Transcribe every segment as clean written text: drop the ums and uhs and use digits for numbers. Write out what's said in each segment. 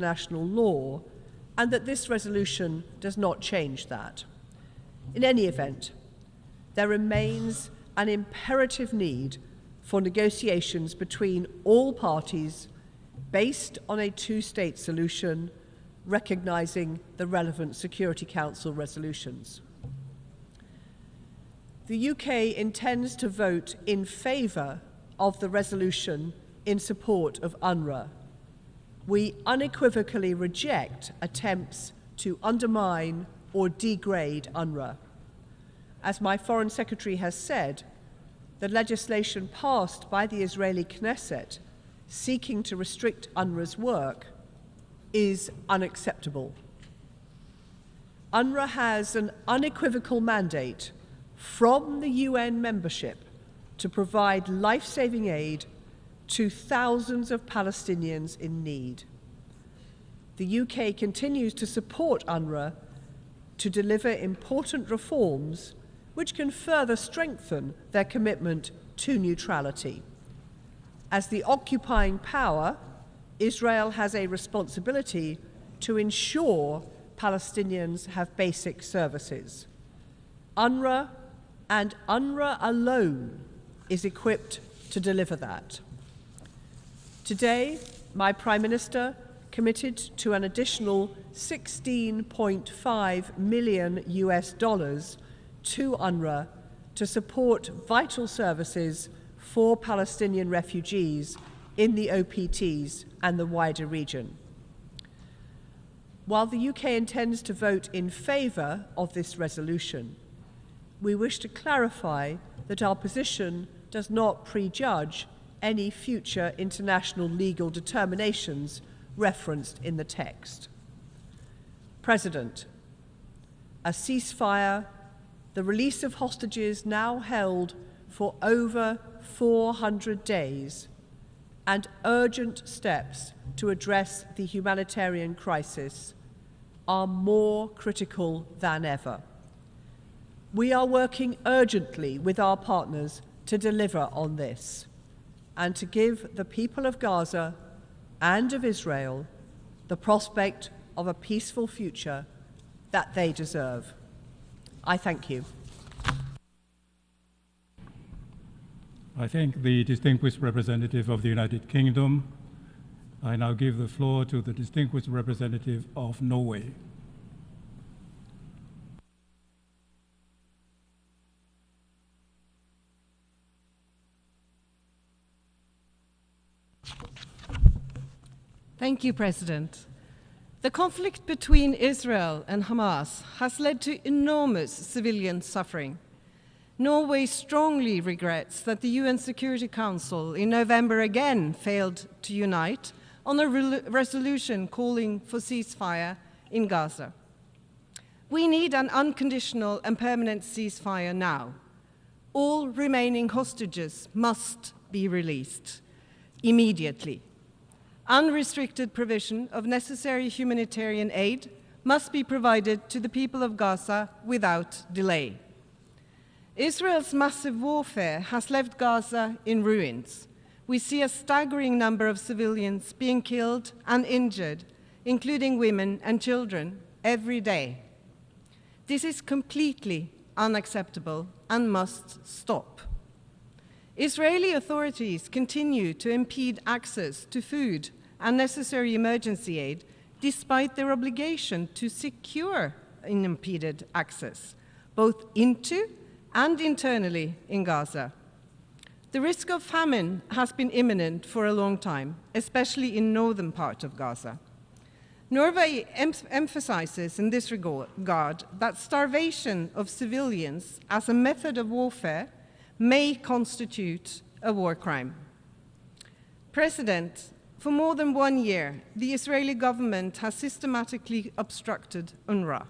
international law, and that this resolution does not change that. In any event, there remains an imperative need for negotiations between all parties based on a two-state solution, recognizing the relevant Security Council resolutions. The UK intends to vote in favour of the resolution in support of UNRWA. We unequivocally reject attempts to undermine or degrade UNRWA. As my Foreign Secretary has said, the legislation passed by the Israeli Knesset seeking to restrict UNRWA's work is unacceptable. UNRWA has an unequivocal mandate from the UN membership to provide life-saving aid to thousands of Palestinians in need. The UK continues to support UNRWA to deliver important reforms which can further strengthen their commitment to neutrality. As the occupying power, Israel has a responsibility to ensure Palestinians have basic services. UNRWA and UNRWA alone is equipped to deliver that. Today, my Prime Minister committed to an additional $16.5 million to UNRWA to support vital services for Palestinian refugees in the OPTs and the wider region. While the UK intends to vote in favour of this resolution, we wish to clarify that our position does not prejudge any future international legal determinations referenced in the text. President, a ceasefire, the release of hostages now held for over 400 days, and urgent steps to address the humanitarian crisis are more critical than ever. We are working urgently with our partners to deliver on this and to give the people of Gaza and of Israel the prospect of a peaceful future that they deserve. I thank you. I thank the distinguished representative of the United Kingdom. I now give the floor to the distinguished representative of Norway. Thank you, President. The conflict between Israel and Hamas has led to enormous civilian suffering. Norway strongly regrets that the UN Security Council in November again failed to unite on a resolution calling for ceasefire in Gaza. We need an unconditional and permanent ceasefire now. All remaining hostages must be released immediately. Unrestricted provision of necessary humanitarian aid must be provided to the people of Gaza without delay. Israel's massive warfare has left Gaza in ruins. We see a staggering number of civilians being killed and injured, including women and children, every day. This is completely unacceptable and must stop. Israeli authorities continue to impede access to food and necessary emergency aid, despite their obligation to secure unimpeded access, both into and internally in Gaza. The risk of famine has been imminent for a long time, especially in northern part of Gaza. Norway emphasizes in this regard that starvation of civilians as a method of warfare may constitute a war crime. President, for more than 1 year, the Israeli government has systematically obstructed UNRWA,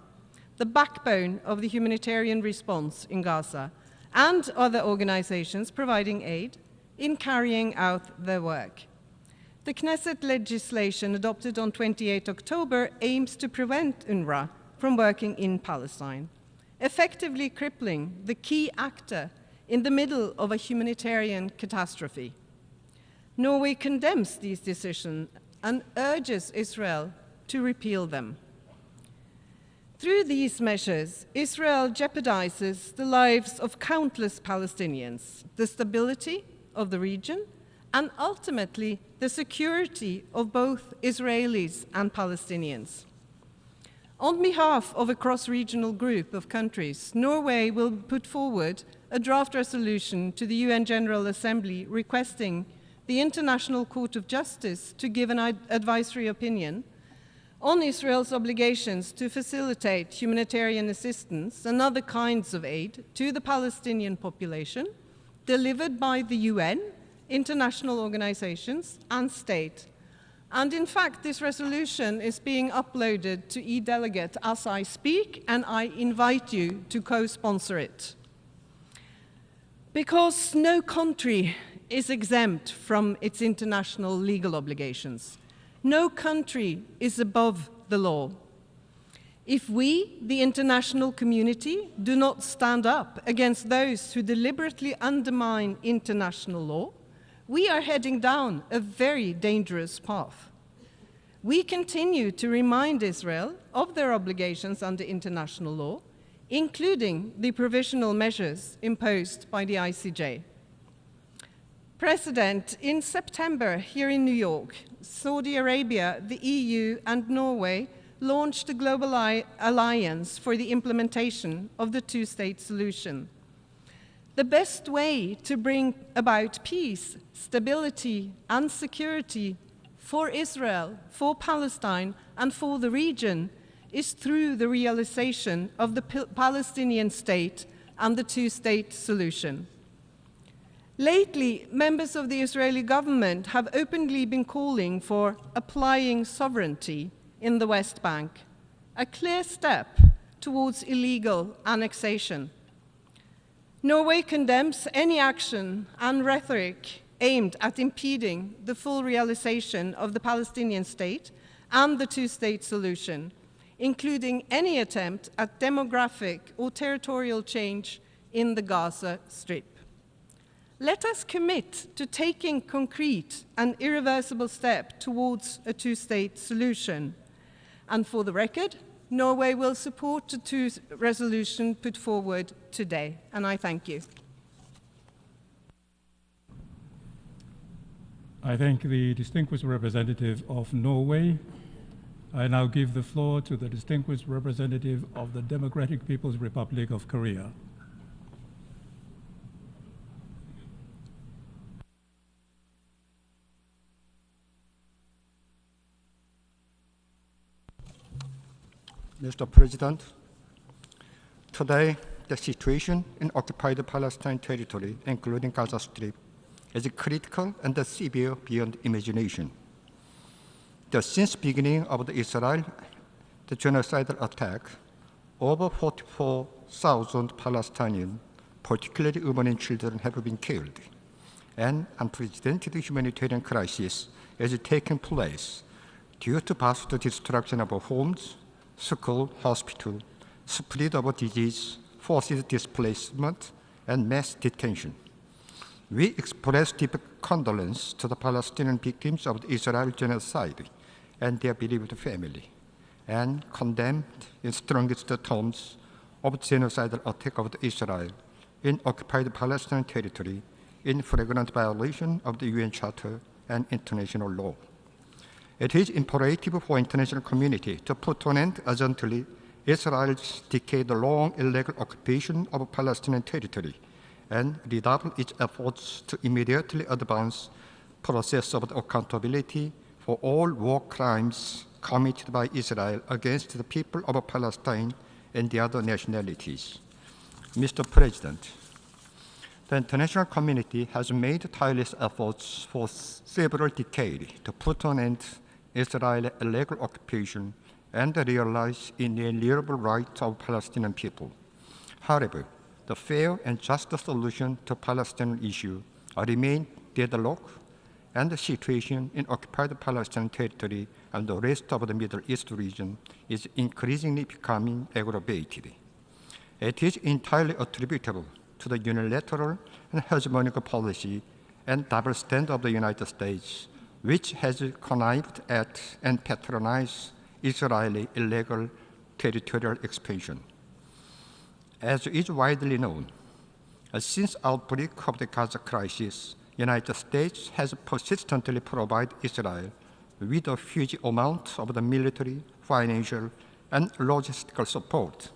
the backbone of the humanitarian response in Gaza, and other organizations providing aid in carrying out their work. The Knesset legislation adopted on 28 October aims to prevent UNRWA from working in Palestine, effectively crippling the key actor in the middle of a humanitarian catastrophe. Norway condemns these decisions and urges Israel to repeal them. Through these measures, Israel jeopardizes the lives of countless Palestinians, the stability of the region, and ultimately the security of both Israelis and Palestinians. On behalf of a cross-regional group of countries, Norway will put forward a draft resolution to the UN General Assembly requesting the International Court of Justice to give an advisory opinion on Israel's obligations to facilitate humanitarian assistance and other kinds of aid to the Palestinian population delivered by the UN, international organizations, and state. And in fact, this resolution is being uploaded to e-delegate as I speak, and I invite you to co-sponsor it. Because no country is exempt from its international legal obligations. No country is above the law. If we, the international community, do not stand up against those who deliberately undermine international law, we are heading down a very dangerous path. We continue to remind Israel of their obligations under international law, including the provisional measures imposed by the ICJ. President, in September here in New York, Saudi Arabia, the EU, and Norway launched a global alliance for the implementation of the two-state solution. The best way to bring about peace, stability, and security for Israel, for Palestine, and for the region is through the realization of the Palestinian state and the two-state solution. Lately, members of the Israeli government have openly been calling for applying sovereignty in the West Bank, a clear step towards illegal annexation. Norway condemns any action and rhetoric aimed at impeding the full realization of the Palestinian state and the two-state solution, including any attempt at demographic or territorial change in the Gaza Strip. Let us commit to taking concrete and irreversible steps towards a two-state solution. And for the record, Norway will support the two resolution put forward today, and I thank you. I thank the distinguished representative of Norway. I now give the floor to the distinguished representative of the Democratic People's Republic of Korea. Mr. President, today the situation in occupied Palestine territory, including Gaza Strip, is critical and severe beyond imagination. Since beginning of the genocidal attack, over 44,000 Palestinians, particularly women and children, have been killed. An unprecedented humanitarian crisis is taking place due to vast destruction of homes, school, hospital, spread of disease, forced displacement, and mass detention. We express deep condolence to the Palestinian victims of the Israel genocide and their bereaved family, and condemned in strongest terms of genocidal attack of Israel in occupied Palestinian territory in flagrant violation of the UN Charter and international law. It is imperative for international community to put an end urgently Israel's decade-long illegal occupation of Palestinian territory and redouble its efforts to immediately advance process of accountability for all war crimes committed by Israel against the people of Palestine and the other nationalities. Mr. President, the international community has made tireless efforts for several decades to put an end to Israel's illegal occupation and realize inalienable rights of Palestinian people. However, the fair and just solution to Palestinian issue remains deadlocked, and the situation in occupied Palestinian territory and the rest of the Middle East region is increasingly becoming aggravated. It is entirely attributable to the unilateral and hegemonic policy and double standard of the United States, which has connived at and patronized Israeli illegal territorial expansion. As is widely known, since outbreak of the Gaza crisis, the United States has persistently provided Israel with a huge amount of the military, financial, and logistical support,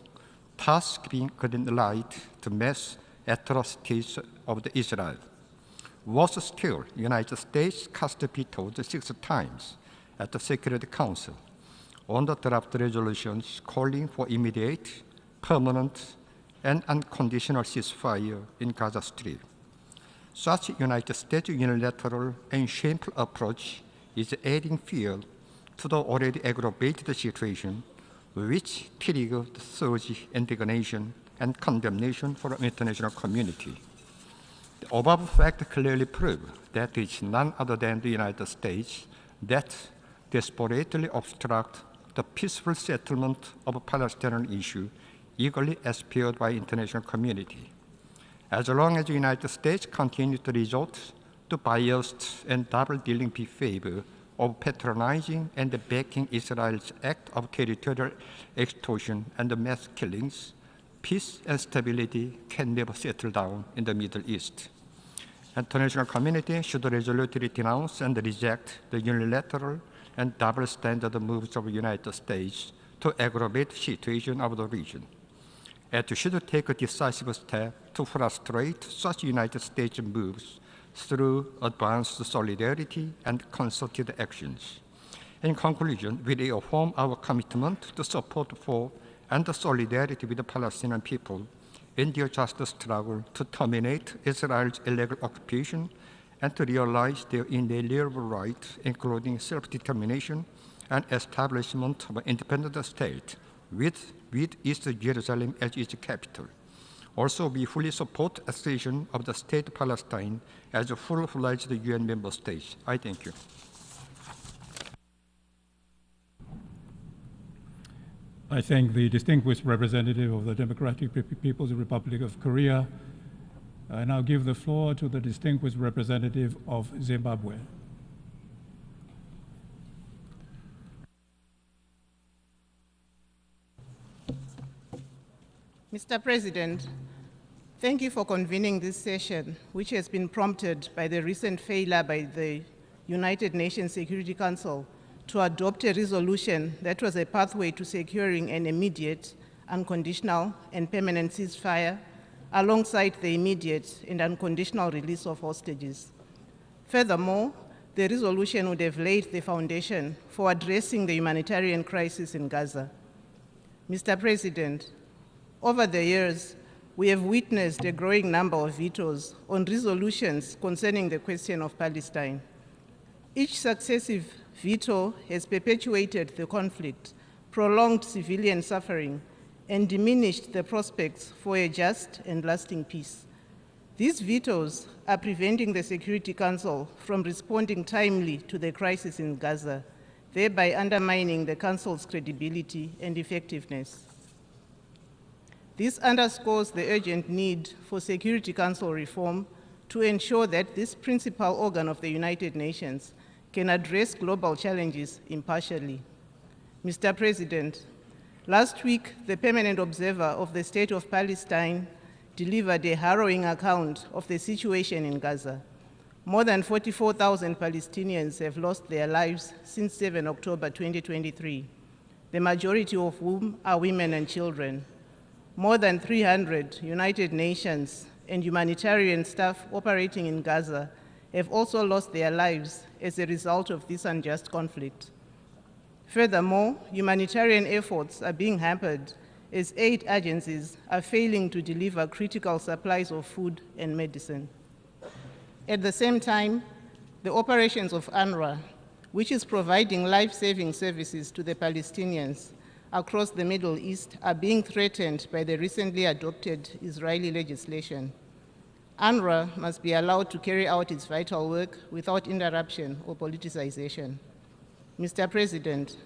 thus giving green light to mass atrocities of Israel. Worse still, the United States cast vetoed 6 times at the Security Council on the draft resolutions calling for immediate, permanent, and unconditional ceasefire in Gaza Strip. Such United States unilateral and shameful approach is adding fuel to the already aggravated situation, which triggered surge indignation and condemnation from the international community. The above fact clearly proves that it is none other than the United States that desperately obstruct the peaceful settlement of a Palestinian issue eagerly aspired by the international community. As long as the United States continues to resort to biased and double-dealing behavior of patronizing and backing Israel's act of territorial extortion and mass killings, peace and stability can never settle down in the Middle East. The international community should resolutely denounce and reject the unilateral and double-standard moves of the United States to aggravate the situation of the region. It should take a decisive step to frustrate such United States moves through advanced solidarity and concerted actions. In conclusion, we reaffirm our commitment to support for and solidarity with the Palestinian people in their just struggle to terminate Israel's illegal occupation and to realize their inalienable rights, including self-determination and establishment of an independent state with East Jerusalem as its capital. Also, we fully support accession of the State of Palestine as a full-fledged UN member state. I thank you. I thank the distinguished representative of the Democratic People's Republic of Korea. I now give the floor to the distinguished representative of Zimbabwe. Mr. President, thank you for convening this session, which has been prompted by the recent failure by the United Nations Security Council to adopt a resolution that was a pathway to securing an immediate, unconditional, and permanent ceasefire, alongside the immediate and unconditional release of hostages. Furthermore, the resolution would have laid the foundation for addressing the humanitarian crisis in Gaza. Mr. President, over the years, we have witnessed a growing number of vetoes on resolutions concerning the question of Palestine. Each successive veto has perpetuated the conflict, prolonged civilian suffering, and diminished the prospects for a just and lasting peace. These vetoes are preventing the Security Council from responding timely to the crisis in Gaza, thereby undermining the Council's credibility and effectiveness. This underscores the urgent need for Security Council reform to ensure that this principal organ of the United Nations can address global challenges impartially. Mr. President, last week, the permanent observer of the State of Palestine delivered a harrowing account of the situation in Gaza. More than 44,000 Palestinians have lost their lives since 7 October 2023, the majority of whom are women and children. More than 300 United Nations and humanitarian staff operating in Gaza have also lost their lives as a result of this unjust conflict. Furthermore, humanitarian efforts are being hampered as aid agencies are failing to deliver critical supplies of food and medicine. At the same time, the operations of UNRWA, which is providing life-saving services to the Palestinians across the Middle East, are being threatened by the recently adopted Israeli legislation. UNRWA must be allowed to carry out its vital work without interruption or politicization. Mr. President,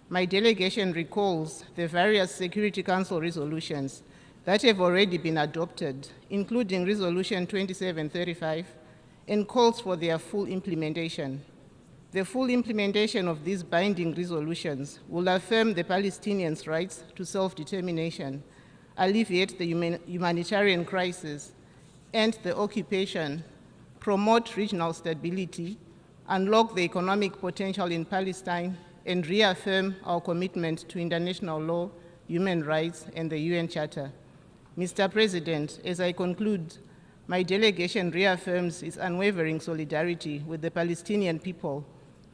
my delegation recalls the various Security Council resolutions that have already been adopted, including Resolution 2735, and calls for their full implementation. The full implementation of these binding resolutions will affirm the Palestinians' rights to self-determination, alleviate the humanitarian crisis, end the occupation, promote regional stability, unlock the economic potential in Palestine, and reaffirm our commitment to international law, human rights, and the UN Charter. Mr. President, as I conclude, my delegation reaffirms its unwavering solidarity with the Palestinian people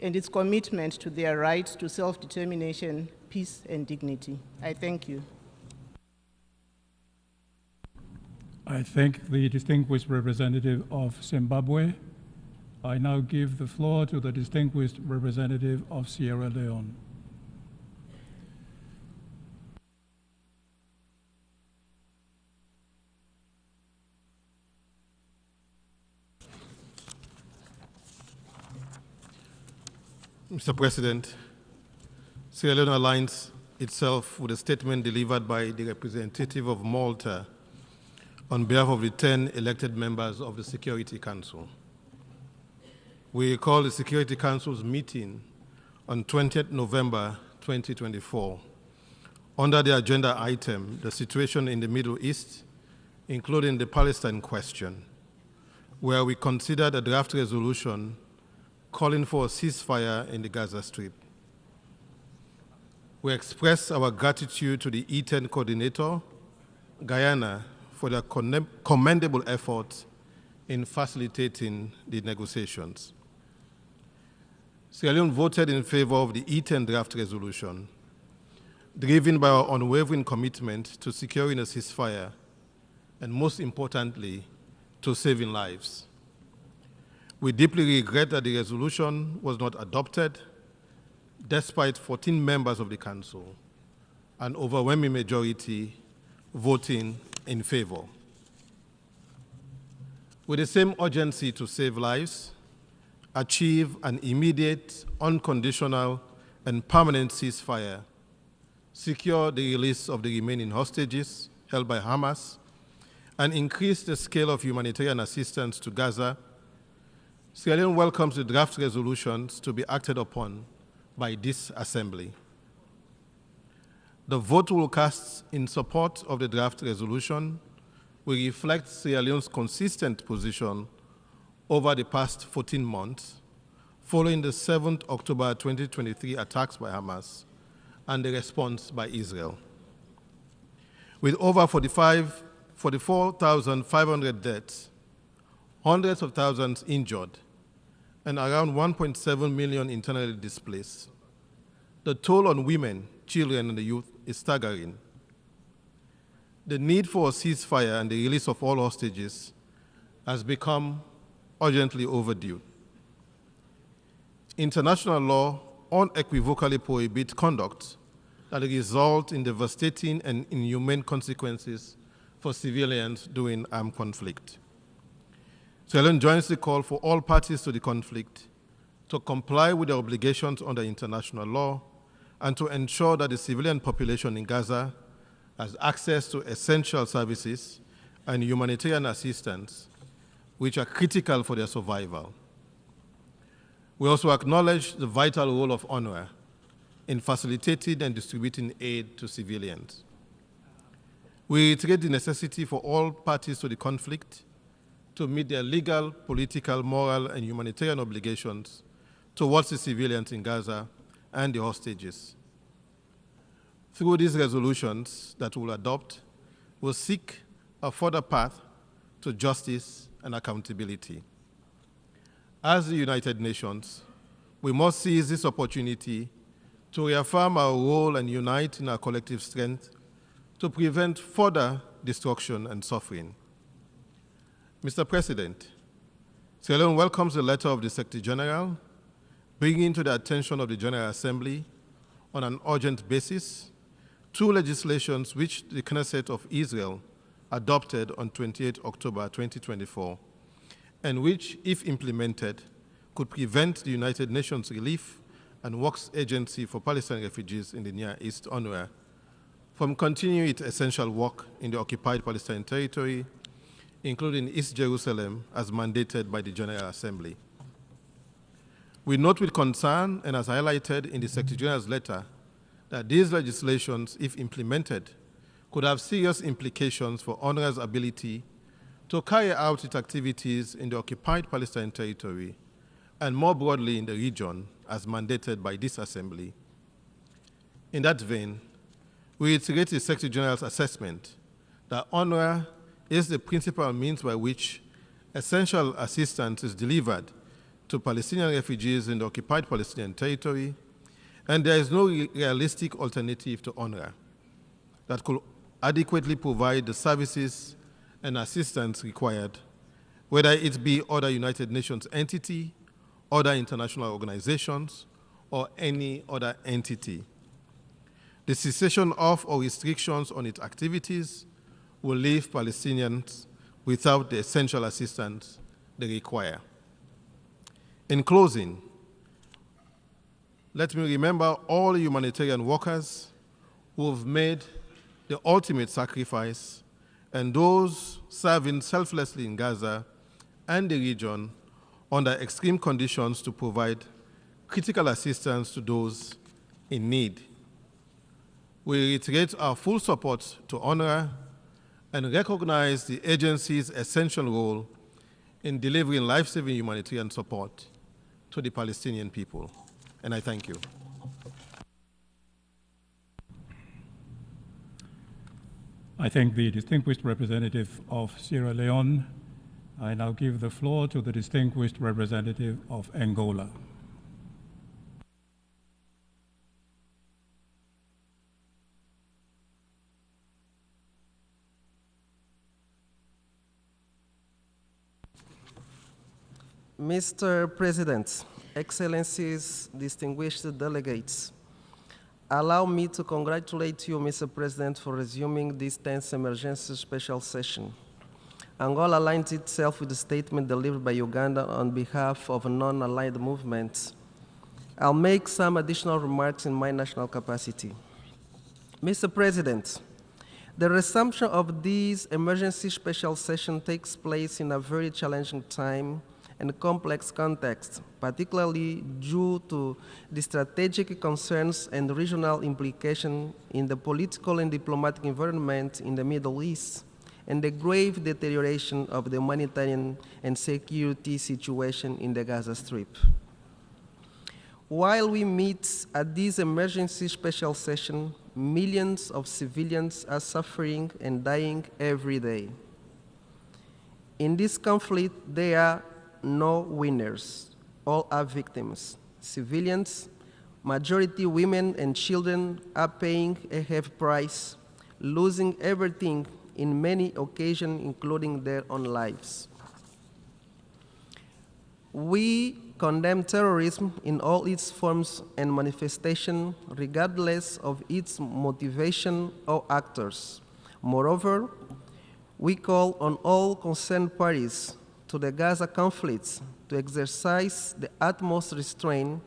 and its commitment to their right to self-determination, peace, and dignity. I thank you. I thank the distinguished representative of Zimbabwe. I now give the floor to the distinguished representative of Sierra Leone. Mr. President, Sierra Leone aligns itself with a statement delivered by the representative of Malta on behalf of the 10 elected members of the Security Council. We recall the Security Council's meeting on 20th November 2024 under the agenda item, the situation in the Middle East, including the Palestine question, where we considered a draft resolution calling for a ceasefire in the Gaza Strip. We express our gratitude to the E10 coordinator, Guyana, for their commendable efforts in facilitating the negotiations. Sierra Leone voted in favor of the E10 draft resolution, driven by our unwavering commitment to securing a ceasefire and, most importantly, to saving lives. We deeply regret that the resolution was not adopted, despite 14 members of the Council, an overwhelming majority voting in favor. With the same urgency to save lives, achieve an immediate, unconditional, and permanent ceasefire, secure the release of the remaining hostages held by Hamas, and increase the scale of humanitarian assistance to Gaza, Sierra Leone welcomes the draft resolutions to be acted upon by this Assembly. The vote will cast in support of the draft resolution will reflect Sierra Leone's consistent position over the past 14 months following the 7th October 2023 attacks by Hamas and the response by Israel. With over 44,500 deaths, hundreds of thousands injured, and around 1.7 million internally displaced, the toll on women, children, and the youth is staggering. The need for a ceasefire and the release of all hostages has become urgently overdue. International law unequivocally prohibits conduct that result in devastating and inhumane consequences for civilians during armed conflict. Sierra Leone joins the call for all parties to the conflict to comply with their obligations under international law and to ensure that the civilian population in Gaza has access to essential services and humanitarian assistance, which are critical for their survival. We also acknowledge the vital role of UNRWA in facilitating and distributing aid to civilians. We reiterate the necessity for all parties to the conflict to meet their legal, political, moral, and humanitarian obligations towards the civilians in Gaza and the hostages. Through these resolutions that we'll adopt, we'll seek a further path to justice and accountability. As the United Nations, we must seize this opportunity to reaffirm our role and unite in our collective strength to prevent further destruction and suffering. Mr. President, Sierra Leone welcomes the letter of the Secretary General, bringing to the attention of the General Assembly on an urgent basis two legislations which the Knesset of Israel adopted on 28 October 2024, and which, if implemented, could prevent the United Nations Relief and Works Agency for Palestinian Refugees in the Near East, UNRWA, from continuing its essential work in the occupied Palestinian territory, including East Jerusalem, as mandated by the General Assembly. We note with concern, and as highlighted in the Secretary General's letter, that these legislations, if implemented, could have serious implications for UNRWA's ability to carry out its activities in the occupied Palestinian territory and more broadly in the region as mandated by this Assembly. In that vein, we reiterate the Secretary General's assessment that UNRWA is the principal means by which essential assistance is delivered to Palestinian refugees in the occupied Palestinian territory, and there is no realistic alternative to UNRWA that could adequately provide the services and assistance required, whether it be other United Nations entity, other international organizations, or any other entity. The cessation of or restrictions on its activities will leave Palestinians without the essential assistance they require. In closing, let me remember all humanitarian workers who have made the ultimate sacrifice and those serving selflessly in Gaza and the region under extreme conditions to provide critical assistance to those in need. We reiterate our full support to UNRWA and recognize the agency's essential role in delivering life-saving humanitarian support to the Palestinian people. And I thank you. I thank the distinguished representative of Sierra Leone. I now give the floor to the distinguished representative of Angola. Mr. President, Excellencies, distinguished delegates, allow me to congratulate you, Mr. President, for resuming this 10th emergency special session. Angola aligns itself with the statement delivered by Uganda on behalf of non-aligned movements. I'll make some additional remarks in my national capacity. Mr. President, the resumption of this emergency special session takes place in a very challenging time and complex context, particularly due to the strategic concerns and regional implications in the political and diplomatic environment in the Middle East, and the grave deterioration of the humanitarian and security situation in the Gaza Strip. While we meet at this emergency special session, millions of civilians are suffering and dying every day. In this conflict, there are no winners. All are victims. Civilians, majority women and children, are paying a heavy price, losing everything in many occasions, including their own lives. We condemn terrorism in all its forms and manifestations, regardless of its motivation or actors. Moreover, we call on all concerned parties to the Gaza conflicts to exercise the utmost restraint,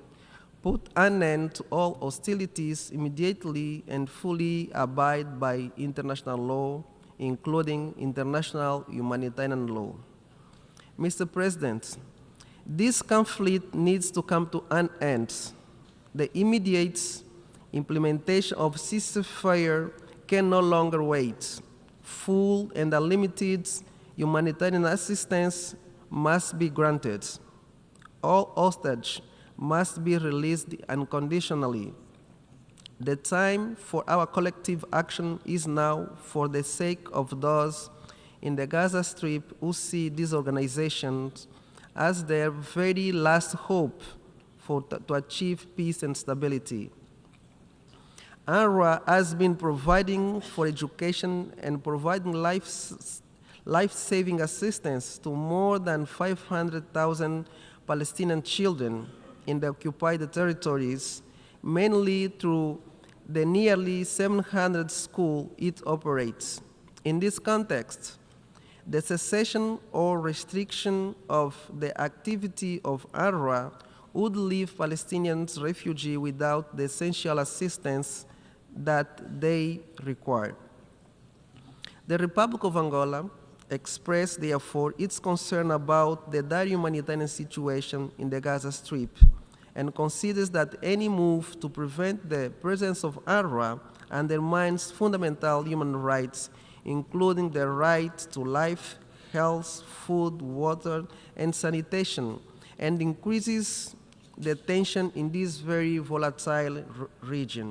put an end to all hostilities immediately, and fully abide by international law, including international humanitarian law. Mr. President, this conflict needs to come to an end. The immediate implementation of ceasefire can no longer wait. Full and unlimited humanitarian assistance must be granted. All hostages must be released unconditionally. The time for our collective action is now for the sake of those in the Gaza Strip who see these organizations as their very last hope to achieve peace and stability. UNRWA has been providing for education and providing life-saving assistance to more than 500,000 Palestinian children in the occupied territories, mainly through the nearly 700 schools it operates. In this context, the cessation or restriction of the activity of UNRWA would leave Palestinian refugees without the essential assistance that they require. The Republic of Angola expressed, therefore, its concern about the dire humanitarian situation in the Gaza Strip and considers that any move to prevent the presence of UNRWA undermines fundamental human rights, including the right to life, health, food, water, and sanitation, and increases the tension in this very volatile region.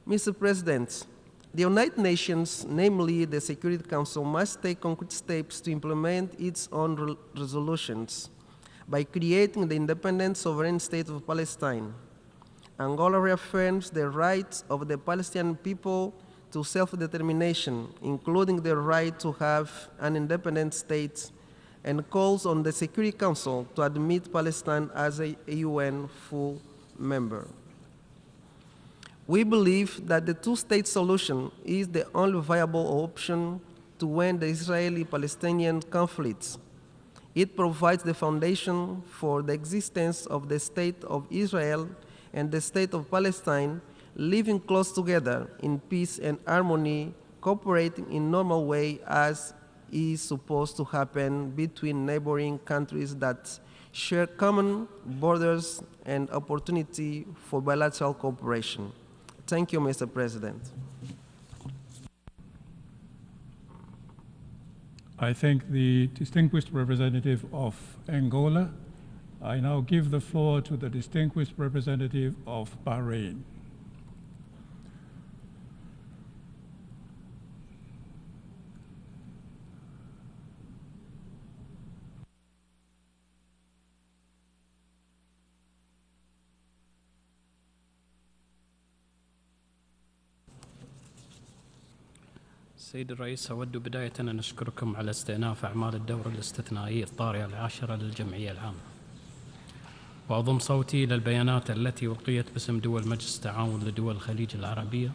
Mr. President, the United Nations, namely the Security Council, must take concrete steps to implement its own resolutions by creating the independent sovereign state of Palestine. Angola reaffirms the rights of the Palestinian people to self-determination, including the right to have an independent state, and calls on the Security Council to admit Palestine as a UN full member. We believe that the two-state solution is the only viable option to end the Israeli-Palestinian conflict. It provides the foundation for the existence of the State of Israel and the State of Palestine living close together in peace and harmony, cooperating in normal way as is supposed to happen between neighboring countries that share common borders and opportunity for bilateral cooperation. Thank you, Mr. President. I thank the distinguished representative of Angola. I now give the floor to the distinguished representative of Bahrain. سيد الرئيس، أود بداية أن أشكركم على استئناف أعمال الدورة الاستثنائية الطارئة العاشرة للجمعية العامة، وأضم صوتي إلى البيانات التي ألقيت باسم دول مجلس التعاون لدول الخليج العربية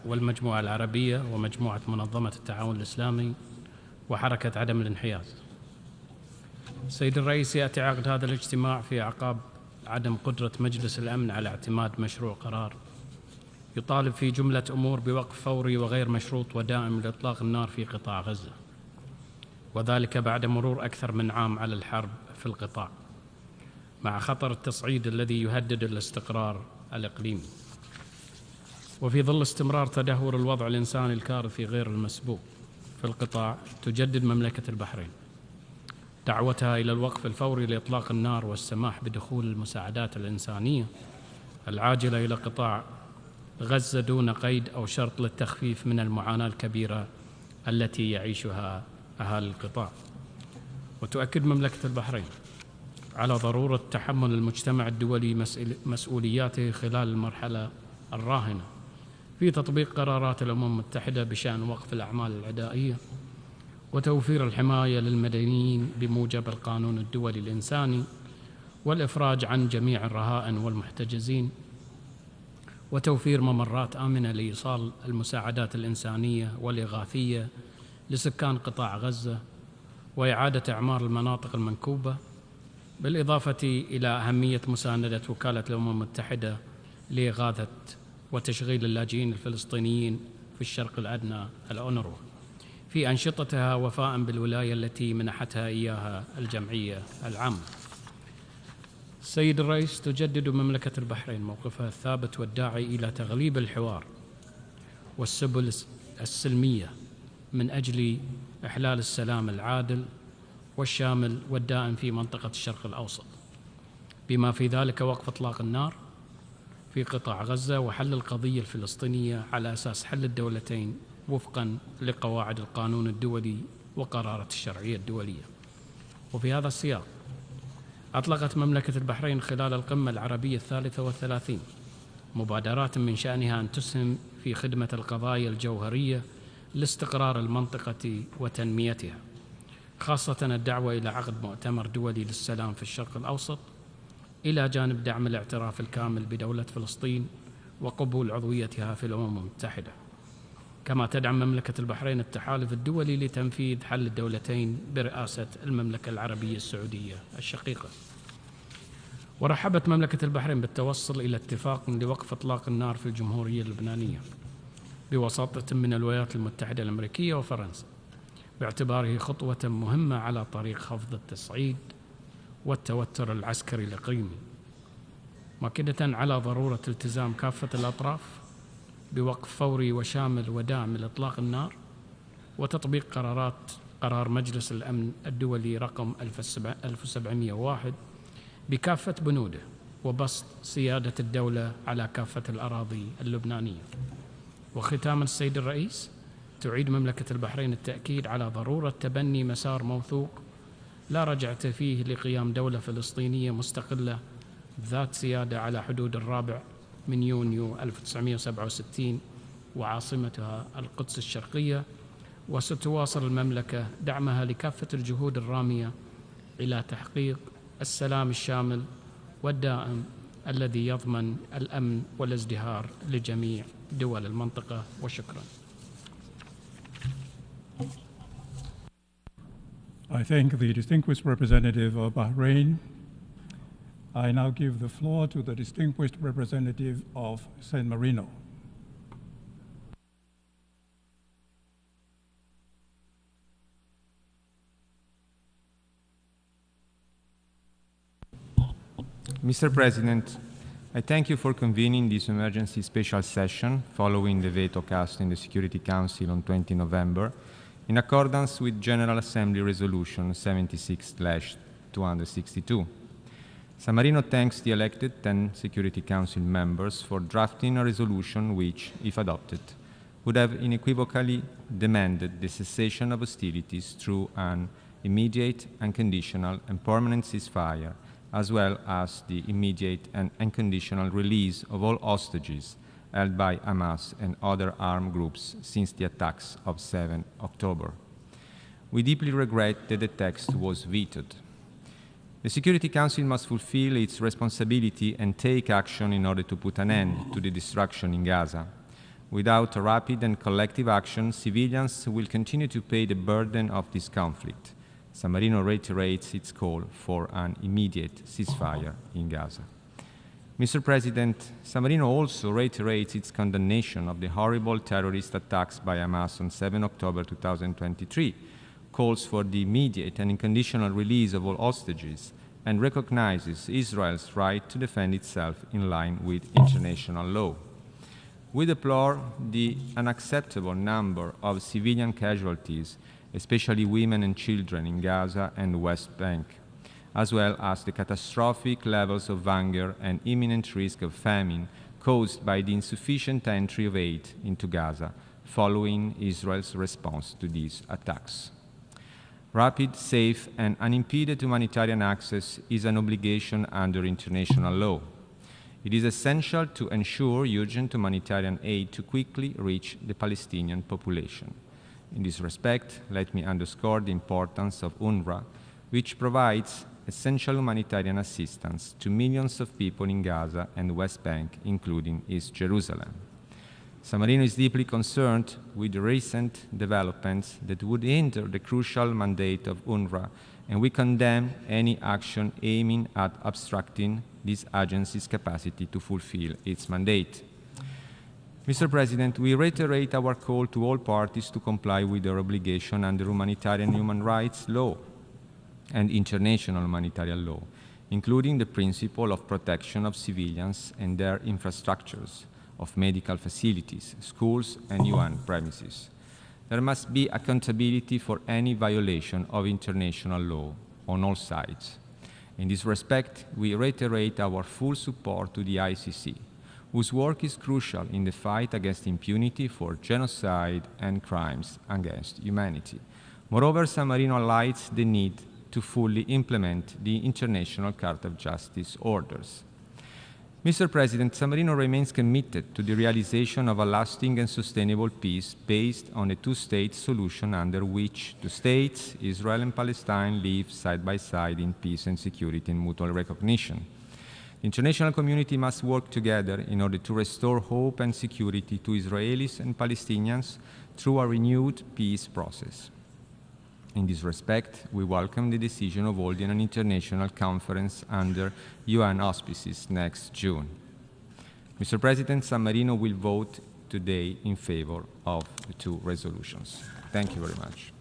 والمجموعة العربية ومجموعة منظمة التعاون الإسلامي وحركة عدم الانحياز. سيد الرئيس، يأتي عقد هذا الاجتماع في أعقاب عدم قدرة مجلس الأمن على اعتماد مشروع قرار يطالب في جملة أمور بوقف فوري وغير مشروط ودائم لإطلاق النار في قطاع غزة، وذلك بعد مرور أكثر من عام على الحرب في القطاع، مع خطر التصعيد الذي يهدد الاستقرار الإقليمي. وفي ظل استمرار تدهور الوضع الإنساني الكارثي غير المسبوق في القطاع، تجدد مملكة البحرين دعوتها إلى الوقف الفوري لإطلاق النار والسماح بدخول المساعدات الإنسانية العاجلة إلى قطاع غزة دون قيد أو شرط للتخفيف من المعاناة الكبيرة التي يعيشها أهالي القطاع. وتؤكد مملكة البحرين على ضرورة تحمل المجتمع الدولي مسؤولياته خلال المرحلة الراهنة في تطبيق قرارات الأمم المتحدة بشأن وقف الأعمال العدائية وتوفير الحماية للمدنيين بموجب القانون الدولي الإنساني، والإفراج عن جميع الرهائن والمحتجزين، وتوفير ممرات آمنة لإيصال المساعدات الإنسانية والإغاثية لسكان قطاع غزة، وإعادة إعمار المناطق المنكوبة، بالإضافة إلى أهمية مساندة وكالة الأمم المتحدة لإغاثة وتشغيل اللاجئين الفلسطينيين في الشرق الأدنى الأونروا في أنشطتها وفاء بالولاية التي منحتها إياها الجمعية العامة. سيد الرئيس، تجدد مملكة البحرين موقفها الثابت والداعي إلى تغليب الحوار والسبل السلمية من أجل إحلال السلام العادل والشامل والدائم في منطقة الشرق الأوسط، بما في ذلك وقف إطلاق النار في قطاع غزة وحل القضية الفلسطينية على أساس حل الدولتين وفقا لقواعد القانون الدولي وقرارات الشرعية الدولية. وفي هذا السياق أطلقت مملكة البحرين خلال القمة العربية 33 مبادرات من شأنها أن تسهم في خدمة القضايا الجوهرية لاستقرار المنطقة وتنميتها، خاصة الدعوة إلى عقد مؤتمر دولي للسلام في الشرق الأوسط، إلى جانب دعم الاعتراف الكامل بدولة فلسطين وقبول عضويتها في الأمم المتحدة. كما تدعم مملكة البحرين التحالف الدولي لتنفيذ حل الدولتين برئاسة المملكة العربية السعودية الشقيقة. ورحبت مملكة البحرين بالتوصل إلى اتفاق لوقف إطلاق النار في الجمهورية اللبنانية بوساطة من الولايات المتحدة الأمريكية وفرنسا، باعتباره خطوة مهمة على طريق خفض التصعيد والتوتر العسكري الإقليمي، مؤكدة على ضرورة التزام كافة الأطراف بوقف فوري وشامل وداعم لإطلاق النار وتطبيق قرار مجلس الأمن الدولي رقم 1701 بكافة بنوده وبسط سيادة الدولة على كافة الأراضي اللبنانية. وختاما السيد الرئيس، تعيد مملكة البحرين التأكيد على ضرورة تبني مسار موثوق لا رجعة فيه لقيام دولة فلسطينية مستقلة ذات سيادة على حدود 4 يونيو 1967 وعاصمتها القدس الشرقية، وستواصل المملكة دعمها لكافة الجهود الرامية إلى تحقيق السلام الشامل والدائم الذي يضمن الأمن والازدهار لجميع دول المنطقة. وشكرا. I thank the distinguished representative of Bahrain. I now give the floor to the distinguished representative of San Marino. Mr. President, I thank you for convening this emergency special session following the veto cast in the Security Council on 20 November in accordance with General Assembly Resolution 76/262. San Marino thanks the elected 10 Security Council members for drafting a resolution which, if adopted, would have unequivocally demanded the cessation of hostilities through an immediate, unconditional, and permanent ceasefire, as well as the immediate and unconditional release of all hostages held by Hamas and other armed groups since the attacks of 7 October. We deeply regret that the text was vetoed. The Security Council must fulfill its responsibility and take action in order to put an end to the destruction in Gaza. Without a rapid and collective action, civilians will continue to pay the burden of this conflict. San Marino reiterates its call for an immediate ceasefire in Gaza. Mr. President, San Marino also reiterates its condemnation of the horrible terrorist attacks by Hamas on 7 October 2023, calls for the immediate and unconditional release of all hostages, and recognizes Israel's right to defend itself in line with international law. We deplore the unacceptable number of civilian casualties, especially women and children in Gaza and the West Bank, as well as the catastrophic levels of hunger and imminent risk of famine caused by the insufficient entry of aid into Gaza following Israel's response to these attacks. Rapid, safe, and unimpeded humanitarian access is an obligation under international law. It is essential to ensure urgent humanitarian aid to quickly reach the Palestinian population. In this respect, let me underscore the importance of UNRWA, which provides essential humanitarian assistance to millions of people in Gaza and the West Bank, including East Jerusalem. San Marino is deeply concerned with the recent developments that would hinder the crucial mandate of UNRWA, and we condemn any action aiming at obstructing this agency's capacity to fulfill its mandate. Mr. President, we reiterate our call to all parties to comply with their obligation under humanitarian human rights law and international humanitarian law, including the principle of protection of civilians and their infrastructures, of medical facilities, schools, and UN premises. There must be accountability for any violation of international law on all sides. In this respect, we reiterate our full support to the ICC, whose work is crucial in the fight against impunity for genocide and crimes against humanity. Moreover, San Marino highlights the need to fully implement the International Charter of Justice orders. Mr. President, San Marino remains committed to the realization of a lasting and sustainable peace based on a two-state solution under which the states, Israel and Palestine, live side by side in peace and security and mutual recognition. The international community must work together in order to restore hope and security to Israelis and Palestinians through a renewed peace process. In this respect, we welcome the decision of holding an international conference under UN auspices next June. Mr. President, San Marino will vote today in favor of the two resolutions. Thank you very much.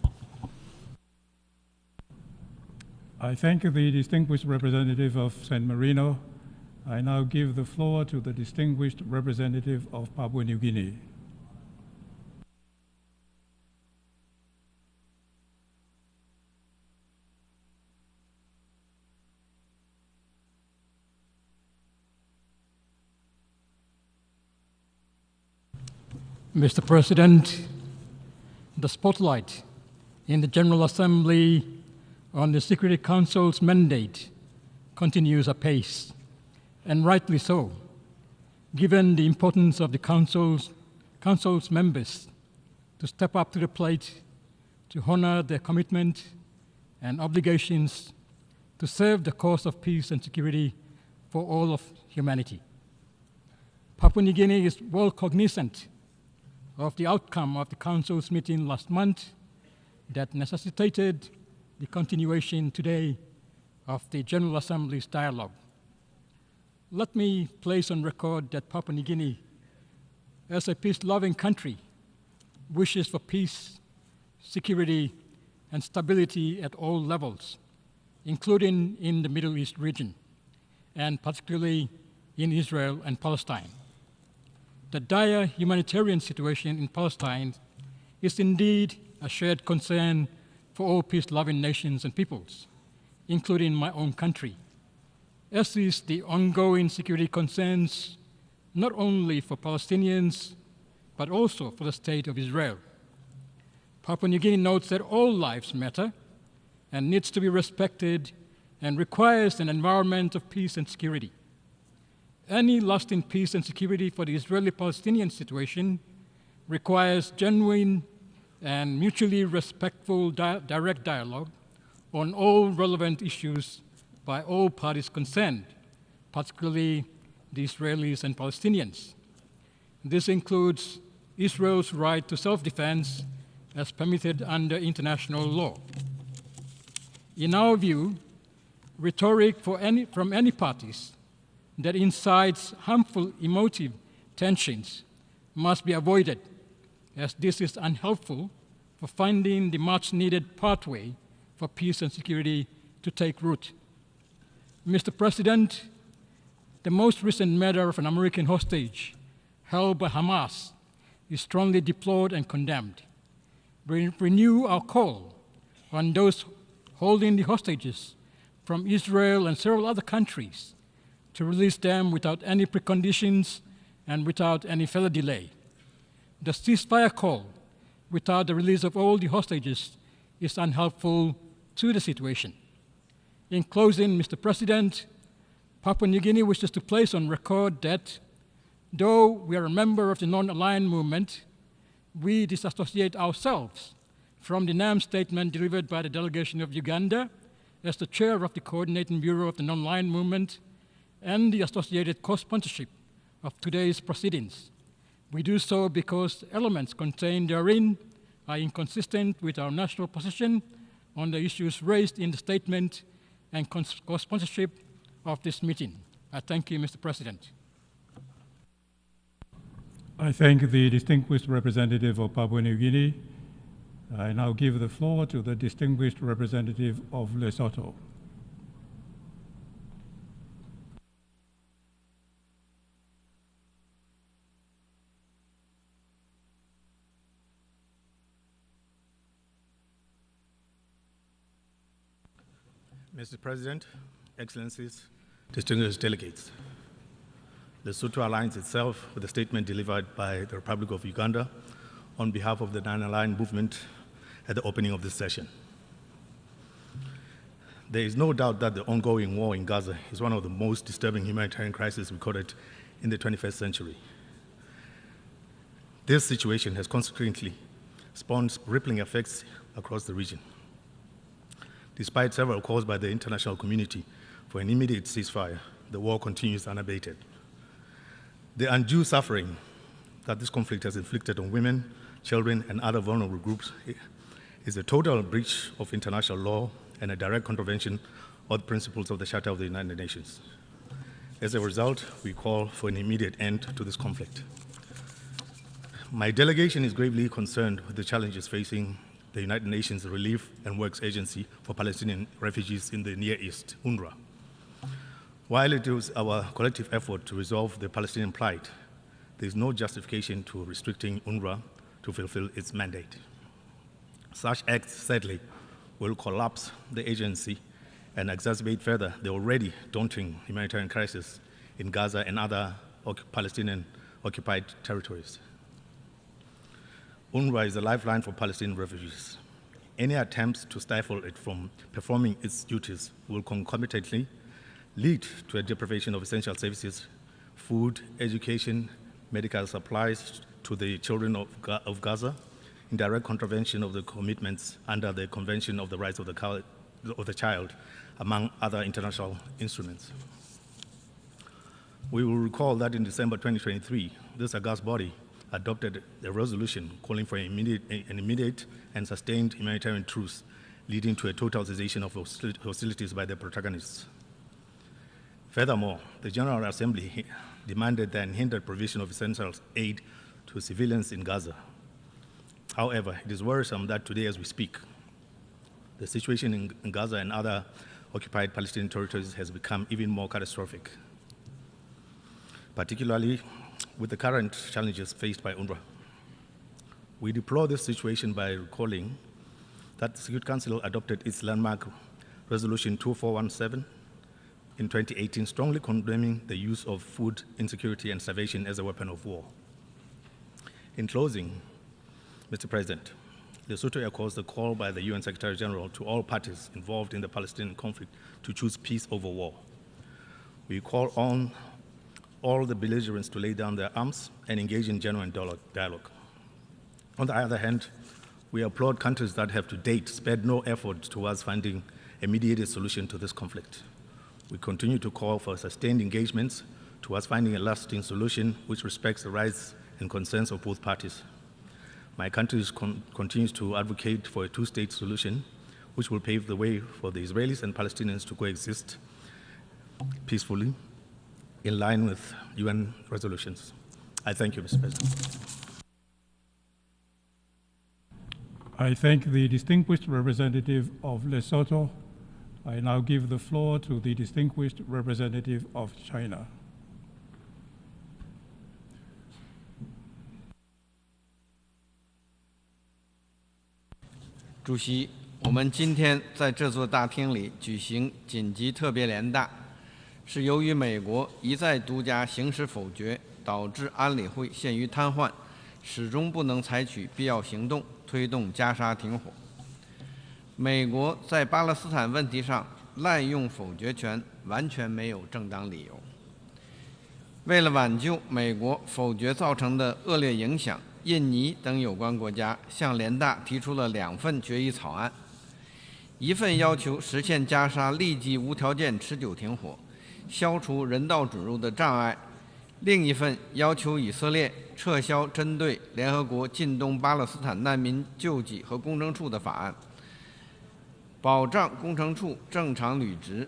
I thank the distinguished representative of San Marino. I now give the floor to the distinguished representative of Papua New Guinea. Mr. President, the spotlight in the General Assembly on the Security Council's mandate continues apace, and rightly so, given the importance of the Council's members to step up to the plate to honor their commitment and obligations to serve the cause of peace and security for all of humanity. Papua New Guinea is well cognizant of the outcome of the Council's meeting last month that necessitated the continuation today of the General Assembly's dialogue. Let me place on record that Papua New Guinea, as a peace-loving country, wishes for peace, security, and stability at all levels, including in the Middle East region, and particularly in Israel and Palestine. The dire humanitarian situation in Palestine is indeed a shared concern for all peace-loving nations and peoples, including my own country, as is the ongoing security concerns not only for Palestinians, but also for the state of Israel. Papua New Guinea notes that all lives matter and needs to be respected and requires an environment of peace and security. Any lasting peace and security for the Israeli-Palestinian situation requires genuine and mutually respectful direct dialogue on all relevant issues by all parties concerned, particularly the Israelis and Palestinians. This includes Israel's right to self-defense as permitted under international law. In our view, rhetoric from any parties that incites harmful emotive tensions must be avoided, as this is unhelpful for finding the much-needed pathway for peace and security to take root. Mr. President, the most recent matter of an American hostage held by Hamas is strongly deplored and condemned. We renew our call on those holding the hostages from Israel and several other countries to release them without any preconditions and without any further delay. The ceasefire call without the release of all the hostages is unhelpful to the situation. In closing, Mr. President, Papua New Guinea wishes to place on record that though we are a member of the non-aligned movement, we disassociate ourselves from the NAM statement delivered by the delegation of Uganda as the chair of the Coordinating Bureau of the non-aligned movement and the associated co-sponsorship of today's proceedings. We do so because elements contained therein are inconsistent with our national position on the issues raised in the statement and co-sponsorship of this meeting. I thank you, Mr. President. I thank the distinguished representative of Papua New Guinea. I now give the floor to the distinguished representative of Lesotho. Mr. President, Excellencies, distinguished delegates, Lesotho aligns itself with the statement delivered by the Republic of Uganda on behalf of the non-aligned movement at the opening of this session. There is no doubt that the ongoing war in Gaza is one of the most disturbing humanitarian crises recorded in the 21st century. This situation has consequently spawned rippling effects across the region. Despite several calls by the international community for an immediate ceasefire, the war continues unabated. The undue suffering that this conflict has inflicted on women, children, and other vulnerable groups is a total breach of international law and a direct contravention of the principles of the Charter of the United Nations. As a result, we call for an immediate end to this conflict. My delegation is gravely concerned with the challenges facing the United Nations Relief and Works Agency for Palestinian Refugees in the Near East, UNRWA. While it is our collective effort to resolve the Palestinian plight, there is no justification to restricting UNRWA to fulfill its mandate. Such acts, sadly, will collapse the agency and exacerbate further the already daunting humanitarian crisis in Gaza and other Palestinian occupied territories. UNRWA is a lifeline for Palestinian refugees. Any attempts to stifle it from performing its duties will concomitantly lead to a deprivation of essential services, food, education, medical supplies to the children of Gaza, in direct contravention of the commitments under the Convention of the Rights of the Child, among other international instruments. We will recall that in December 2023, this august body adopted a resolution calling for an immediate and sustained humanitarian truce, leading to a total cessation of hostilities by the protagonists. Furthermore, the General Assembly demanded the unhindered provision of essential aid to civilians in Gaza. However, it is worrisome that today, as we speak, the situation in Gaza and other occupied Palestinian territories has become even more catastrophic, particularly with the current challenges faced by UNRWA. We deplore this situation by recalling that the Security Council adopted its landmark Resolution 2417 in 2018, strongly condemning the use of food insecurity and starvation as a weapon of war. In closing, Mr. President, Lesotho echoes the call by the UN Secretary General to all parties involved in the Palestinian conflict to choose peace over war. We call on all the belligerents to lay down their arms and engage in genuine dialogue. On the other hand, we applaud countries that have to date spared no effort towards finding a mediated solution to this conflict. We continue to call for sustained engagements towards finding a lasting solution which respects the rights and concerns of both parties. My country continues to advocate for a two-state solution which will pave the way for the Israelis and Palestinians to coexist peacefully in line with UN resolutions. I thank you, Mr. President. I thank the distinguished representative of Lesotho. I now give the floor to the distinguished representative of China. 主席，我们今天在这座大厅里举行紧急特别联大，是由于美国一再独家行使否决，导致安理会陷于瘫痪，始终不能采取必要行动推动加沙停火。美国在巴勒斯坦问题上滥用否决权，完全没有正当理由。为了挽救美国否决造成的恶劣影响，印尼等有关国家向联大提出了2份决议草案，一份要求实现加沙立即无条件持久停火，消除人道准入的障碍；另一份要求以色列撤销针对联合国近东巴勒斯坦难民救济和工程处的法案，保障工程处正常履职，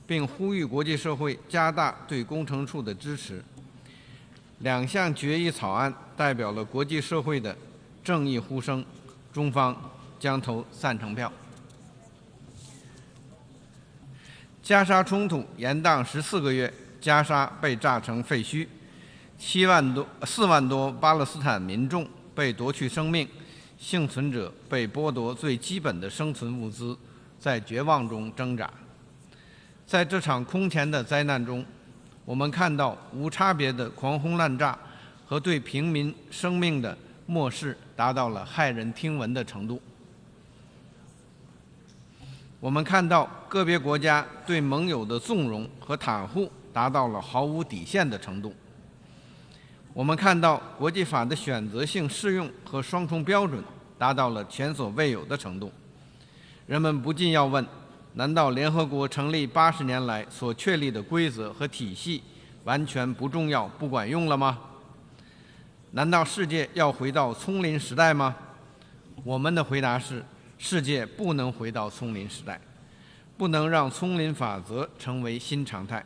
并呼吁国际社会加大对工程处的支持。2项决议草案代表了国际社会的正义呼声，中方将投赞成票。加沙冲突延宕14个月，加沙被炸成废墟，4万多巴勒斯坦民众被夺去生命，幸存者被剥夺最基本的生存物资，在绝望中挣扎。在这场空前的灾难中，我们看到无差别的狂轰滥炸和对平民生命的漠视达到了骇人听闻的程度。我们看到个别国家对盟友的纵容和袒护达到了毫无底线的程度。我们看到国际法的选择性适用和双重标准达到了前所未有的程度。人们不禁要问，难道联合国成立80年来所确立的规则和体系完全不重要、不管用了吗？难道世界要回到丛林时代吗？我们的回答是，世界不能回到丛林时代，不能让丛林法则成为新常态。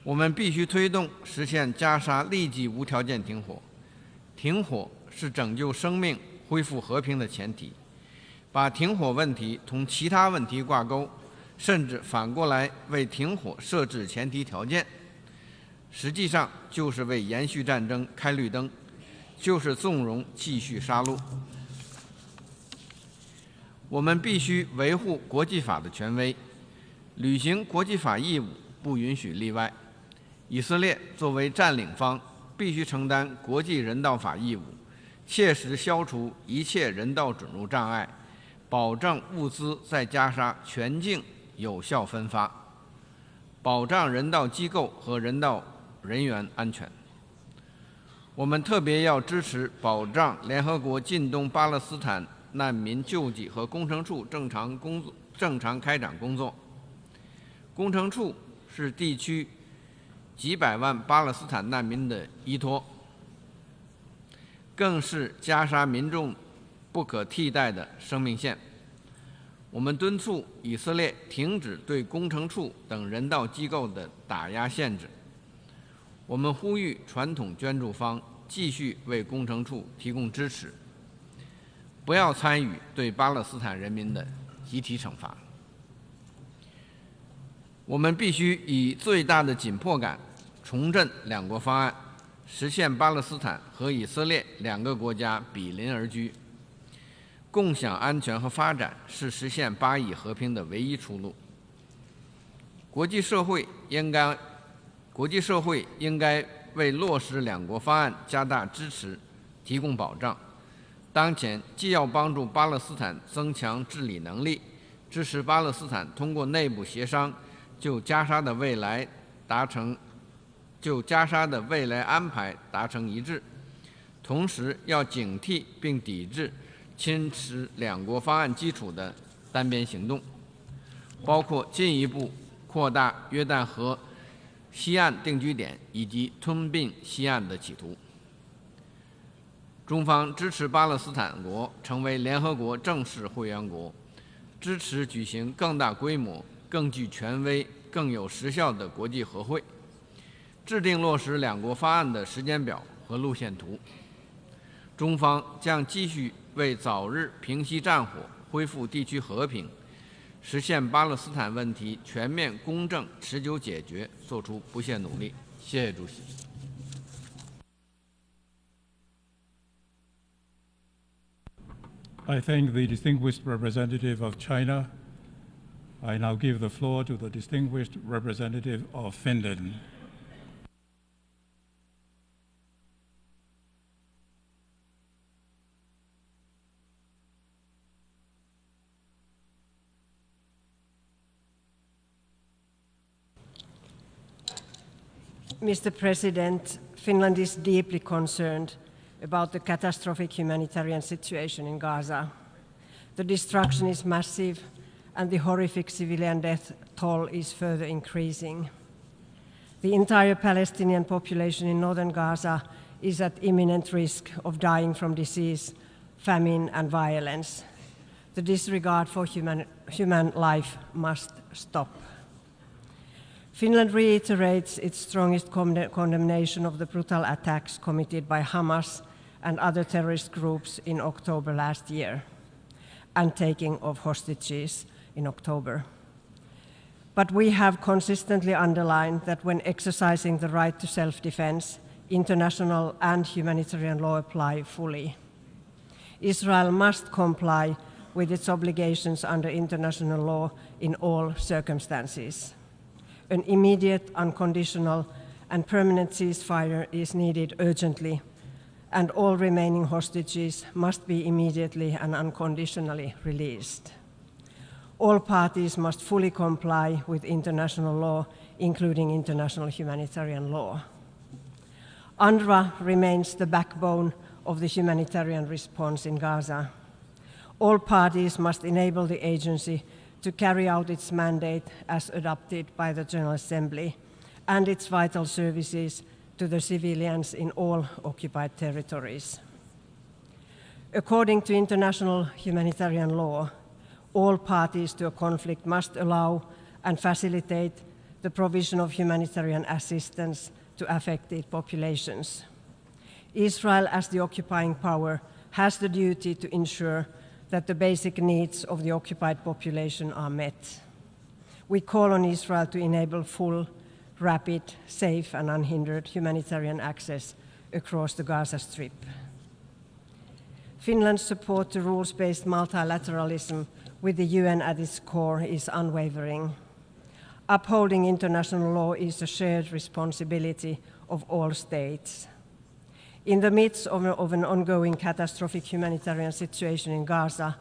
我们必须推动实现加沙立即无条件停火。停火是拯救生命、恢复和平的前提，把停火问题同其他问题挂钩，甚至反过来为停火设置前提条件，实际上就是为延续战争开绿灯，就是纵容继续杀戮。我们必须维护国际法的权威，履行国际法义务，不允许例外。以色列作为占领方，必须承担国际人道法义务，切实消除一切人道准入障碍，保证物资在加沙全境有效分发，保障人道机构和人道人员安全。我们特别要支持保障联合国近东巴勒斯坦难民救济和工程处正常开展工作。工程处是地区几百万巴勒斯坦难民的依托，更是加沙民众不可替代的生命线。我们敦促以色列停止对工程处等人道机构的打压限制。我们呼吁传统捐助方继续为工程处提供支持，不要参与对巴勒斯坦人民的集体惩罚。我们必须以最大的紧迫感重振两国方案，实现巴勒斯坦和以色列两个国家比邻而居，共享安全和发展是实现巴以和平的唯一出路。国际社会应该为落实两国方案加大支持，提供保障。当前既要帮助巴勒斯坦增强治理能力，支持巴勒斯坦通过内部协商就加沙的未来安排达成一致，同时要警惕并抵制侵蚀两国方案基础的单边行动，包括进一步扩大约旦河西岸定居点以及吞并西岸的企图。中方支持巴勒斯坦国成为联合国正式会员国，支持举行更大规模、更具权威、更有时效的国际和会，制定落实两国方案的时间表和路线图。中方将继续为早日平息战火、恢复地区和平、实现巴勒斯坦问题全面、公正、持久解决做出不懈努力。谢谢主席。I thank the distinguished representative of China. I now give the floor to the distinguished representative of Finland. Mr. President, Finland is deeply concerned about the catastrophic humanitarian situation in Gaza. The destruction is massive and the horrific civilian death toll is further increasing. The entire Palestinian population in northern Gaza is at imminent risk of dying from disease, famine, and violence. The disregard for human life must stop. Finland reiterates its strongest condemnation of the brutal attacks committed by Hamas and other terrorist groups in October last year, and taking of hostages in October. But we have consistently underlined that when exercising the right to self-defense, international and humanitarian law apply fully. Israel must comply with its obligations under international law in all circumstances. An immediate, unconditional, and permanent ceasefire is needed urgently, and all remaining hostages must be immediately and unconditionally released. All parties must fully comply with international law, including international humanitarian law. UNRWA remains the backbone of the humanitarian response in Gaza. All parties must enable the agency to carry out its mandate as adopted by the General Assembly and its vital services to the civilians in all occupied territories. According to international humanitarian law, all parties to a conflict must allow and facilitate the provision of humanitarian assistance to affected populations. Israel, as the occupying power, has the duty to ensure that the basic needs of the occupied population are met. We call on Israel to enable full, rapid, safe and unhindered humanitarian access across the Gaza Strip. Finland's support to rules-based multilateralism with the UN at its core is unwavering. Upholding international law is a shared responsibility of all states. In the midst of an ongoing catastrophic humanitarian situation in Gaza,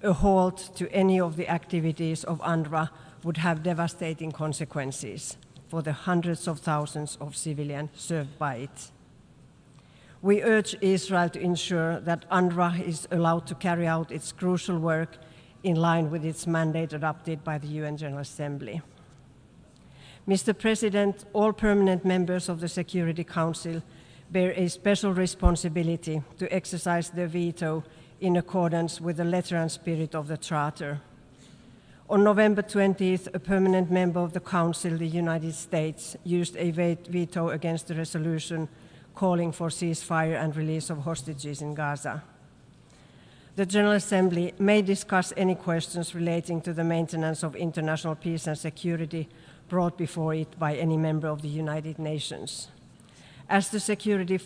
a halt to any of the activities of UNRWA would have devastating consequences for the hundreds of thousands of civilians served by it. We urge Israel to ensure that UNRWA is allowed to carry out its crucial work in line with its mandate adopted by the UN General Assembly. Mr. President, all permanent members of the Security Council bear a special responsibility to exercise their veto in accordance with the letter and spirit of the Charter. On November 20th, a permanent member of the Council, the United States, used a veto against the resolution calling for ceasefire and release of hostages in Gaza. The General Assembly may discuss any questions relating to the maintenance of international peace and security brought before it by any member of the United Nations. As the Security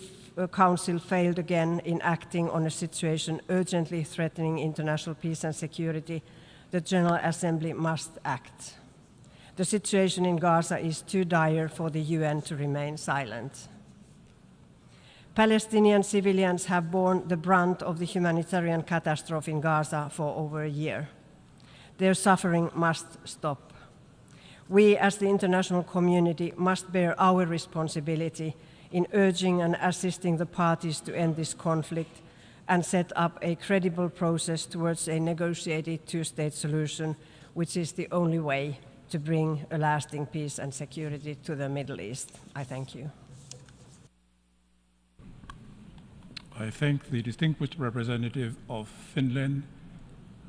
Council failed again in acting on a situation urgently threatening international peace and security, the General Assembly must act. The situation in Gaza is too dire for the UN to remain silent. Palestinian civilians have borne the brunt of the humanitarian catastrophe in Gaza for over a year. Their suffering must stop. We, as the international community, must bear our responsibility in urging and assisting the parties to end this conflict and set up a credible process towards a negotiated two-state solution, which is the only way to bring a lasting peace and security to the Middle East. I thank you. I thank the distinguished representative of Finland.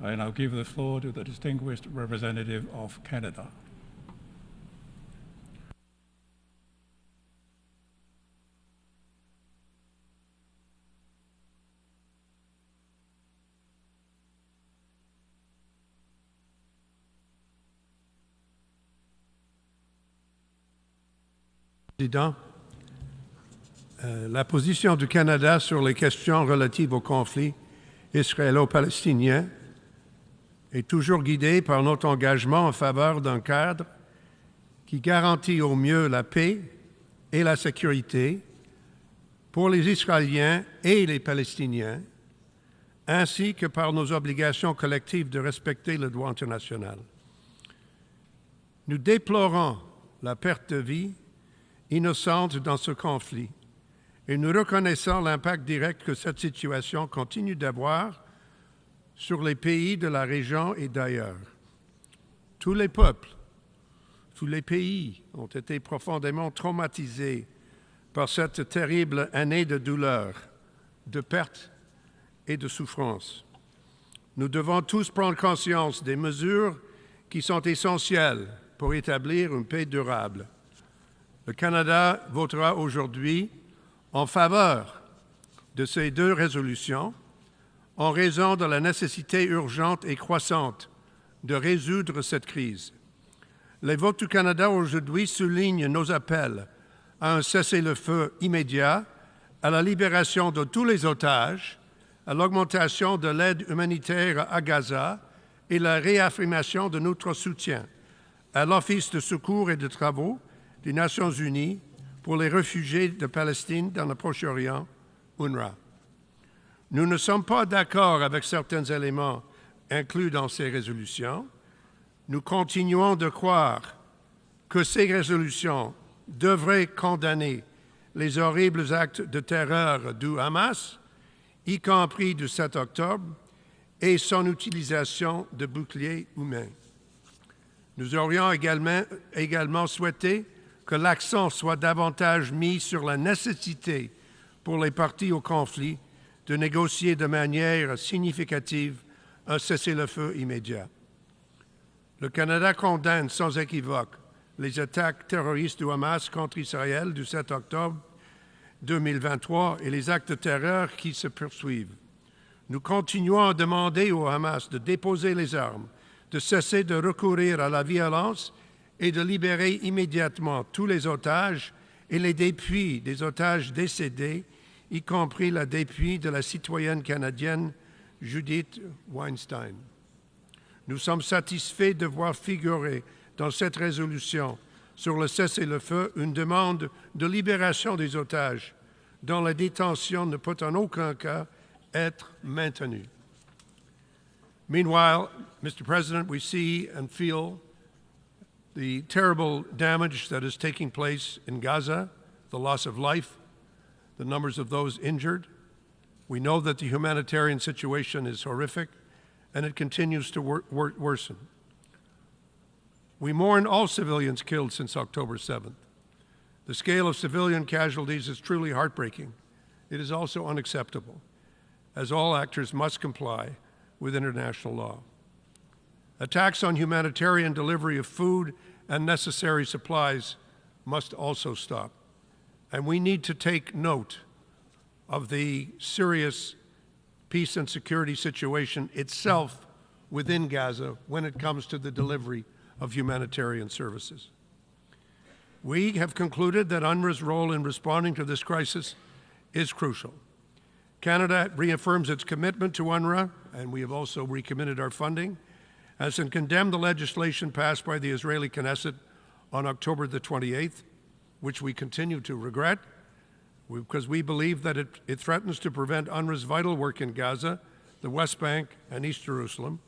I now give the floor to the distinguished representative of Canada. Président, la position du Canada sur les questions relatives au conflit israélo-palestinien est toujours guidée par notre engagement en faveur d'un cadre qui garantit au mieux la paix et la sécurité pour les Israéliens et les Palestiniens, ainsi que par nos obligations collectives de respecter le droit international. Nous déplorons la perte de vie innocente dans ce conflit et nous reconnaissons l'impact direct que cette situation continue d'avoir sur les pays de la région et d'ailleurs. Tous les peuples, tous les pays ont été profondément traumatisés par cette terrible année de douleur, de perte et de souffrance. Nous devons tous prendre conscience des mesures qui sont essentielles pour établir une paix durable. Le Canada votera aujourd'hui en faveur de ces deux résolutions en raison de la nécessité urgente et croissante de résoudre cette crise. Les votes du Canada aujourd'hui soulignent nos appels à un cessez-le-feu immédiat, à la libération de tous les otages, à l'augmentation de l'aide humanitaire à Gaza et la réaffirmation de notre soutien à l'Office de secours et de travaux des Nations unies pour les réfugiés de Palestine dans le Proche-Orient, UNRWA. Nous ne sommes pas d'accord avec certains éléments inclus dans ces résolutions. Nous continuons de croire que ces résolutions devraient condamner les horribles actes de terreur du Hamas, y compris du 7 octobre, et son utilisation de boucliers humains. Nous aurions également souhaité que l'accent soit davantage mis sur la nécessité pour les parties au conflit de négocier de manière significative un cessez-le-feu immédiat. Le Canada condamne sans équivoque les attaques terroristes du Hamas contre Israël du 7 octobre 2023 et les actes de terreur qui se poursuivent. Nous continuons à demander au Hamas de déposer les armes, de cesser de recourir à la violence et de libérer immédiatement tous les otages et les dépouilles des otages décédés, y compris la dépouille de la citoyenne canadienne Judith Weinstein. Nous sommes satisfaits de voir figurer dans cette résolution sur le cessez-le-feu une demande de libération des otages dont la détention ne peut en aucun cas être maintenue. Meanwhile, Mr. President, we see and feel the terrible damage that is taking place in Gaza, the loss of life, the numbers of those injured. We know that the humanitarian situation is horrific, and it continues to worsen. We mourn all civilians killed since October 7th. The scale of civilian casualties is truly heartbreaking. It is also unacceptable, as all actors must comply with international law. Attacks on humanitarian delivery of food and necessary supplies must also stop. And we need to take note of the serious peace and security situation itself within Gaza when it comes to the delivery of humanitarian services. We have concluded that UNRWA's role in responding to this crisis is crucial. Canada reaffirms its commitment to UNRWA, and we have also recommitted our funding, as and condemned the legislation passed by the Israeli Knesset on October the 28th, which we continue to regret, because we believe that it threatens to prevent UNRWA's vital work in Gaza, the West Bank, and East Jerusalem,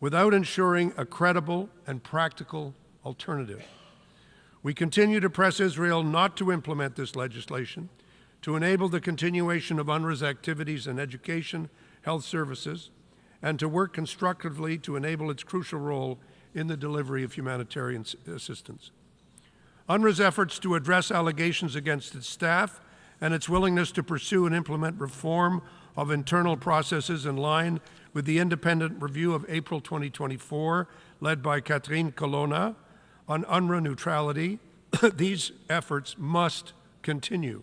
without ensuring a credible and practical alternative. We continue to press Israel not to implement this legislation, to enable the continuation of UNRWA's activities in education, health services, and to work constructively to enable its crucial role in the delivery of humanitarian assistance. UNRWA's efforts to address allegations against its staff and its willingness to pursue and implement reform of internal processes in line with the independent review of April 2024, led by Catherine Colonna, on UNRWA neutrality, these efforts must continue.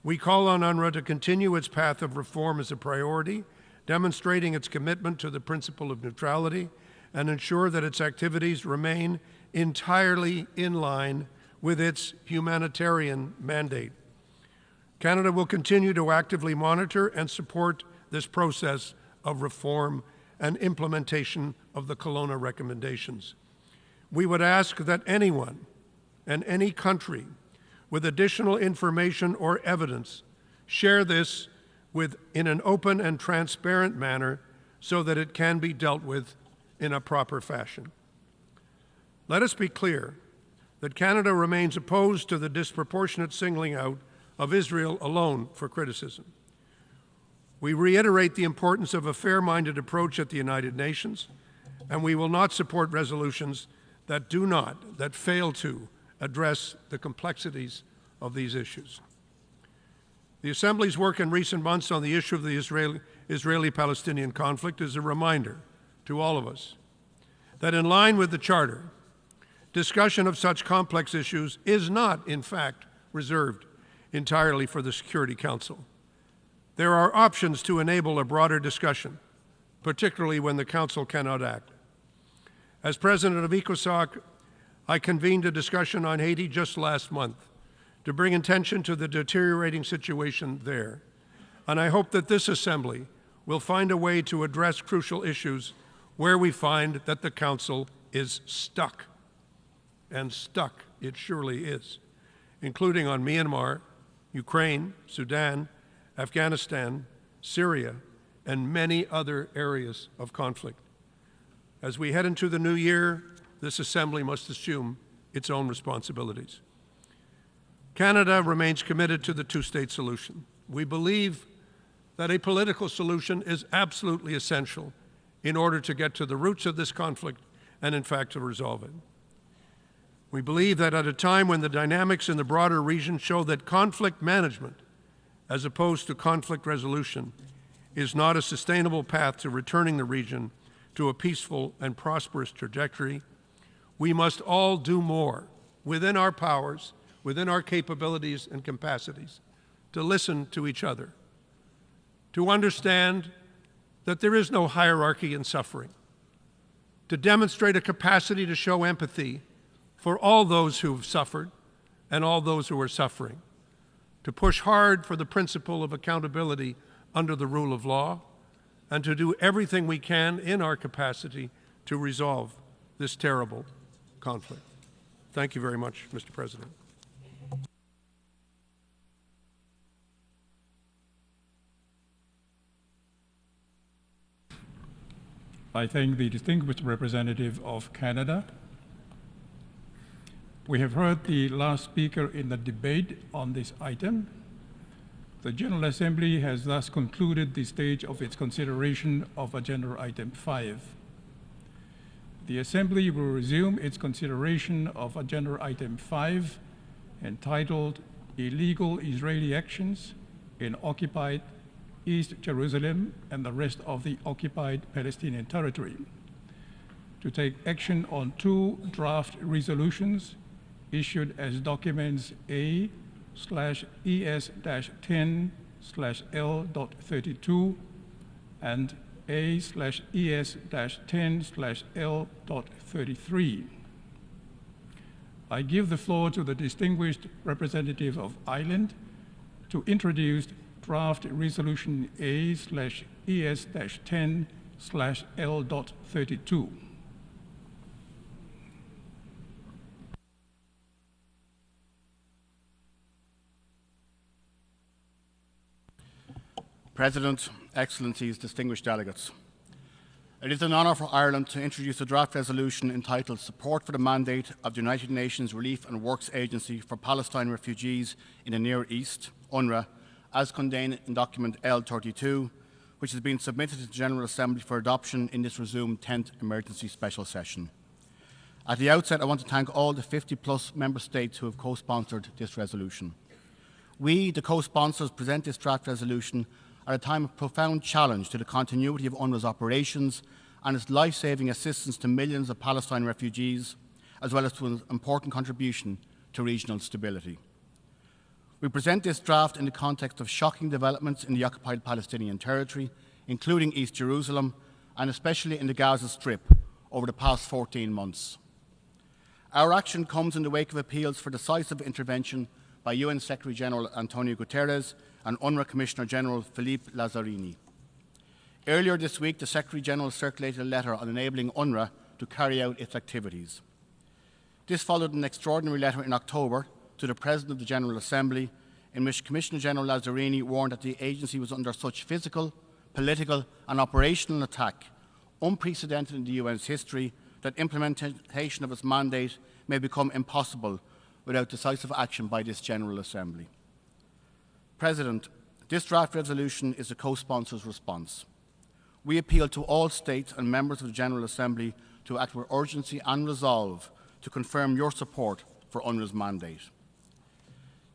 We call on UNRWA to continue its path of reform as a priority, demonstrating its commitment to the principle of neutrality, and ensure that its activities remain entirely in line with its humanitarian mandate. Canada will continue to actively monitor and support this process of reform and implementation of the Kelowna recommendations. We would ask that anyone and any country with additional information or evidence share this in an open and transparent manner so that it can be dealt with in a proper fashion. Let us be clear that Canada remains opposed to the disproportionate singling out of Israel alone for criticism. We reiterate the importance of a fair-minded approach at the United Nations, and we will not support resolutions that fail to address the complexities of these issues. The Assembly's work in recent months on the issue of the Israeli-Palestinian conflict is a reminder to all of us that in line with the Charter, discussion of such complex issues is not, in fact, reserved entirely for the Security Council. There are options to enable a broader discussion, particularly when the Council cannot act. As President of ECOSOC, I convened a discussion on Haiti just last month to bring attention to the deteriorating situation there. And I hope that this Assembly will find a way to address crucial issues where we find that the Council is stuck. And stuck it surely is, including on Myanmar, Ukraine, Sudan, Afghanistan, Syria, and many other areas of conflict. As we head into the new year, this Assembly must assume its own responsibilities. Canada remains committed to the two-state solution. We believe that a political solution is absolutely essential in order to get to the roots of this conflict and, in fact, to resolve it. We believe that at a time when the dynamics in the broader region show that conflict management, as opposed to conflict resolution, is not a sustainable path to returning the region to a peaceful and prosperous trajectory, we must all do more within our powers, within our capabilities and capacities, to listen to each other, to understand that there is no hierarchy in suffering, to demonstrate a capacity to show empathy for all those who have suffered and all those who are suffering, to push hard for the principle of accountability under the rule of law, and to do everything we can in our capacity to resolve this terrible conflict. Thank you very much, Mr. President. I thank the distinguished representative of Canada. We have heard the last speaker in the debate on this item. The General Assembly has thus concluded the stage of its consideration of Agenda Item 5. The Assembly will resume its consideration of Agenda Item 5, entitled Illegal Israeli Actions in Occupied East Jerusalem and the rest of the occupied Palestinian territory, to take action on 2 draft resolutions issued as documents A/ES-10/L.32 and A/ES-10/L.33. I give the floor to the distinguished representative of Ireland to introduce Draft Resolution A/ES-10/L.32. President, Excellencies, distinguished delegates. It is an honour for Ireland to introduce a draft resolution entitled Support for the Mandate of the United Nations Relief and Works Agency for Palestine Refugees in the Near East, UNRWA, as contained in document L32, which has been submitted to the General Assembly for adoption in this resumed 10th Emergency Special Session. At the outset, I want to thank all the 50-plus member states who have co-sponsored this resolution. We, the co-sponsors, present this draft resolution at a time of profound challenge to the continuity of UNRWA's operations and its life-saving assistance to millions of Palestine refugees, as well as to an important contribution to regional stability. We present this draft in the context of shocking developments in the occupied Palestinian territory, including East Jerusalem, and especially in the Gaza Strip over the past 14 months. Our action comes in the wake of appeals for decisive intervention by UN Secretary-General Antonio Guterres and UNRWA Commissioner-General Philippe Lazzarini. Earlier this week, the Secretary-General circulated a letter on enabling UNRWA to carry out its activities. This followed an extraordinary letter in October to the President of the General Assembly, in which Commissioner-General Lazzarini warned that the agency was under such physical, political and operational attack, unprecedented in the UN's history, that implementation of its mandate may become impossible without decisive action by this General Assembly. President, this draft resolution is the co-sponsor's response. We appeal to all states and members of the General Assembly to act with urgency and resolve to confirm your support for UNRWA's mandate.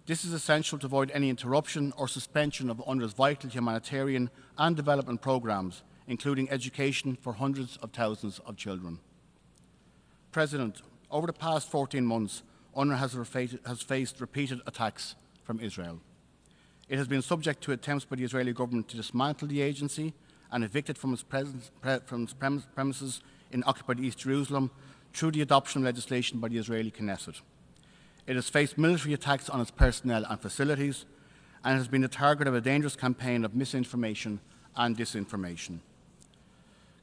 This is essential to avoid any interruption or suspension of UNRWA's vital humanitarian and development programmes, including education for hundreds of thousands of children. President, over the past 14 months, UNRWA has faced repeated attacks from Israel. It has been subject to attempts by the Israeli government to dismantle the agency and evicted from its premises in occupied East Jerusalem through the adoption of legislation by the Israeli Knesset. It has faced military attacks on its personnel and facilities, and has been the target of a dangerous campaign of misinformation and disinformation.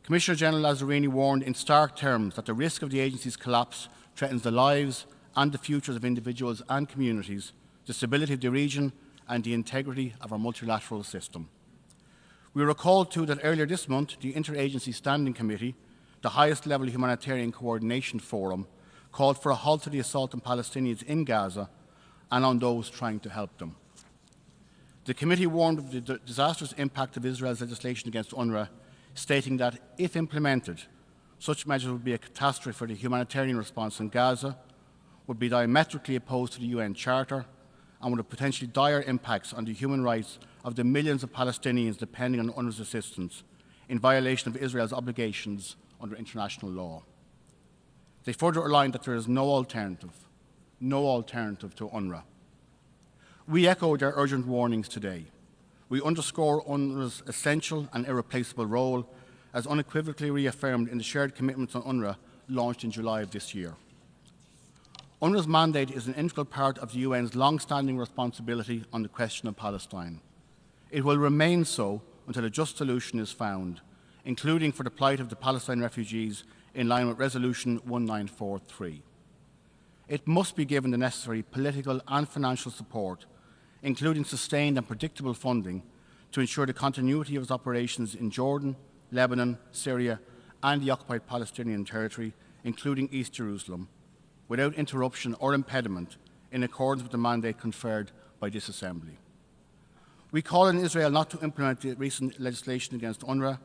Commissioner-General Lazzarini warned in stark terms that the risk of the agency's collapse threatens the lives and the futures of individuals and communities, the stability of the region, and the integrity of our multilateral system. We recall too that earlier this month, the Interagency Standing Committee, the highest level humanitarian coordination forum, called for a halt to the assault on Palestinians in Gaza and on those trying to help them. The committee warned of the disastrous impact of Israel's legislation against UNRWA, stating that, if implemented, such measures would be a catastrophe for the humanitarian response in Gaza, would be diametrically opposed to the UN Charter, and would have potentially dire impacts on the human rights of the millions of Palestinians depending on UNRWA's assistance, in violation of Israel's obligations under international law. They further outlined that there is no alternative to UNRWA. We echo their urgent warnings today. We underscore UNRWA's essential and irreplaceable role as unequivocally reaffirmed in the shared commitments on UNRWA launched in July of this year. UNRWA's mandate is an integral part of the UN's long-standing responsibility on the question of Palestine. It will remain so until a just solution is found, including for the plight of the Palestine refugees in line with Resolution 1943. It must be given the necessary political and financial support, including sustained and predictable funding, to ensure the continuity of its operations in Jordan, Lebanon, Syria, and the occupied Palestinian territory, including East Jerusalem, without interruption or impediment, in accordance with the mandate conferred by this Assembly. We call on Israel not to implement the recent legislation against UNRWA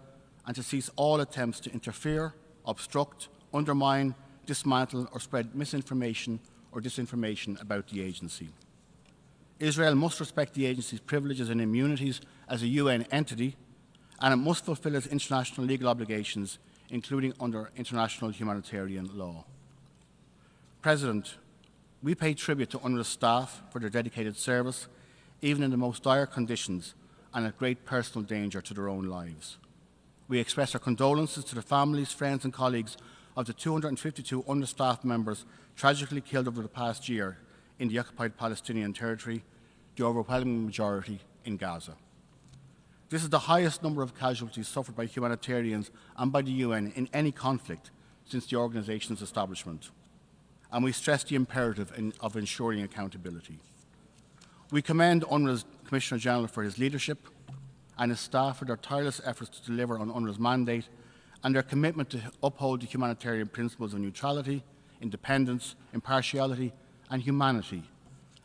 and to cease all attempts to interfere, obstruct, undermine, dismantle, or spread misinformation or disinformation about the agency. Israel must respect the agency's privileges and immunities as a UN entity, and it must fulfill its international legal obligations, including under international humanitarian law. President, we pay tribute to UNRWA staff for their dedicated service, even in the most dire conditions and at great personal danger to their own lives. We express our condolences to the families, friends and colleagues of the 252 UNRWA staff members tragically killed over the past year in the occupied Palestinian territory, the overwhelming majority in Gaza. This is the highest number of casualties suffered by humanitarians and by the UN in any conflict since the organisation's establishment, and we stress the imperative of ensuring accountability. We commend UNRWA's Commissioner General for his leadership and his staff for their tireless efforts to deliver on UNRWA's mandate and their commitment to uphold the humanitarian principles of neutrality, independence, impartiality and humanity,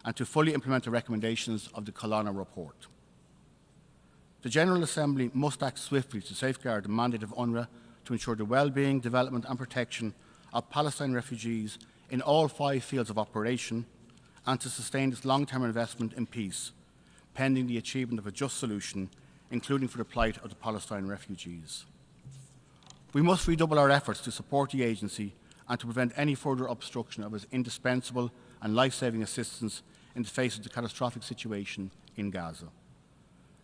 and to fully implement the recommendations of the Colonna report. The General Assembly must act swiftly to safeguard the mandate of UNRWA to ensure the well-being, development and protection of Palestine refugees in all 5 fields of operation, and to sustain its long-term investment in peace, pending the achievement of a just solution, including for the plight of the Palestine refugees. We must redouble our efforts to support the agency and to prevent any further obstruction of its indispensable and life-saving assistance in the face of the catastrophic situation in Gaza.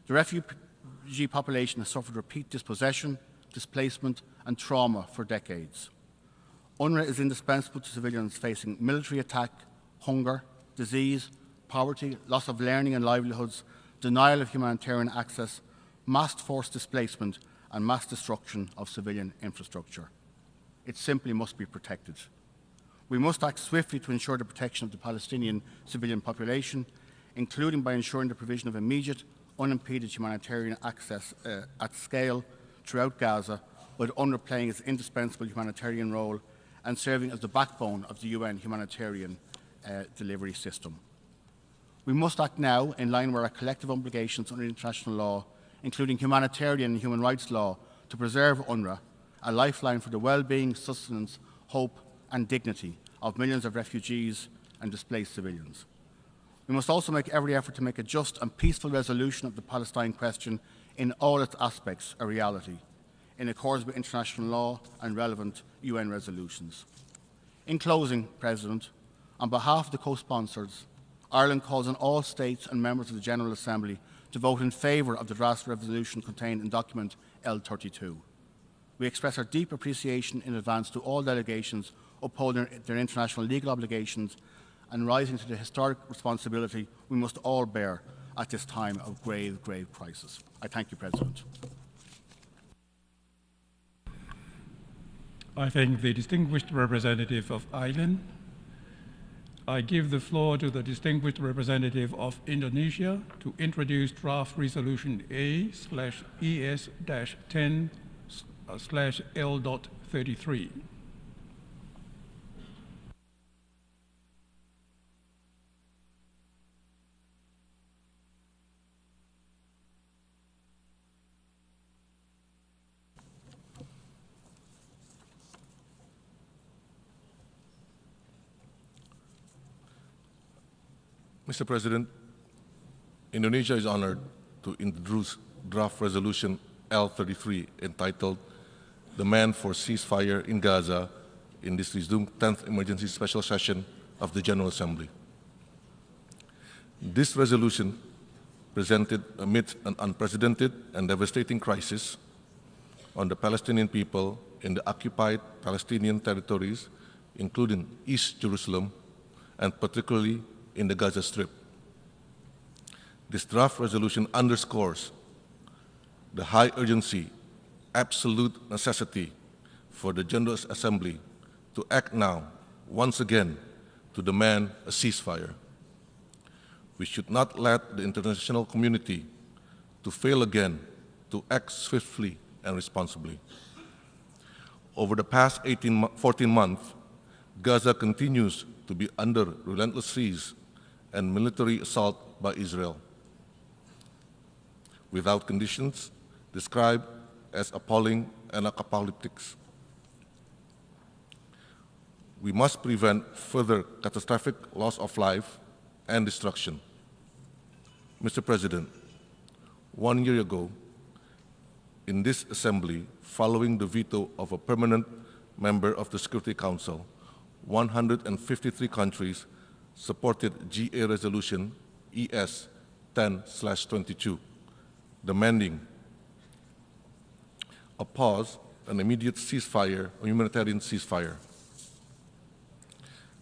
The refugee population has suffered repeat dispossession, displacement and trauma for decades. UNRWA is indispensable to civilians facing military attack, hunger, disease, poverty, loss of learning and livelihoods, denial of humanitarian access, mass forced displacement and mass destruction of civilian infrastructure. It simply must be protected. We must act swiftly to ensure the protection of the Palestinian civilian population, including by ensuring the provision of immediate, unimpeded humanitarian access at scale throughout Gaza, with UNRWA playing its indispensable humanitarian role and serving as the backbone of the UN humanitarian delivery system. We must act now in line with our collective obligations under international law, including humanitarian and human rights law, to preserve UNRWA, a lifeline for the well-being, sustenance, hope and dignity of millions of refugees and displaced civilians. We must also make every effort to make a just and peaceful resolution of the Palestine question in all its aspects a reality, in accordance with international law and relevant UN resolutions. In closing, President, on behalf of the co-sponsors, Ireland calls on all states and members of the General Assembly to vote in favour of the draft resolution contained in document L32. We express our deep appreciation in advance to all delegations upholding their international legal obligations and rising to the historic responsibility we must all bear at this time of grave, grave crisis. I thank you, President. I thank the distinguished representative of Ireland. I give the floor to the distinguished representative of Indonesia to introduce draft resolution A/ES-10/L.33. Mr. President, Indonesia is honored to introduce draft resolution L33 entitled Demand for Ceasefire in Gaza in this resumed 10th Emergency Special Session of the General Assembly. This resolution presented amid an unprecedented and devastating crisis on the Palestinian people in the occupied Palestinian territories, including East Jerusalem, and particularly in the Gaza Strip. This draft resolution underscores the high urgency, absolute necessity for the General Assembly to act now, once again, to demand a ceasefire. We should not let the international community to fail again to act swiftly and responsibly. Over the past 14 months, Gaza continues to be under relentless siege and military assault by Israel, without conditions described as appalling and apocalyptic. We must prevent further catastrophic loss of life and destruction. Mr. President, 1 year ago, in this Assembly, following the veto of a permanent member of the Security Council, 153 countries supported GA Resolution ES 10/22, demanding a pause, an immediate ceasefire, a humanitarian ceasefire,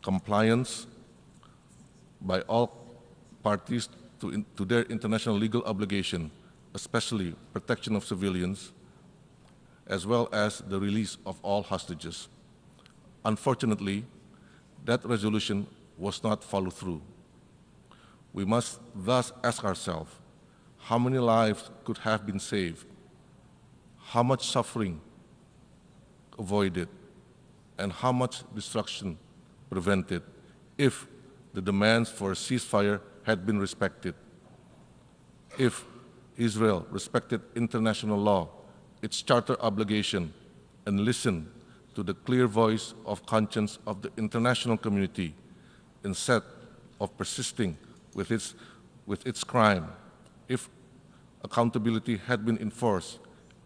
compliance by all parties to their international legal obligation, especially protection of civilians, as well as the release of all hostages. Unfortunately, that resolution was not followed through. We must thus ask ourselves, how many lives could have been saved? How much suffering avoided? And how much destruction prevented if the demands for a ceasefire had been respected? If Israel respected international law, its charter obligation, and listened to the clear voice of conscience of the international community, instead of persisting with its crime, if accountability had been enforced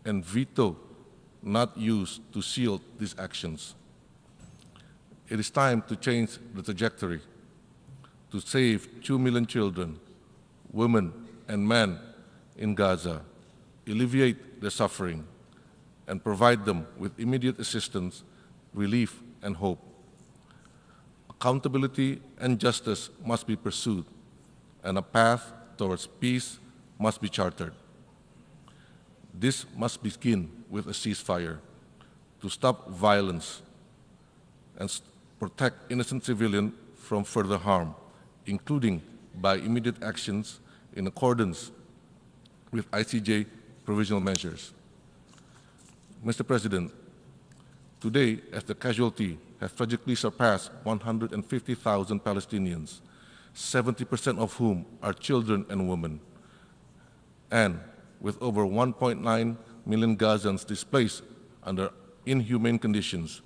and veto not used to shield these actions. It is time to change the trajectory, to save 2 million children, women, and men in Gaza, alleviate their suffering, and provide them with immediate assistance, relief, and hope. Accountability and justice must be pursued, and a path towards peace must be chartered. This must begin with a ceasefire to stop violence and protect innocent civilians from further harm, including by immediate actions in accordance with ICJ provisional measures. Mr. President, today, as the casualty has tragically surpassed 150,000 Palestinians, 70% of whom are children and women, and with over 1.9 million Gazans displaced under inhumane conditions,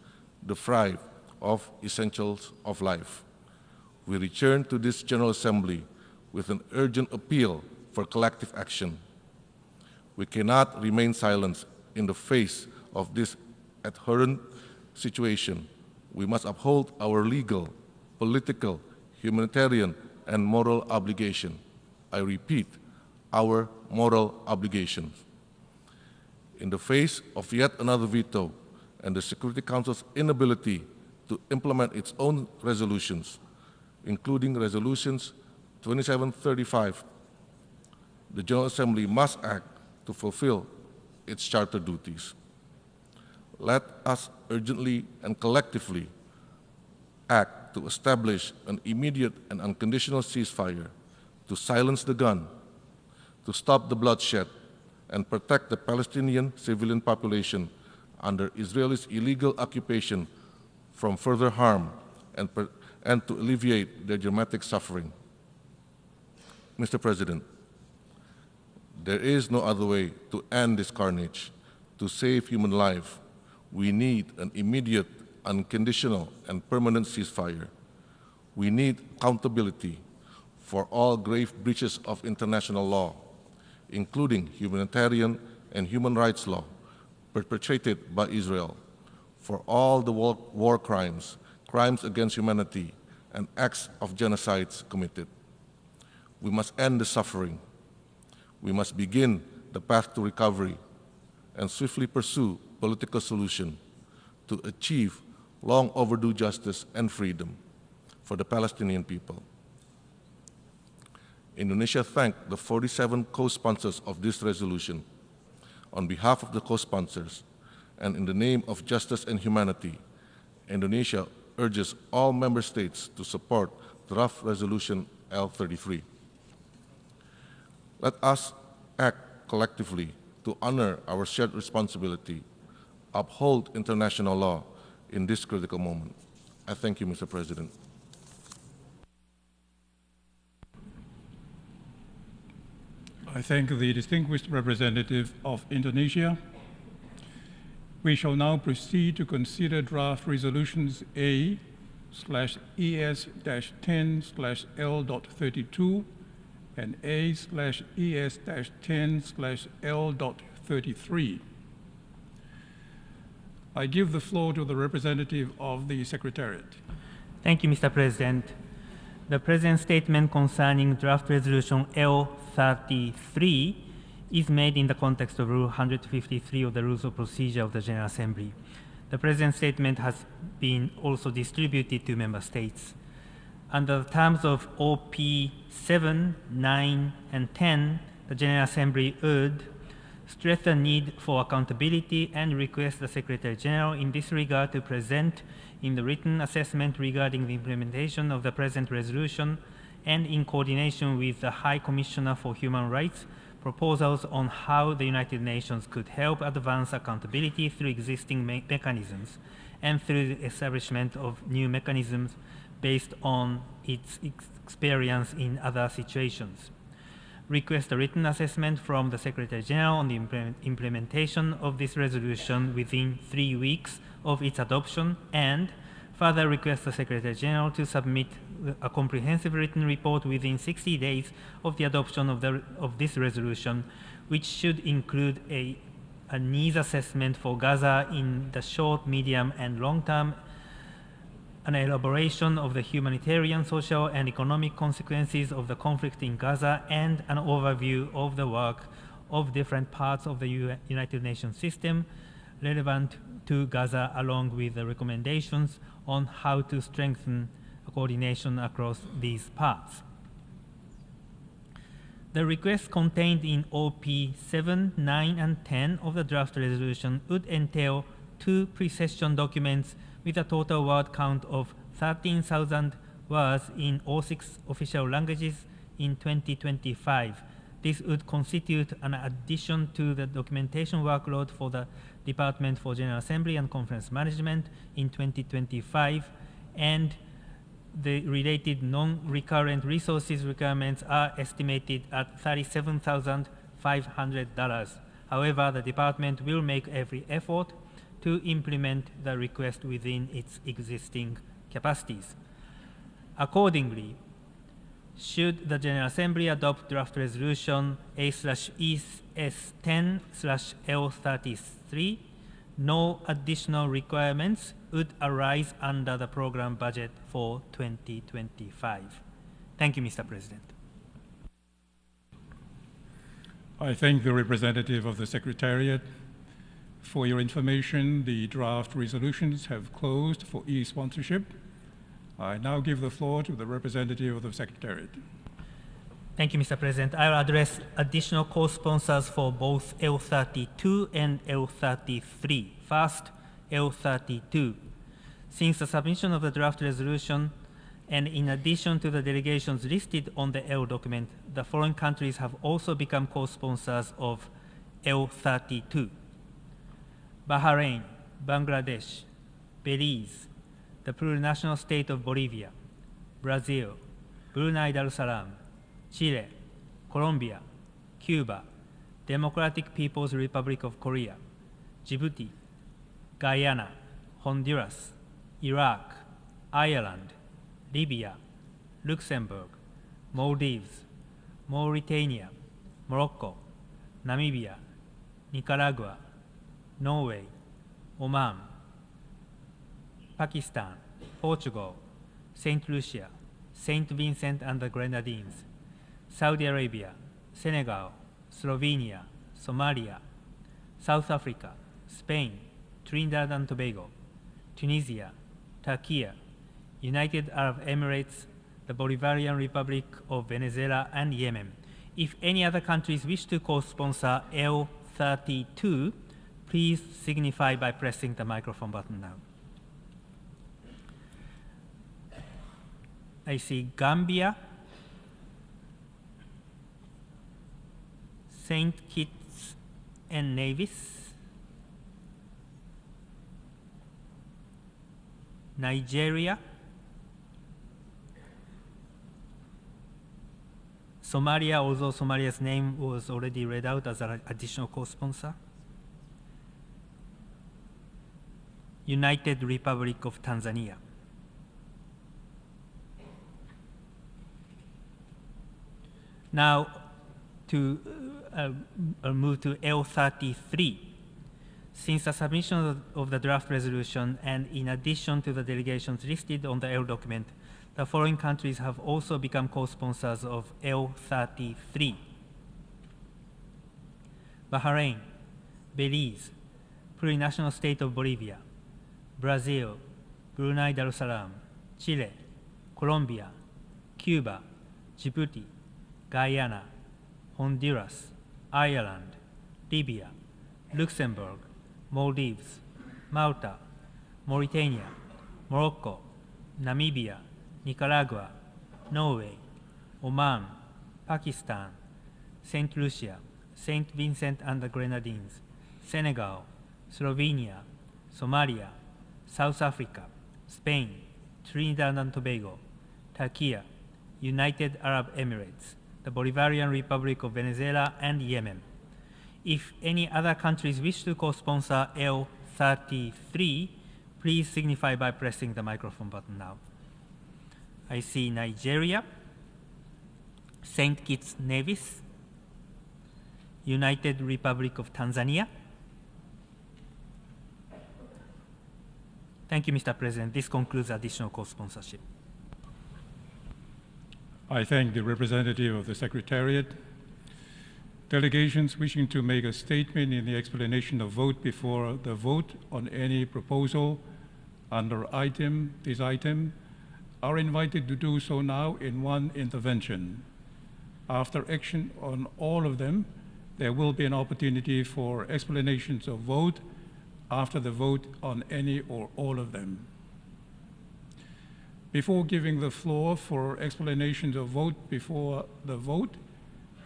deprived of essentials of life. We return to this General Assembly with an urgent appeal for collective action. We cannot remain silent in the face of this abhorrent situation. We must uphold our legal, political, humanitarian, and moral obligation. I repeat, our moral obligations. In the face of yet another veto and the Security Council's inability to implement its own resolutions, including resolutions 2735, the General Assembly must act to fulfill its charter duties. Let us urgently and collectively act to establish an immediate and unconditional ceasefire, to silence the gun, to stop the bloodshed, and protect the Palestinian civilian population under Israel's illegal occupation from further harm, and to alleviate their dramatic suffering. Mr. President, there is no other way to end this carnage. To save human life, we need an immediate, unconditional, and permanent ceasefire. We need accountability for all grave breaches of international law, including humanitarian and human rights law perpetrated by Israel, for all the war crimes, crimes against humanity, and acts of genocides committed. We must end the suffering. we must begin the path to recovery and swiftly pursue political solution to achieve long overdue justice and freedom for the Palestinian people. Indonesia thanked the 47 co-sponsors of this resolution. On behalf of the co-sponsors and in the name of justice and humanity, Indonesia urges all member states to support draft resolution L33. Let us act collectively to honor our shared responsibility, uphold international law in this critical moment. I thank you, Mr. President. I thank the distinguished representative of Indonesia. We shall now proceed to consider draft resolutions A/ES-10/L.32 and A/ES-10/L.33. I give the floor to the representative of the Secretariat. Thank you, Mr. President. The President's statement concerning draft resolution L33 is made in the context of Rule 153 of the Rules of Procedure of the General Assembly. The President's statement has been also distributed to Member States. Under the terms of OP 7, 9, and 10, the General Assembly would stress the need for accountability and request the Secretary General in this regard to present in the written assessment regarding the implementation of the present resolution and in coordination with the High Commissioner for Human Rights, proposals on how the United Nations could help advance accountability through existing mechanisms and through the establishment of new mechanisms based on its experience in other situations. Request a written assessment from the Secretary General on the implementation of this resolution within 3 weeks of its adoption, and further request the Secretary General to submit a comprehensive written report within 60 days of the adoption of this resolution, which should include a needs assessment for Gaza in the short, medium, and long term, an elaboration of the humanitarian, social, and economic consequences of the conflict in Gaza, and an overview of the work of different parts of the United Nations system relevant to Gaza, along with the recommendations on how to strengthen coordination across these parts. The requests contained in OP 7, 9, and 10 of the draft resolution would entail 2 pre-session documents with a total word count of 13,000 words in all 6 official languages in 2025. This would constitute an addition to the documentation workload for the Department for General Assembly and Conference Management in 2025, and the related non-recurrent resources requirements are estimated at $37,500. However, the department will make every effort to implement the request within its existing capacities. Accordingly, should the General Assembly adopt draft resolution A/ES-10/L33, no additional requirements would arise under the program budget for 2025. Thank you, Mr. President. I thank the representative of the Secretariat. For your information, the draft resolutions have closed for e-sponsorship. I now give the floor to the representative of the Secretariat. Thank you, Mr. President. I will address additional co-sponsors for both L32 and L33. First, L32. Since the submission of the draft resolution, and in addition to the delegations listed on the L document, the foreign countries have also become co-sponsors of L32. Bahrain, Bangladesh, Belize, the plurinational state of Bolivia, Brazil, Brunei Darussalam, Chile, Colombia, Cuba, Democratic People's Republic of Korea, Djibouti, Guyana, Honduras, Iraq, Ireland, Libya, Luxembourg, Maldives, Mauritania, Morocco, Namibia, Nicaragua, Norway, Oman, Pakistan, Portugal, St. Lucia, St. Vincent and the Grenadines, Saudi Arabia, Senegal, Slovenia, Somalia, South Africa, Spain, Trinidad and Tobago, Tunisia, Turkey, United Arab Emirates, the Bolivarian Republic of Venezuela, and Yemen. If any other countries wish to co-sponsor L32, please signify by pressing the microphone button now. I see Gambia, St. Kitts and Nevis, Nigeria, Somalia, although Somalia's name was already read out as an additional co-sponsor, United Republic of Tanzania. Now, to move to L33. Since the submission of the draft resolution and in addition to the delegations listed on the L document, the following countries have also become co-sponsors of L33. Bahrain, Belize, Plurinational State of Bolivia, Brazil, Brunei Darussalam, Chile, Colombia, Cuba, Djibouti, Guyana, Honduras, Ireland, Libya, Luxembourg, Maldives, Malta, Mauritania, Morocco, Namibia, Nicaragua, Norway, Oman, Pakistan, St. Lucia, St. Vincent and the Grenadines, Senegal, Slovenia, Somalia, South Africa, Spain, Trinidad and Tobago, Turkey, United Arab Emirates, the Bolivarian Republic of Venezuela, and Yemen. If any other countries wish to co-sponsor L33, please signify by pressing the microphone button now. I see Nigeria, St. Kitts Nevis, United Republic of Tanzania. Thank you, Mr. President. This concludes additional co-sponsorship. I thank the representative of the Secretariat. Delegations wishing to make a statement in the explanation of vote before the vote on any proposal under this item are invited to do so now in one intervention. After action on all of them, there will be an opportunity for explanations of vote after the vote on any or all of them. Before giving the floor for explanations of vote before the vote,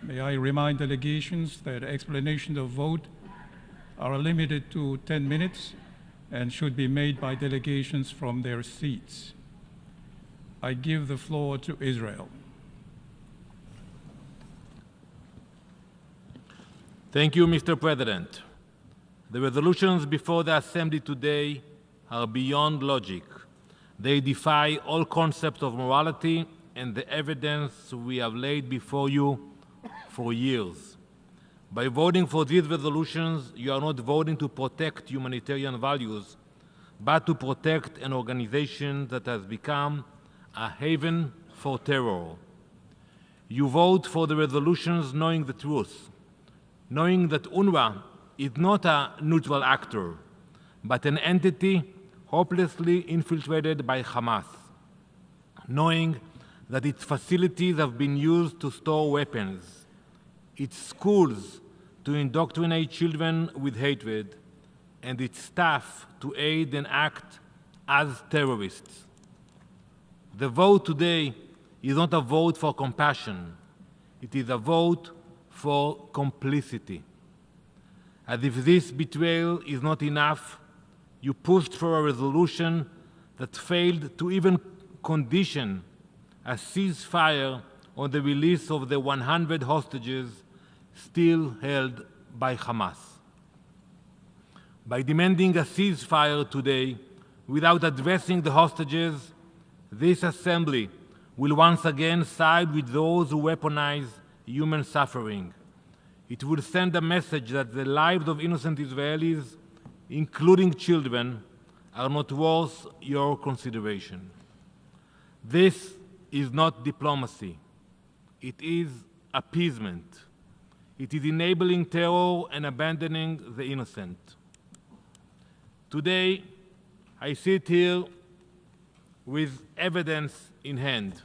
may I remind delegations that explanations of vote are limited to 10 minutes and should be made by delegations from their seats. I give the floor to Israel. Thank you, Mr. President. The resolutions before the Assembly today are beyond logic. They defy all concepts of morality and the evidence we have laid before you for years. By voting for these resolutions, you are not voting to protect humanitarian values, but to protect an organization that has become a haven for terror. You vote for the resolutions knowing the truth, knowing that UNRWA is not a neutral actor, but an entity hopelessly infiltrated by Hamas, knowing that its facilities have been used to store weapons, its schools to indoctrinate children with hatred, and its staff to aid and act as terrorists. The vote today is not a vote for compassion. It is a vote for complicity. As if this betrayal is not enough, you pushed for a resolution that failed to even condition a ceasefire on the release of the 100 hostages still held by Hamas. By demanding a ceasefire today without addressing the hostages, this Assembly will once again side with those who weaponize human suffering. It will send a message that the lives of innocent Israelis, including children, are not worth your consideration. This is not diplomacy. It is appeasement. It is enabling terror and abandoning the innocent. Today, I sit here with evidence in hand.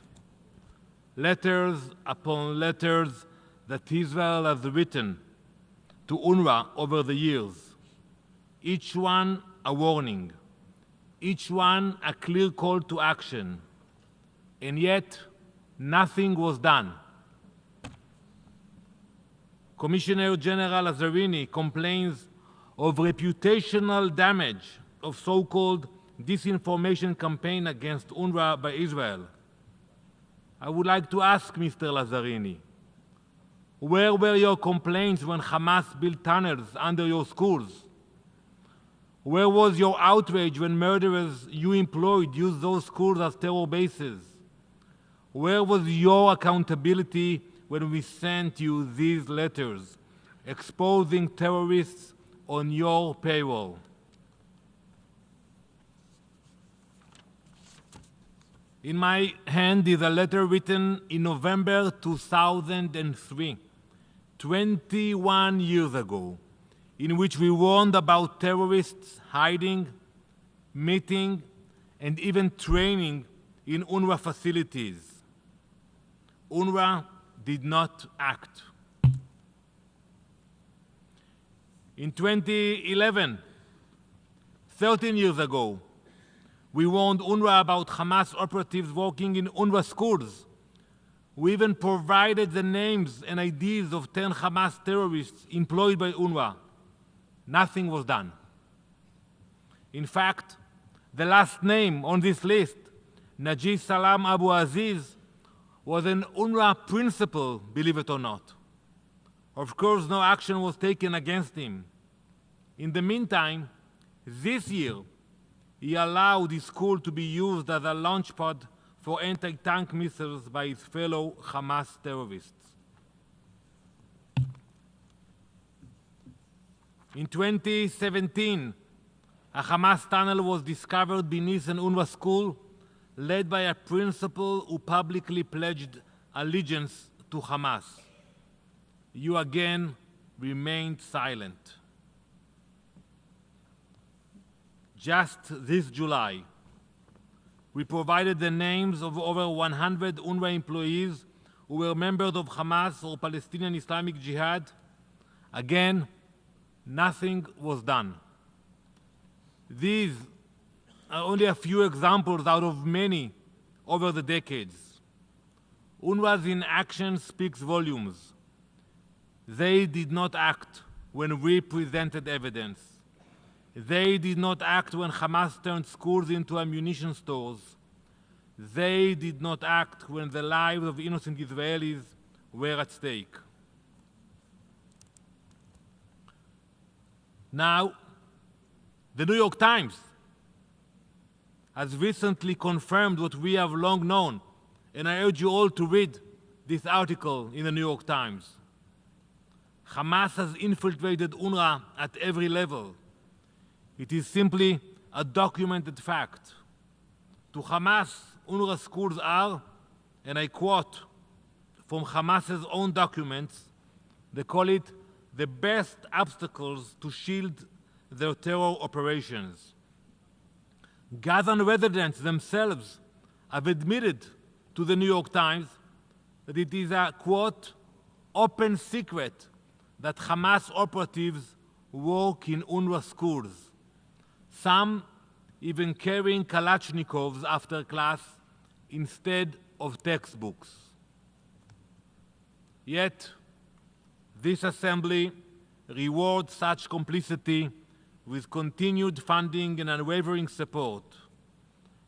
Letters upon letters that Israel has written to UNRWA over the years, each one a warning, each one a clear call to action, and yet nothing was done. Commissioner General Lazzarini complains of reputational damage of so-called disinformation campaign against UNRWA by Israel. I would like to ask Mr. Lazzarini, where were your complaints when Hamas built tunnels under your schools? Where was your outrage when murderers you employed used those schools as terror bases? Where was your accountability when we sent you these letters exposing terrorists on your payroll? In my hand is a letter written in November 2003, 21 years ago, in which we warned about terrorists hiding, meeting, and even training in UNRWA facilities. UNRWA did not act. In 2011, 13 years ago, we warned UNRWA about Hamas operatives working in UNRWA schools. We even provided the names and IDs of 10 Hamas terrorists employed by UNRWA. Nothing was done. In fact, the last name on this list, Najee Salam Abu Aziz, was an UNRWA principal, believe it or not. Of course, no action was taken against him. In the meantime, this year, he allowed his school to be used as a launch pad for anti-tank missiles by his fellow Hamas terrorists. In 2017, a Hamas tunnel was discovered beneath an UNRWA school led by a principal who publicly pledged allegiance to Hamas. You again remained silent. Just this July, we provided the names of over 100 UNRWA employees who were members of Hamas or Palestinian Islamic Jihad. Again, nothing was done. These are only a few examples out of many over the decades. UNRWA's inaction speaks volumes. They did not act when we presented evidence. They did not act when Hamas turned schools into ammunition stores. They did not act when the lives of innocent Israelis were at stake. Now, the New York Times has recently confirmed what we have long known, and I urge you all to read this article in the New York Times. Hamas has infiltrated UNRWA at every level. It is simply a documented fact. To Hamas, UNRWA schools are, and I quote from Hamas's own documents, they call it the best obstacles to shield their terror operations. Gazan residents themselves have admitted to the New York Times that it is a, quote, open secret that Hamas operatives work in UNRWA schools, some even carrying Kalashnikovs after class instead of textbooks. Yet, this assembly rewards such complicity with continued funding and unwavering support.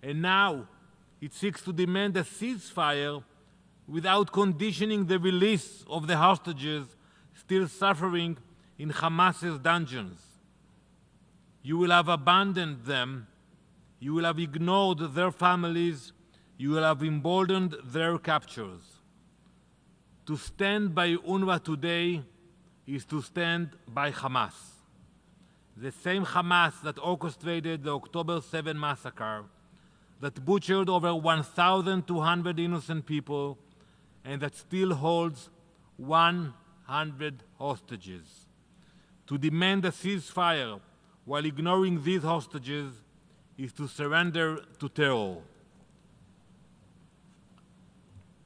And now it seeks to demand a ceasefire without conditioning the release of the hostages still suffering in Hamas's dungeons. You will have abandoned them, you will have ignored their families, you will have emboldened their captures. To stand by UNRWA today is to stand by Hamas. The same Hamas that orchestrated the October 7 massacre, that butchered over 1,200 innocent people, and that still holds 100 hostages. To demand a ceasefire while ignoring these hostages is to surrender to terror.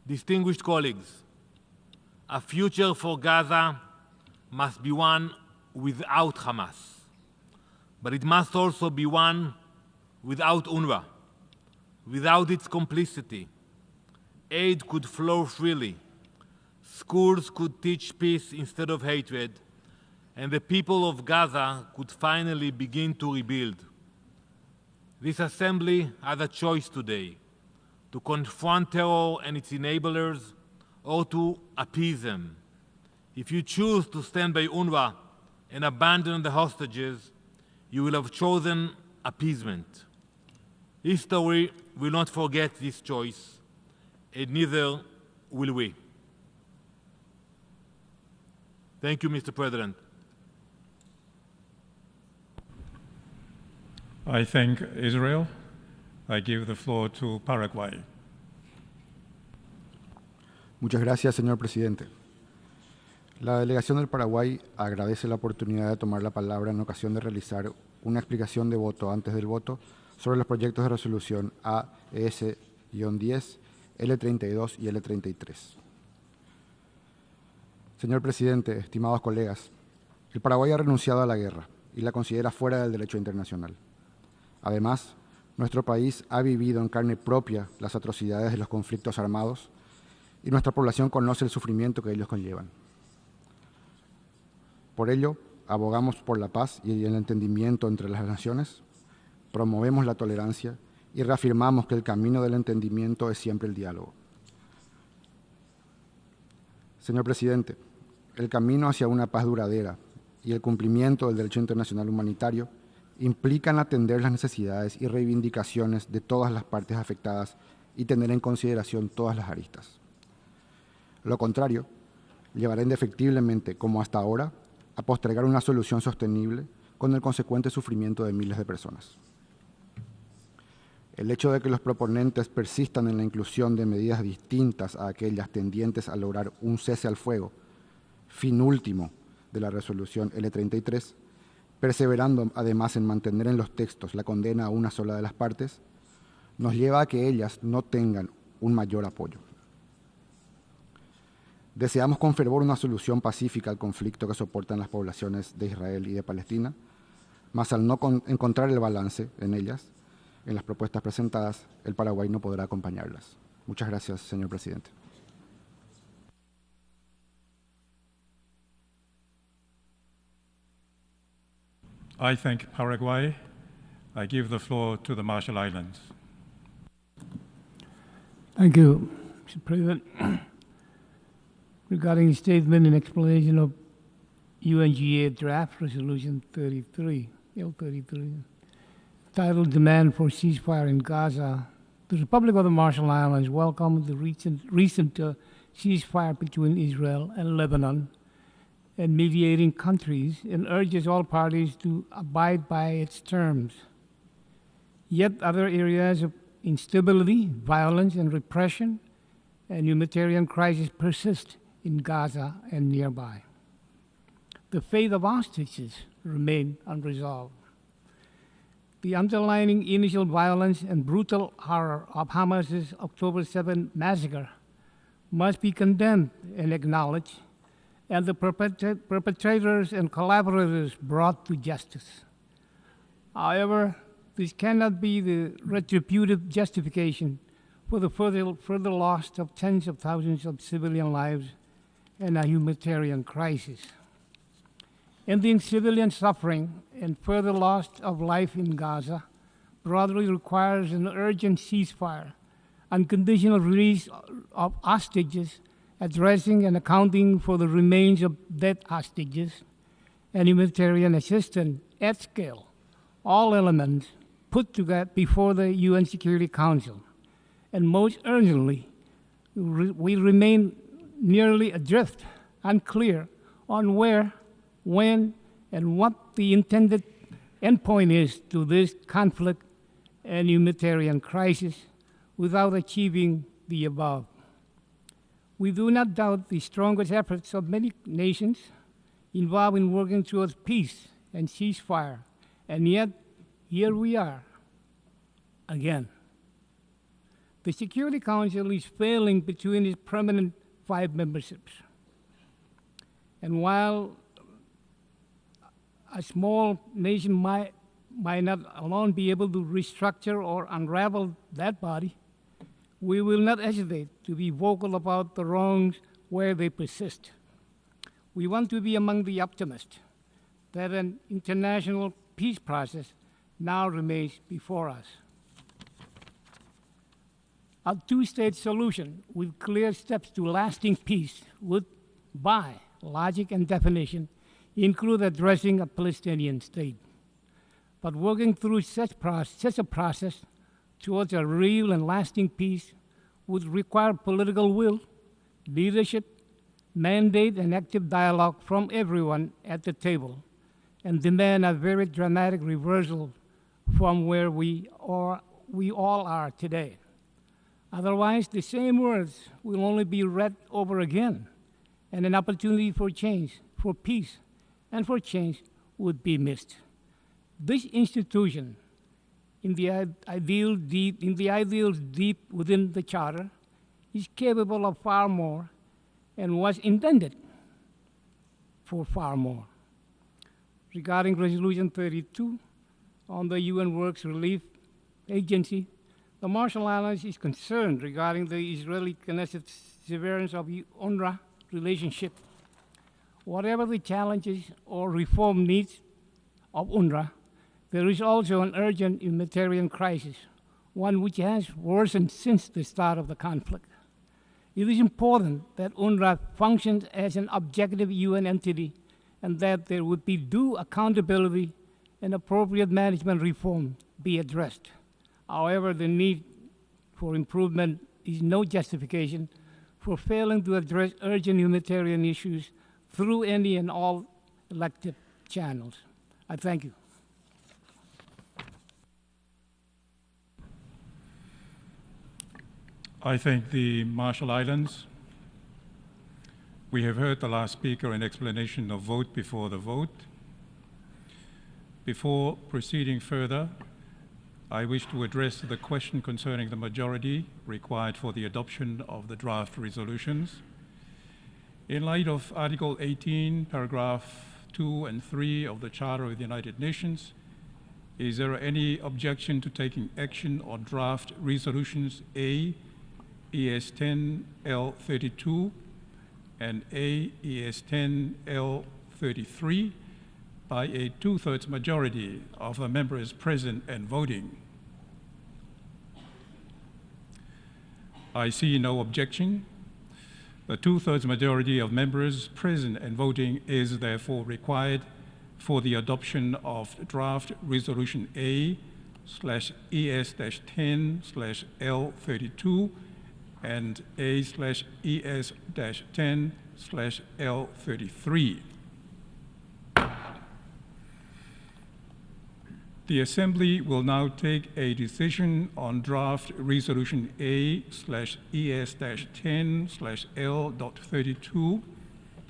Distinguished colleagues, a future for Gaza must be one without Hamas, but it must also be one without UNRWA. Without its complicity, aid could flow freely, schools could teach peace instead of hatred, and the people of Gaza could finally begin to rebuild. This Assembly has a choice today: to confront terror and its enablers, or to appease them. If you choose to stand by UNRWA and abandon the hostages, you will have chosen appeasement. History will not forget this choice, and neither will we. Thank you, Mr. President. I thank Israel. I give the floor to Paraguay. Muchas gracias, señor presidente. La delegación del Paraguay agradece la oportunidad de tomar la palabra en ocasión de realizar una explicación de voto antes del voto sobre los proyectos de resolución AES-10, L32 y L33. Señor presidente, estimados colegas, el Paraguay ha renunciado a la guerra y la considera fuera del derecho internacional. Además, nuestro país ha vivido en carne propia las atrocidades de los conflictos armados y nuestra población conoce el sufrimiento que ellos conllevan. Por ello, abogamos por la paz y el entendimiento entre las naciones, promovemos la tolerancia y reafirmamos que el camino del entendimiento es siempre el diálogo. Señor presidente, el camino hacia una paz duradera y el cumplimiento del derecho internacional humanitario implican atender las necesidades y reivindicaciones de todas las partes afectadas y tener en consideración todas las aristas. Lo contrario, llevará indefectiblemente, como hasta ahora, a postergar una solución sostenible con el consecuente sufrimiento de miles de personas. El hecho de que los proponentes persistan en la inclusión de medidas distintas a aquellas tendientes a lograr un cese al fuego, fin último de la resolución L33, perseverando además en mantener en los textos la condena a una sola de las partes, nos lleva a que ellas no tengan un mayor apoyo. Deseamos con fervor una solución pacífica al conflicto que soportan las poblaciones de Israel y de Palestina, mas al no encontrar el balance en ellas, en las propuestas presentadas, el Paraguay no podrá acompañarlas. Muchas gracias, señor presidente. I thank Paraguay. I give the floor to the Marshall Islands. Thank you, Mr. President. Regarding the statement and explanation of UNGA Draft Resolution 33, L33, titled Demand for Ceasefire in Gaza, the Republic of the Marshall Islands welcomed the recent ceasefire between Israel and Lebanon and mediating countries and urges all parties to abide by its terms. Yet other areas of instability, violence, and repression and humanitarian crisis persist in Gaza and nearby. The fate of hostages remain unresolved. The underlying initial violence and brutal horror of Hamas's October 7 massacre must be condemned and acknowledged, and the perpetrators and collaborators brought to justice. However, this cannot be the retributive justification for the further loss of tens of thousands of civilian lives and a humanitarian crisis. Ending civilian suffering and further loss of life in Gaza broadly requires an urgent ceasefire, unconditional release of hostages, addressing and accounting for the remains of dead hostages, and humanitarian assistance at scale, all elements put together before the UN Security Council. And most urgently, we remain nearly adrift, unclear on where, when, and what the intended endpoint is to this conflict and humanitarian crisis without achieving the above. We do not doubt the strongest efforts of many nations, involved in working towards peace and ceasefire. And yet, here we are again. The Security Council is failing between its permanent 5 memberships. And while a small nation might not alone be able to restructure or unravel that body, we will not hesitate to be vocal about the wrongs where they persist. We want to be among the optimists that an international peace process now remains before us. A 2-state solution with clear steps to lasting peace would, by logic and definition, include addressing a Palestinian state. But working through such a process towards a real and lasting peace would require political will, leadership, mandate, and active dialogue from everyone at the table, and demand a very dramatic reversal from where we all are today. Otherwise, the same words will only be read over again, and an opportunity for change, for peace, and for change would be missed. This institution, in the ideals deep within the Charter, is capable of far more and was intended for far more. Regarding Resolution 32 on the UN Works Relief Agency, the Marshall Islands is concerned regarding the Israeli-Knesset severance of UNRWA relationship. Whatever the challenges or reform needs of UNRWA, there is also an urgent humanitarian crisis, one which has worsened since the start of the conflict. It is important that UNRWA functions as an objective UN entity and that there would be due accountability and appropriate management reform be addressed. However, the need for improvement is no justification for failing to address urgent humanitarian issues through any and all elected channels. I thank you. I thank the Marshall Islands. We have heard the last speaker in explanation of vote before the vote. Before proceeding further, I wish to address the question concerning the majority required for the adoption of the draft resolutions. In light of Article 18, paragraph 2 and 3 of the Charter of the United Nations, is there any objection to taking action on draft resolutions A, ES 10 L 32 and A, ES 10 L 33 by a 2/3 majority of the members present and voting? I see no objection. The 2/3 majority of members present and voting is therefore required for the adoption of draft resolution A/ES-10/L32 and A/ES-10/L33. The Assembly will now take a decision on draft resolution A/ES-10/L.32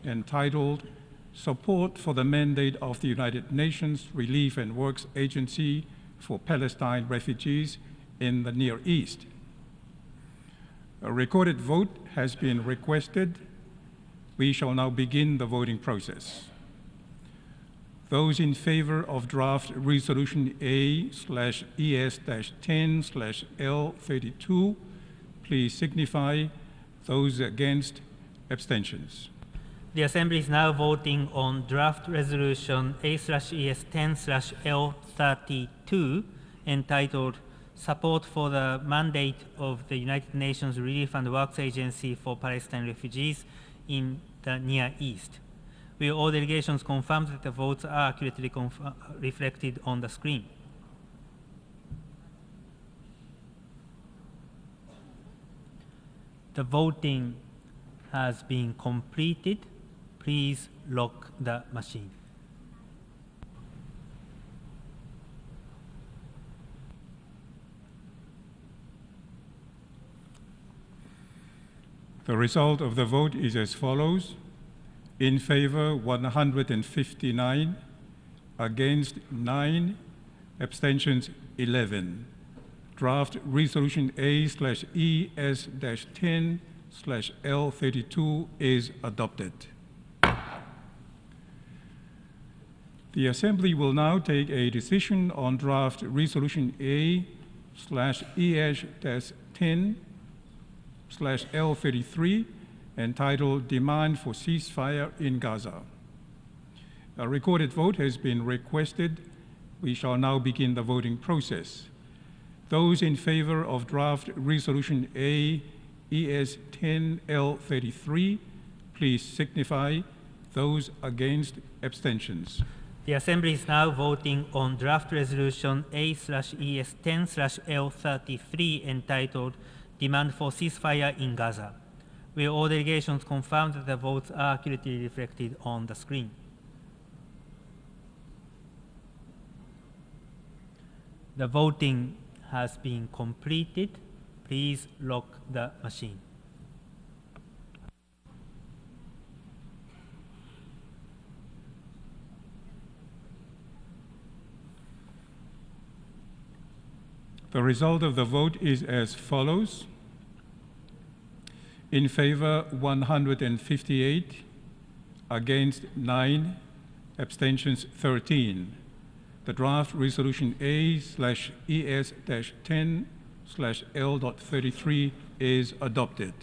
entitled Support for the Mandate of the United Nations Relief and Works Agency for Palestine Refugees in the Near East. A recorded vote has been requested. We shall now begin the voting process. Those in favor of draft resolution A/ES-10/L32, please signify. Those against, abstentions. The Assembly is now voting on draft resolution A/ES-10/L32 entitled Support for the Mandate of the United Nations Relief and Works Agency for Palestine Refugees in the Near East. Will all delegations confirm that the votes are accurately reflected on the screen? The voting has been completed. Please lock the machine. The result of the vote is as follows. In favor, 159. Against, 9. Abstentions, 11. Draft Resolution A/ES-10/L32 is adopted. The Assembly will now take a decision on Draft Resolution A/ES-10/L33 entitled Demand for Ceasefire in Gaza. A recorded vote has been requested. We shall now begin the voting process. Those in favor of Draft Resolution A/ES-10L33, please signify. Those against, abstentions. The Assembly is now voting on Draft Resolution A/ES-10/L33 entitled Demand for Ceasefire in Gaza. Will all delegations confirm that the votes are accurately reflected on the screen? The voting has been completed. Please lock the machine. The result of the vote is as follows. In favor, 158. Against, 9. Abstentions, 13. The draft resolution A/ES-10/L.33 is adopted.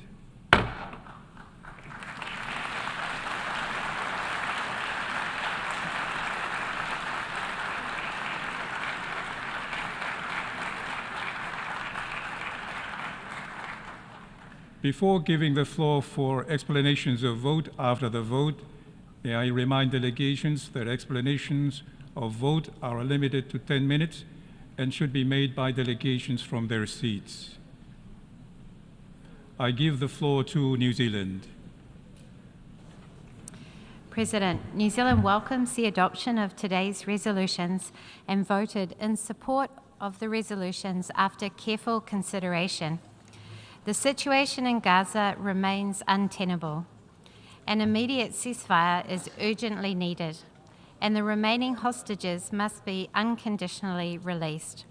Before giving the floor for explanations of vote after the vote, may I remind delegations that explanations of vote are limited to 10 minutes and should be made by delegations from their seats. I give the floor to New Zealand. President, New Zealand welcomes the adoption of today's resolutions and voted in support of the resolutions after careful consideration. The situation in Gaza remains untenable. An immediate ceasefire is urgently needed, and the remaining hostages must be unconditionally released.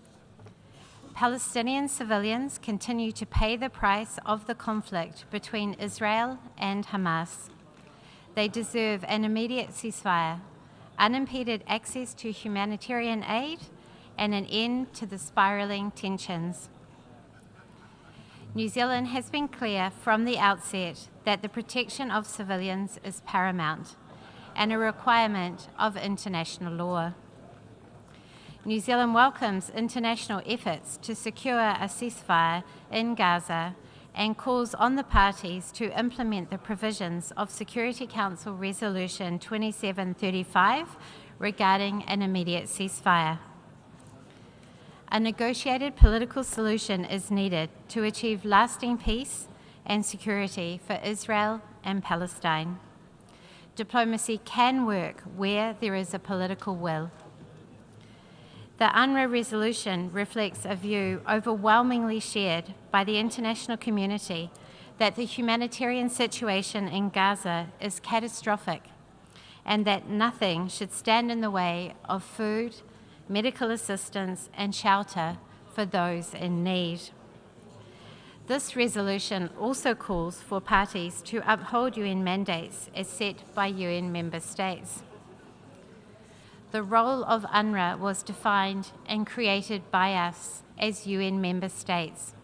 Palestinian civilians continue to pay the price of the conflict between Israel and Hamas. They deserve an immediate ceasefire, unimpeded access to humanitarian aid, and an end to the spiraling tensions. New Zealand has been clear from the outset that the protection of civilians is paramount and a requirement of international law. New Zealand welcomes international efforts to secure a ceasefire in Gaza and calls on the parties to implement the provisions of Security Council Resolution 2735 regarding an immediate ceasefire. A negotiated political solution is needed to achieve lasting peace and security for Israel and Palestine. Diplomacy can work where there is a political will. The UNRWA resolution reflects a view overwhelmingly shared by the international community that the humanitarian situation in Gaza is catastrophic and that nothing should stand in the way of food, medical assistance and shelter for those in need. This resolution also calls for parties to uphold UN mandates as set by UN member states. The role of UNRWA was defined and created by us as UN member states.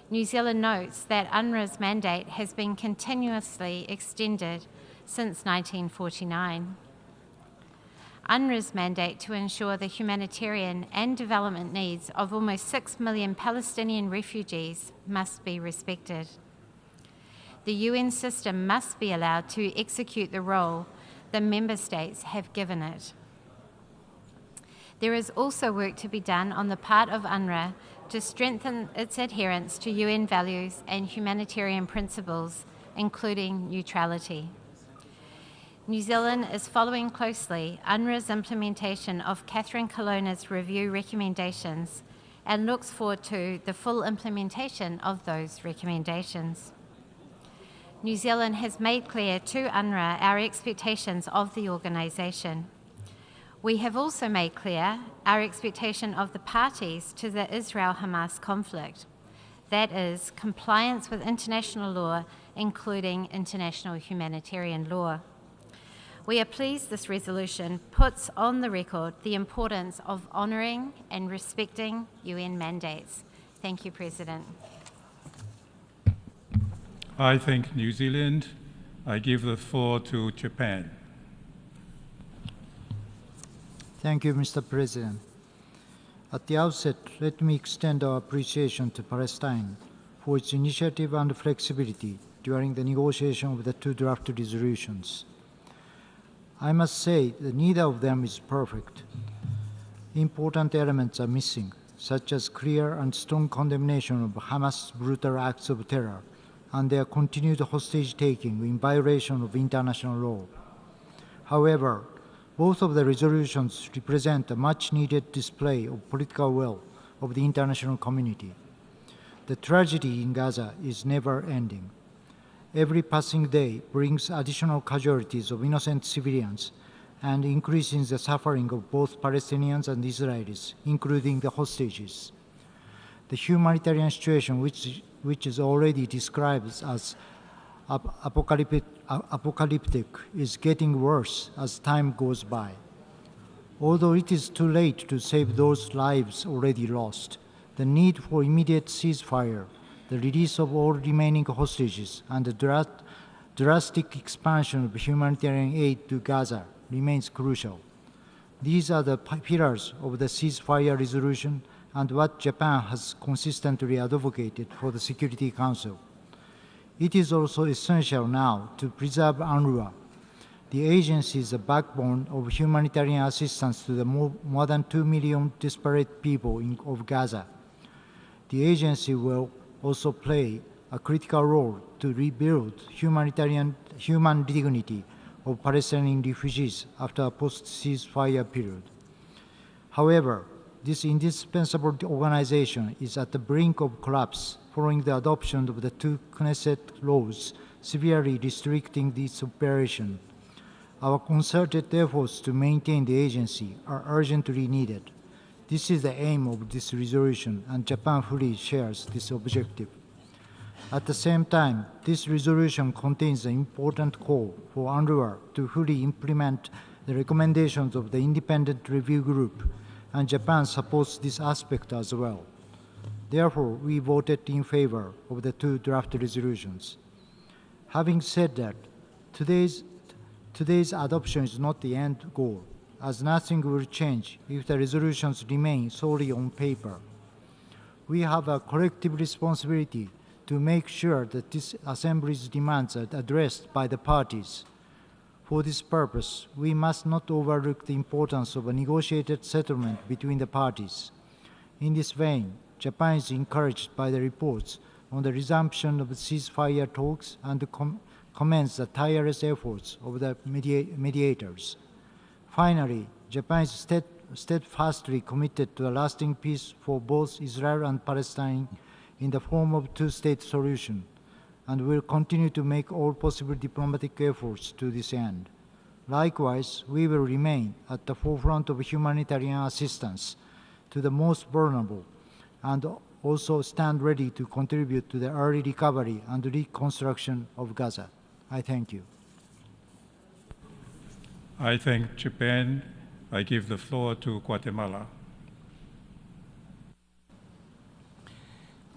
New Zealand notes that UNRWA's mandate has been continuously extended since 1949. UNRWA's mandate to ensure the humanitarian and development needs of almost 6 million Palestinian refugees must be respected. The UN system must be allowed to execute the role the member states have given it. There is also work to be done on the part of UNRWA to strengthen its adherence to UN values and humanitarian principles, including neutrality. New Zealand is following closely UNRWA's implementation of Catherine Colonna's review recommendations and looks forward to the full implementation of those recommendations. New Zealand has made clear to UNRWA our expectations of the organisation. We have also made clear our expectation of the parties to the Israel-Hamas conflict. That is, compliance with international law, including international humanitarian law. We are pleased this resolution puts on the record the importance of honouring and respecting UN mandates. Thank you, President. I thank New Zealand. I give the floor to Japan. Thank you, Mr. President. At the outset, let me extend our appreciation to Palestine for its initiative and flexibility during the negotiation of the two draft resolutions. I must say that neither of them is perfect. Important elements are missing, such as clear and strong condemnation of Hamas' brutal acts of terror and their continued hostage-taking in violation of international law. However, both of the resolutions represent a much-needed display of political will of the international community. The tragedy in Gaza is never-ending. Every passing day brings additional casualties of innocent civilians and increases the suffering of both Palestinians and Israelis, including the hostages. The humanitarian situation, which is already described as apocalyptic, is getting worse as time goes by. Although it is too late to save those lives already lost, the need for immediate ceasefire, the release of all remaining hostages, and the drastic expansion of humanitarian aid to Gaza remains crucial. These are the pillars of the ceasefire resolution and what Japan has consistently advocated for the Security Council. It is also essential now to preserve UNRWA. The agency is the backbone of humanitarian assistance to the more than 2 million disparate people of Gaza. The agency will also play a critical role to rebuild human dignity of Palestinian refugees after a post-ceasefire period. However, this indispensable organization is at the brink of collapse following the adoption of the two Knesset laws severely restricting its operation. Our concerted efforts to maintain the agency are urgently needed. This is the aim of this resolution, and Japan fully shares this objective. At the same time, this resolution contains an important call for UNRWA to fully implement the recommendations of the independent review group, and Japan supports this aspect as well. Therefore, we voted in favor of the two draft resolutions. Having said that, today's adoption is not the end goal, as nothing will change if the resolutions remain solely on paper. We have a collective responsibility to make sure that this Assembly's demands are addressed by the parties. For this purpose, we must not overlook the importance of a negotiated settlement between the parties. In this vein, Japan is encouraged by the reports on the resumption of ceasefire talks and commends the tireless efforts of the mediators. Finally, Japan is steadfastly committed to a lasting peace for both Israel and Palestine in the form of a two-state solution, and will continue to make all possible diplomatic efforts to this end. Likewise, we will remain at the forefront of humanitarian assistance to the most vulnerable, and also stand ready to contribute to the early recovery and reconstruction of Gaza. I thank you. I thank Japan. I give the floor to Guatemala.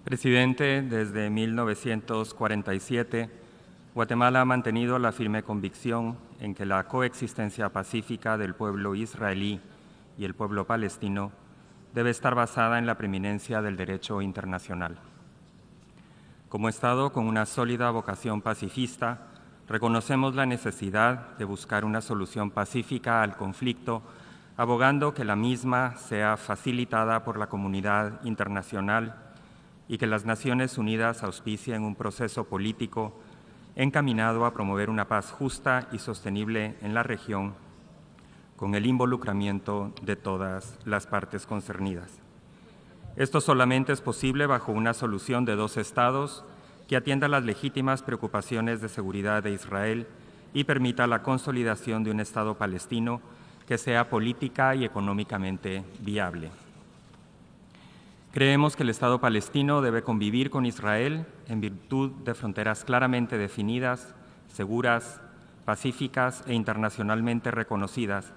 Presidente, desde 1947, Guatemala ha mantenido la firme convicción en que la coexistencia pacífica del pueblo israelí y el pueblo palestino debe estar basada en la preeminencia del derecho internacional. Como Estado con una sólida vocación pacifista, reconocemos la necesidad de buscar una solución pacífica al conflicto, abogando que la misma sea facilitada por la comunidad internacional y que las Naciones Unidas auspicien un proceso político encaminado a promover una paz justa y sostenible en la región, con el involucramiento de todas las partes concernidas. Esto solamente es posible bajo una solución de dos estados que atienda las legítimas preocupaciones de seguridad de Israel y permita la consolidación de un Estado palestino que sea política y económicamente viable. Creemos que el Estado palestino debe convivir con Israel en virtud de fronteras claramente definidas, seguras, pacíficas e internacionalmente reconocidas,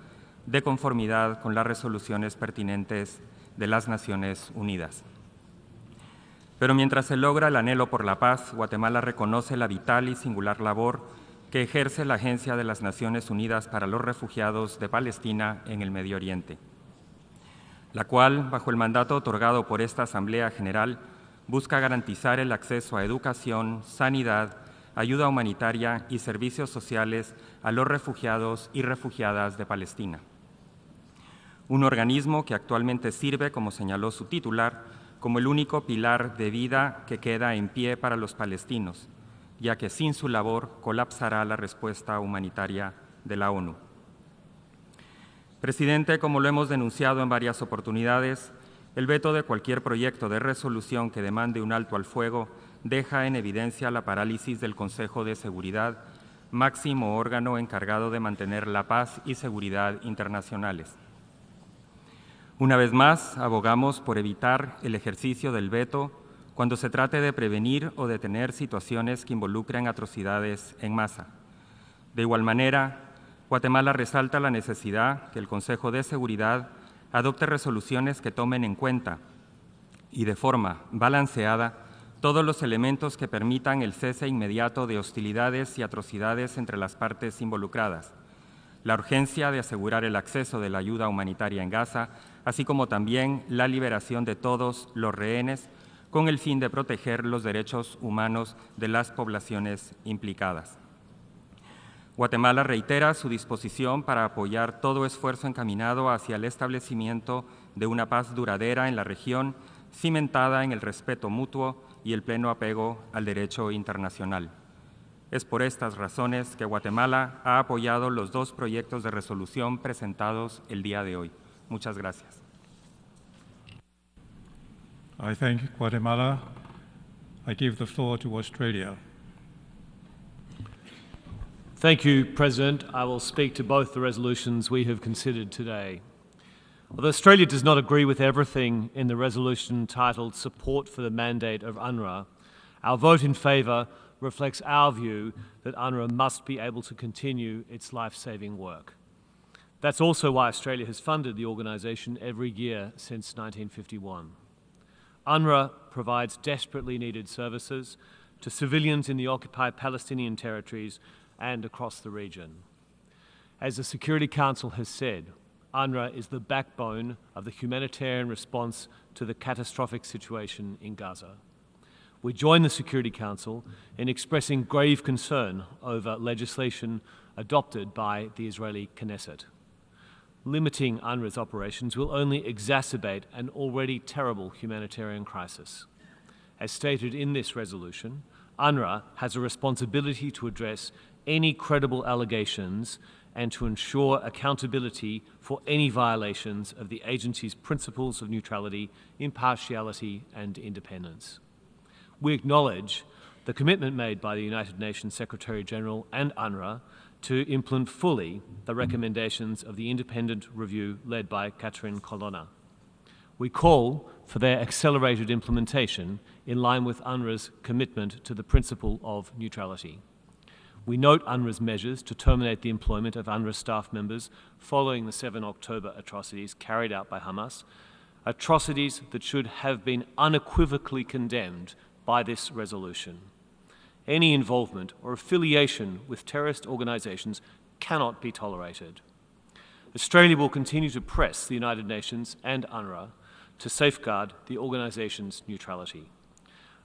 de conformidad con las resoluciones pertinentes de las Naciones Unidas. Pero mientras se logra el anhelo por la paz, Guatemala reconoce la vital y singular labor que ejerce la Agencia de las Naciones Unidas para los Refugiados de Palestina en el Medio Oriente, la cual, bajo el mandato otorgado por esta Asamblea General, busca garantizar el acceso a educación, sanidad, ayuda humanitaria y servicios sociales a los refugiados y refugiadas de Palestina. Un organismo que actualmente sirve, como señaló su titular, como el único pilar de vida que queda en pie para los palestinos, ya que sin su labor colapsará la respuesta humanitaria de la ONU. Presidente, como lo hemos denunciado en varias oportunidades, el veto de cualquier proyecto de resolución que demande un alto al fuego deja en evidencia la parálisis del Consejo de Seguridad, máximo órgano encargado de mantener la paz y seguridad internacionales. Una vez más, abogamos por evitar el ejercicio del veto cuando se trate de prevenir o detener situaciones que involucren atrocidades en masa. De igual manera, Guatemala resalta la necesidad que el Consejo de Seguridad adopte resoluciones que tomen en cuenta y de forma balanceada todos los elementos que permitan el cese inmediato de hostilidades y atrocidades entre las partes involucradas, la urgencia de asegurar el acceso de la ayuda humanitaria en Gaza, así como también la liberación de todos los rehenes con el fin de proteger los derechos humanos de las poblaciones implicadas. Guatemala reitera su disposición para apoyar todo esfuerzo encaminado hacia el establecimiento de una paz duradera en la región, cimentada en el respeto mutuo y el pleno apego al derecho internacional. Es por estas razones que Guatemala ha apoyado los dos proyectos de resolución presentados el día de hoy. Muchas gracias. I thank Guatemala. I give the floor to Australia. Thank you, President. I will speak to both the resolutions we have considered today. Although Australia does not agree with everything in the resolution titled Support for the Mandate of UNRWA, our vote in favour reflects our view that UNRWA must be able to continue its life-saving work. That's also why Australia has funded the organisation every year since 1951. UNRWA provides desperately needed services to civilians in the occupied Palestinian territories and across the region. As the Security Council has said, UNRWA is the backbone of the humanitarian response to the catastrophic situation in Gaza. We join the Security Council in expressing grave concern over legislation adopted by the Israeli Knesset. Limiting UNRWA's operations will only exacerbate an already terrible humanitarian crisis. As stated in this resolution, UNRWA has a responsibility to address any credible allegations and to ensure accountability for any violations of the agency's principles of neutrality, impartiality and independence. We acknowledge the commitment made by the United Nations Secretary-General and UNRWA to implement fully the recommendations of the independent review led by Catherine Colonna. We call for their accelerated implementation in line with UNRWA's commitment to the principle of neutrality. We note UNRWA's measures to terminate the employment of UNRWA staff members following the 7 October atrocities carried out by Hamas, atrocities that should have been unequivocally condemned by this resolution. Any involvement or affiliation with terrorist organisations cannot be tolerated. Australia will continue to press the United Nations and UNRWA to safeguard the organisation's neutrality.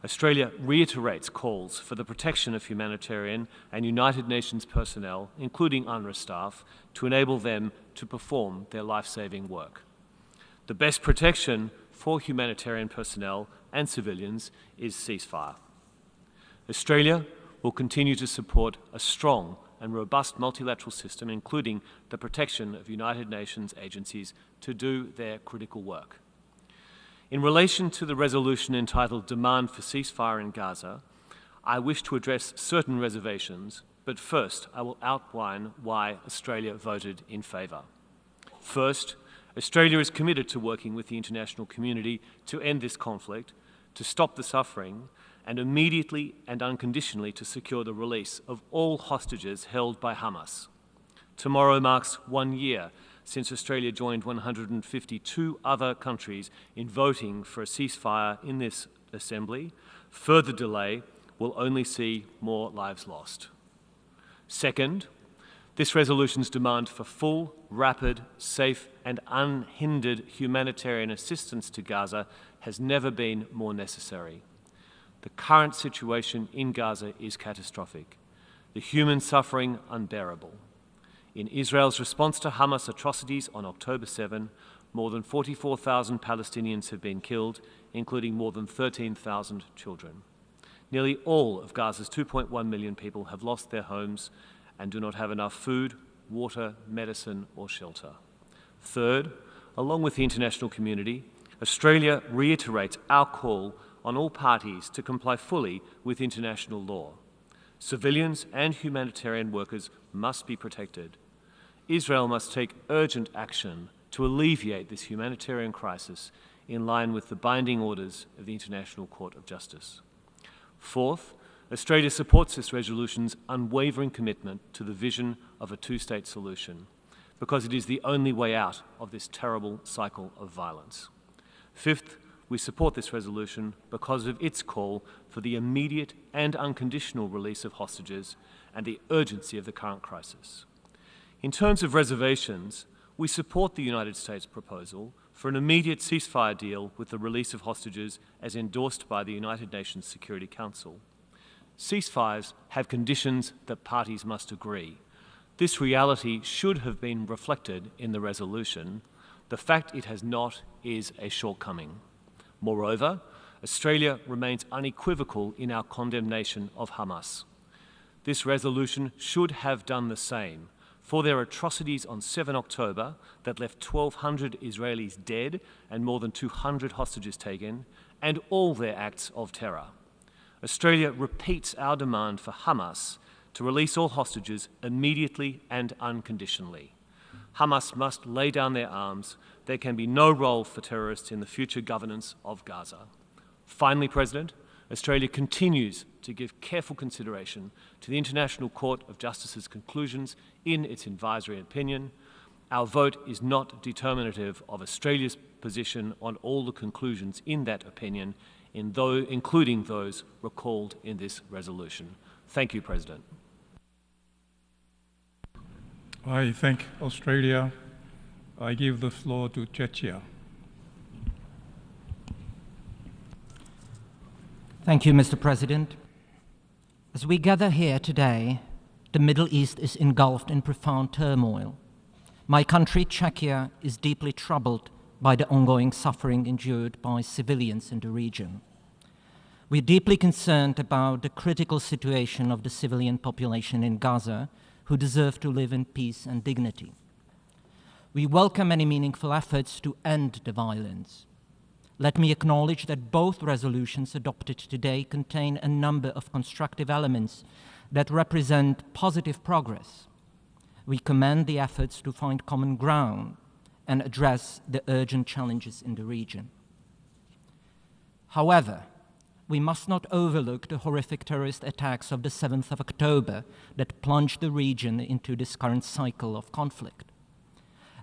Australia reiterates calls for the protection of humanitarian and United Nations personnel, including UNRWA staff, to enable them to perform their life-saving work. The best protection for humanitarian personnel and civilians is ceasefire. Australia will continue to support a strong and robust multilateral system, including the protection of United Nations agencies to do their critical work. In relation to the resolution entitled Demand for Ceasefire in Gaza, I wish to address certain reservations, but first I will outline why Australia voted in favour. First, Australia is committed to working with the international community to end this conflict, to stop the suffering, and immediately and unconditionally to secure the release of all hostages held by Hamas. Tomorrow marks 1 year since Australia joined 152 other countries in voting for a ceasefire in this Assembly. Further delay will only see more lives lost. Second, this resolution's demand for full, rapid, safe and unhindered humanitarian assistance to Gaza has never been more necessary. The current situation in Gaza is catastrophic, the human suffering unbearable. In Israel's response to Hamas atrocities on October 7, more than 44,000 Palestinians have been killed, including more than 13,000 children. Nearly all of Gaza's 2.1 million people have lost their homes and do not have enough food, water, medicine or shelter. Third, along with the international community, Australia reiterates our call on all parties to comply fully with international law. Civilians and humanitarian workers must be protected. Israel must take urgent action to alleviate this humanitarian crisis in line with the binding orders of the International Court of Justice. Fourth, Australia supports this resolution's unwavering commitment to the vision of a two-state solution because it is the only way out of this terrible cycle of violence. Fifth, we support this resolution because of its call for the immediate and unconditional release of hostages and the urgency of the current crisis. In terms of reservations, we support the United States proposal for an immediate ceasefire deal with the release of hostages as endorsed by the United Nations Security Council. Ceasefires have conditions that parties must agree. This reality should have been reflected in the resolution. The fact it has not is a shortcoming. Moreover, Australia remains unequivocal in our condemnation of Hamas. This resolution should have done the same for their atrocities on 7 October that left 1,200 Israelis dead and more than 200 hostages taken, and all their acts of terror. Australia repeats our demand for Hamas to release all hostages immediately and unconditionally. Hamas must lay down their arms. There can be no role for terrorists in the future governance of Gaza. Finally, President, Australia continues to give careful consideration to the International Court of Justice's conclusions in its advisory opinion. Our vote is not determinative of Australia's position on all the conclusions in that opinion, including those recalled in this resolution. Thank you, President. I thank Australia. I give the floor to Czechia. Thank you, Mr. President. As we gather here today, the Middle East is engulfed in profound turmoil. My country, Czechia, is deeply troubled by the ongoing suffering endured by civilians in the region. We are deeply concerned about the critical situation of the civilian population in Gaza, who deserve to live in peace and dignity. We welcome any meaningful efforts to end the violence. Let me acknowledge that both resolutions adopted today contain a number of constructive elements that represent positive progress. We commend the efforts to find common ground and address the urgent challenges in the region. However, we must not overlook the horrific terrorist attacks of the 7th of October that plunged the region into this current cycle of conflict.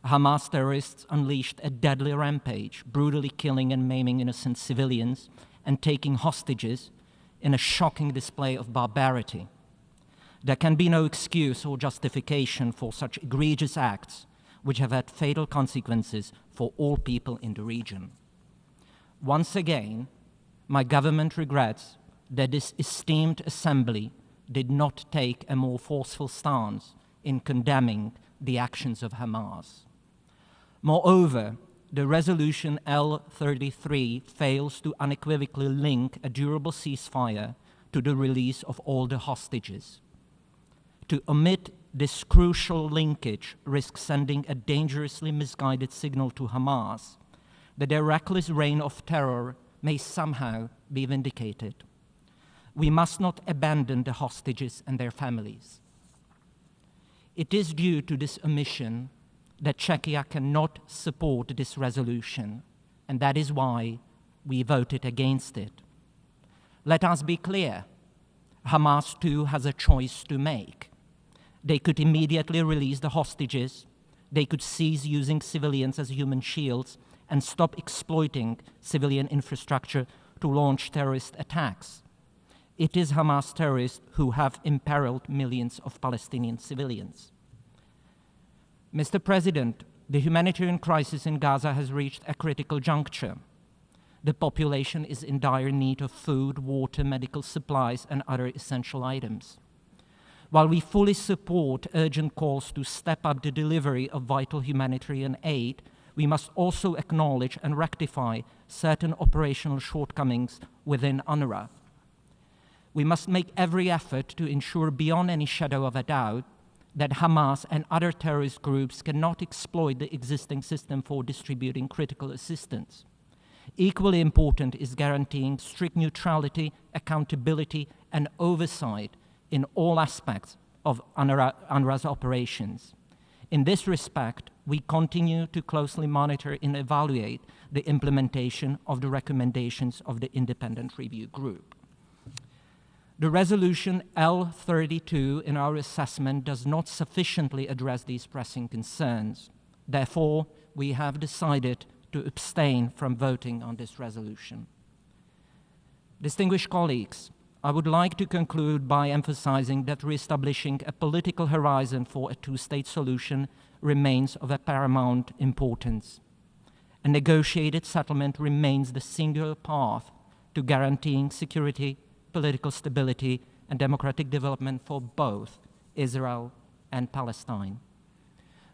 Hamas terrorists unleashed a deadly rampage, brutally killing and maiming innocent civilians and taking hostages in a shocking display of barbarity. There can be no excuse or justification for such egregious acts, which have had fatal consequences for all people in the region. Once again, my government regrets that this esteemed assembly did not take a more forceful stance in condemning the actions of Hamas. Moreover, the resolution L33 fails to unequivocally link a durable ceasefire to the release of all the hostages. To omit this crucial linkage risks sending a dangerously misguided signal to Hamas that their reckless reign of terror may somehow be vindicated. We must not abandon the hostages and their families. It is due to this omission that Czechia cannot support this resolution, and that is why we voted against it. Let us be clear. Hamas too has a choice to make. They could immediately release the hostages, they could cease using civilians as human shields and stop exploiting civilian infrastructure to launch terrorist attacks. It is Hamas terrorists who have imperiled millions of Palestinian civilians. Mr. President, the humanitarian crisis in Gaza has reached a critical juncture. The population is in dire need of food, water, medical supplies, and other essential items. While we fully support urgent calls to step up the delivery of vital humanitarian aid, we must also acknowledge and rectify certain operational shortcomings within UNRWA. We must make every effort to ensure beyond any shadow of a doubt that Hamas and other terrorist groups cannot exploit the existing system for distributing critical assistance. Equally important is guaranteeing strict neutrality, accountability, and oversight in all aspects of UNRWA's operations. In this respect, we continue to closely monitor and evaluate the implementation of the recommendations of the Independent Review Group. The resolution L32 in our assessment does not sufficiently address these pressing concerns. Therefore, we have decided to abstain from voting on this resolution. Distinguished colleagues, I would like to conclude by emphasizing that reestablishing a political horizon for a two-state solution remains of a paramount importance. A negotiated settlement remains the singular path to guaranteeing security, political stability, and democratic development for both Israel and Palestine.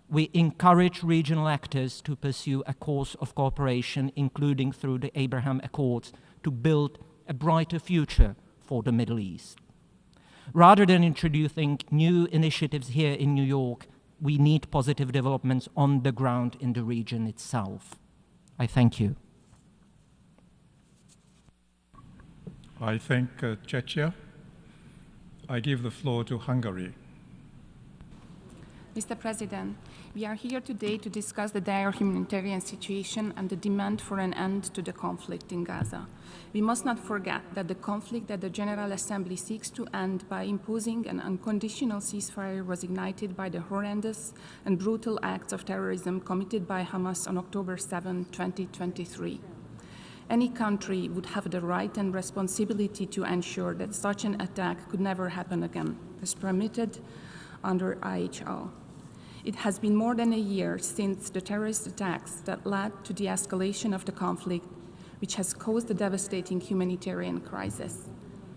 We encourage regional actors to pursue a course of cooperation, including through the Abraham Accords, to build a brighter future for the Middle East. Rather than introducing new initiatives here in New York, we need positive developments on the ground in the region itself. I thank you. I thank Czechia. I give the floor to Hungary. Mr. President, we are here today to discuss the dire humanitarian situation and the demand for an end to the conflict in Gaza. We must not forget that the conflict that the General Assembly seeks to end by imposing an unconditional ceasefire was ignited by the horrendous and brutal acts of terrorism committed by Hamas on October 7, 2023. Any country would have the right and responsibility to ensure that such an attack could never happen again, as permitted under IHL. It has been more than a year since the terrorist attacks that led to the escalation of the conflict, which has caused a devastating humanitarian crisis.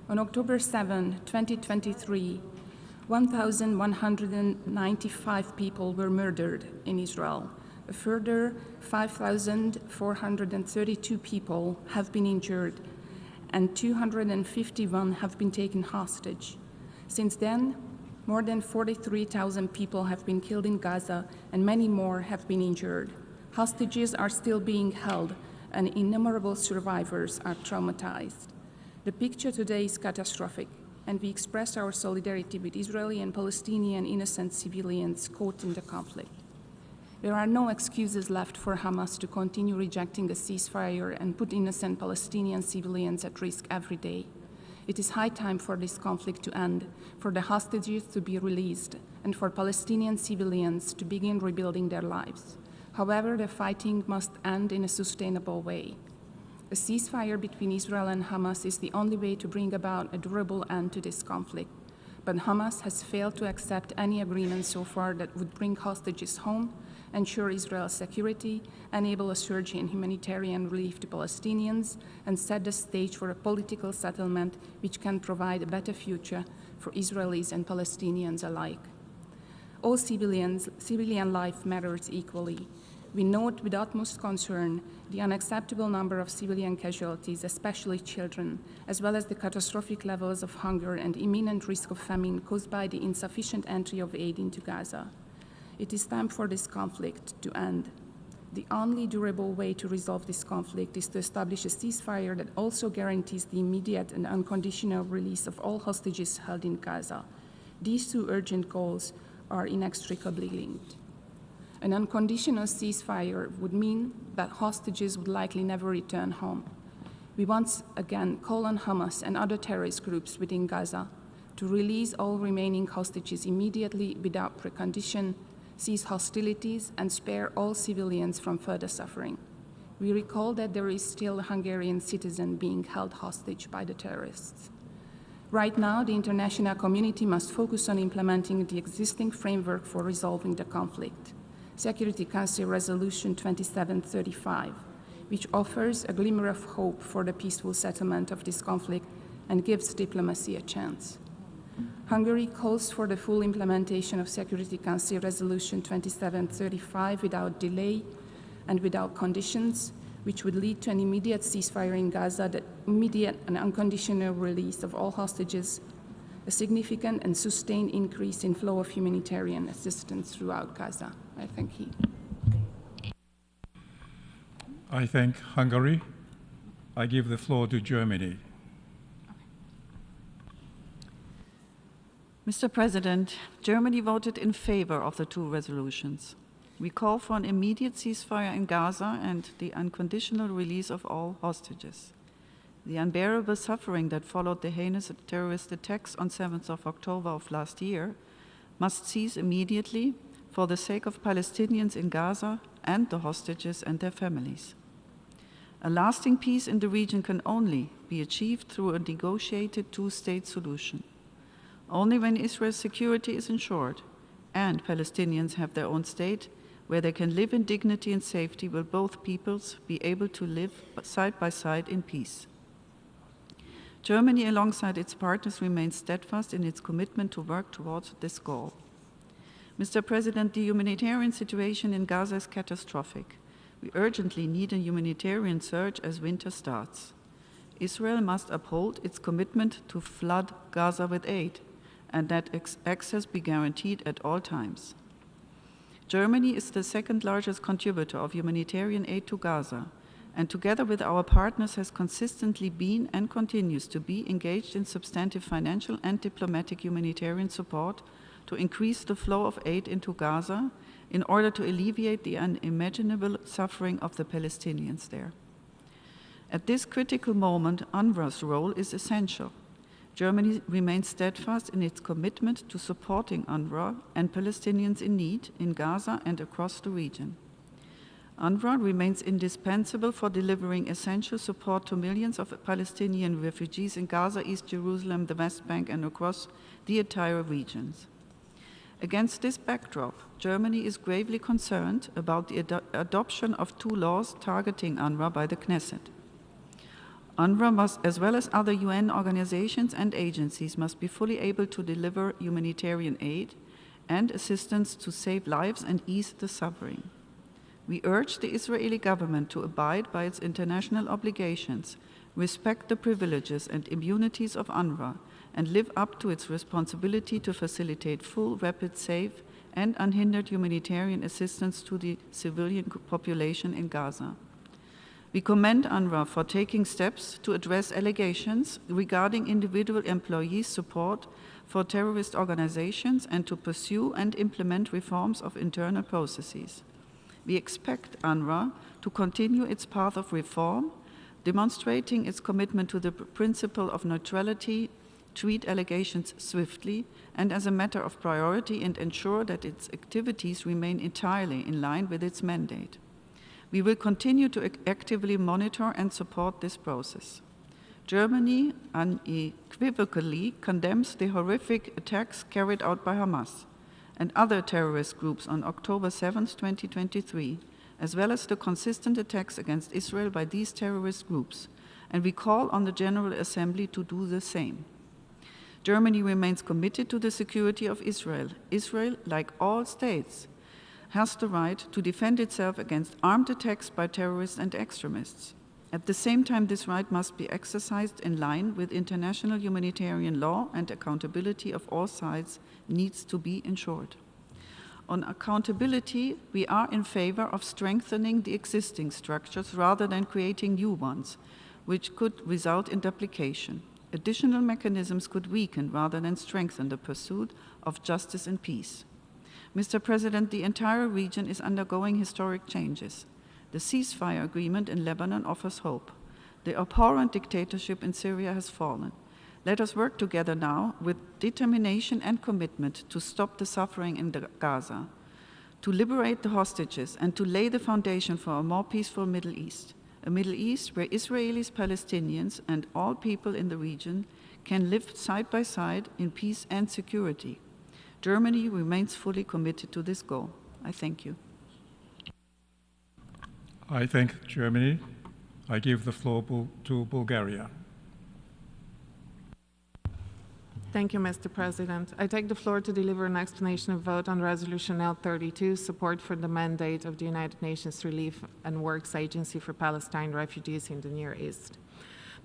On October 7, 2023, 1,195 people were murdered in Israel. A further 5,432 people have been injured, and 251 have been taken hostage. Since then, more than 43,000 people have been killed in Gaza, and many more have been injured. Hostages are still being held, and innumerable survivors are traumatized. The picture today is catastrophic, and we express our solidarity with Israeli and Palestinian innocent civilians caught in the conflict. There are no excuses left for Hamas to continue rejecting a ceasefire and put innocent Palestinian civilians at risk every day. It is high time for this conflict to end, for the hostages to be released, and for Palestinian civilians to begin rebuilding their lives. However, the fighting must end in a sustainable way. A ceasefire between Israel and Hamas is the only way to bring about a durable end to this conflict. But Hamas has failed to accept any agreement so far that would bring hostages home, ensure Israel's security, enable a surge in humanitarian relief to Palestinians, and set the stage for a political settlement which can provide a better future for Israelis and Palestinians alike. All civilian life matters equally. We note with utmost concern the unacceptable number of civilian casualties, especially children, as well as the catastrophic levels of hunger and imminent risk of famine caused by the insufficient entry of aid into Gaza. It is time for this conflict to end. The only durable way to resolve this conflict is to establish a ceasefire that also guarantees the immediate and unconditional release of all hostages held in Gaza. These two urgent goals are inextricably linked. An unconditional ceasefire would mean that hostages would likely never return home. We once again call on Hamas and other terrorist groups within Gaza to release all remaining hostages immediately without precondition, cease hostilities, and spare all civilians from further suffering. We recall that there is still a Hungarian citizen being held hostage by the terrorists. Right now, the international community must focus on implementing the existing framework for resolving the conflict, Security Council Resolution 2735, which offers a glimmer of hope for the peaceful settlement of this conflict and gives diplomacy a chance. Hungary calls for the full implementation of Security Council Resolution 2735 without delay and without conditions, which would lead to an immediate ceasefire in Gaza, the immediate and unconditional release of all hostages, a significant and sustained increase in flow of humanitarian assistance throughout Gaza. I thank you. I thank Hungary. I give the floor to Germany. Mr. President, Germany voted in favor of the two resolutions. We call for an immediate ceasefire in Gaza and the unconditional release of all hostages. The unbearable suffering that followed the heinous terrorist attacks on 7th of October of last year must cease immediately for the sake of Palestinians in Gaza and the hostages and their families. A lasting peace in the region can only be achieved through a negotiated two-state solution. Only when Israel's security is ensured and Palestinians have their own state where they can live in dignity and safety will both peoples be able to live side by side in peace. Germany, alongside its partners, remains steadfast in its commitment to work towards this goal. Mr. President, the humanitarian situation in Gaza is catastrophic. We urgently need a humanitarian surge as winter starts. Israel must uphold its commitment to flood Gaza with aid, and that access be guaranteed at all times. Germany is the second largest contributor of humanitarian aid to Gaza, and together with our partners has consistently been and continues to be engaged in substantive financial and diplomatic humanitarian support to increase the flow of aid into Gaza in order to alleviate the unimaginable suffering of the Palestinians there. At this critical moment, UNRWA's role is essential. Germany remains steadfast in its commitment to supporting UNRWA and Palestinians in need in Gaza and across the region. UNRWA remains indispensable for delivering essential support to millions of Palestinian refugees in Gaza, East Jerusalem, the West Bank, and across the entire regions. Against this backdrop, Germany is gravely concerned about the adoption of two laws targeting UNRWA by the Knesset. UNRWA must, as well as other UN organizations and agencies, must be fully able to deliver humanitarian aid and assistance to save lives and ease the suffering. We urge the Israeli government to abide by its international obligations, respect the privileges and immunities of UNRWA, and live up to its responsibility to facilitate full, rapid, safe, and unhindered humanitarian assistance to the civilian population in Gaza. We commend UNRWA for taking steps to address allegations regarding individual employees' support for terrorist organizations and to pursue and implement reforms of internal processes. We expect UNRWA to continue its path of reform, demonstrating its commitment to the principle of neutrality, treat allegations swiftly and as a matter of priority, and ensure that its activities remain entirely in line with its mandate. We will continue to actively monitor and support this process. Germany unequivocally condemns the horrific attacks carried out by Hamas and other terrorist groups on October 7, 2023, as well as the consistent attacks against Israel by these terrorist groups, and we call on the General Assembly to do the same. Germany remains committed to the security of Israel. Israel, like all states, has the right to defend itself against armed attacks by terrorists and extremists. At the same time, this right must be exercised in line with international humanitarian law, and accountability of all sides needs to be ensured. On accountability, we are in favor of strengthening the existing structures rather than creating new ones, which could result in duplication. Additional mechanisms could weaken rather than strengthen the pursuit of justice and peace. Mr. President, the entire region is undergoing historic changes. The ceasefire agreement in Lebanon offers hope. The abhorrent dictatorship in Syria has fallen. Let us work together now with determination and commitment to stop the suffering in Gaza, to liberate the hostages, and to lay the foundation for a more peaceful Middle East. A Middle East where Israelis, Palestinians, and all people in the region can live side by side in peace and security. Germany remains fully committed to this goal. I thank you. I thank Germany. I give the floor to Bulgaria. Thank you, Mr. President. I take the floor to deliver an explanation of vote on Resolution L32, support for the mandate of the United Nations Relief and Works Agency for Palestine refugees in the Near East.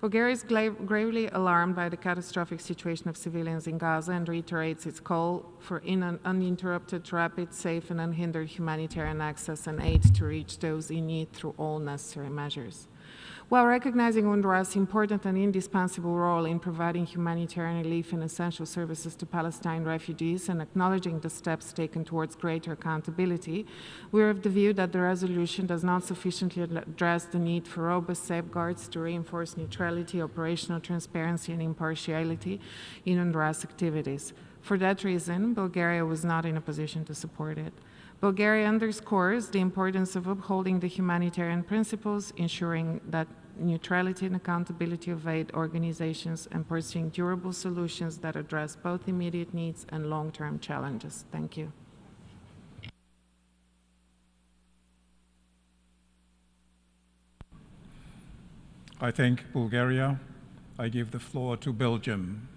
Bulgaria is gravely alarmed by the catastrophic situation of civilians in Gaza and reiterates its call for uninterrupted, rapid, safe, and unhindered humanitarian access and aid to reach those in need through all necessary measures. While recognizing UNRWA's important and indispensable role in providing humanitarian relief and essential services to Palestine refugees and acknowledging the steps taken towards greater accountability, we are of the view that the resolution does not sufficiently address the need for robust safeguards to reinforce neutrality, operational transparency, and impartiality in UNRWA's activities. For that reason, Bulgaria was not in a position to support it. Bulgaria underscores the importance of upholding the humanitarian principles, ensuring that neutrality and accountability of aid organizations, and pursuing durable solutions that address both immediate needs and long-term challenges. Thank you. I thank Bulgaria. I give the floor to Belgium.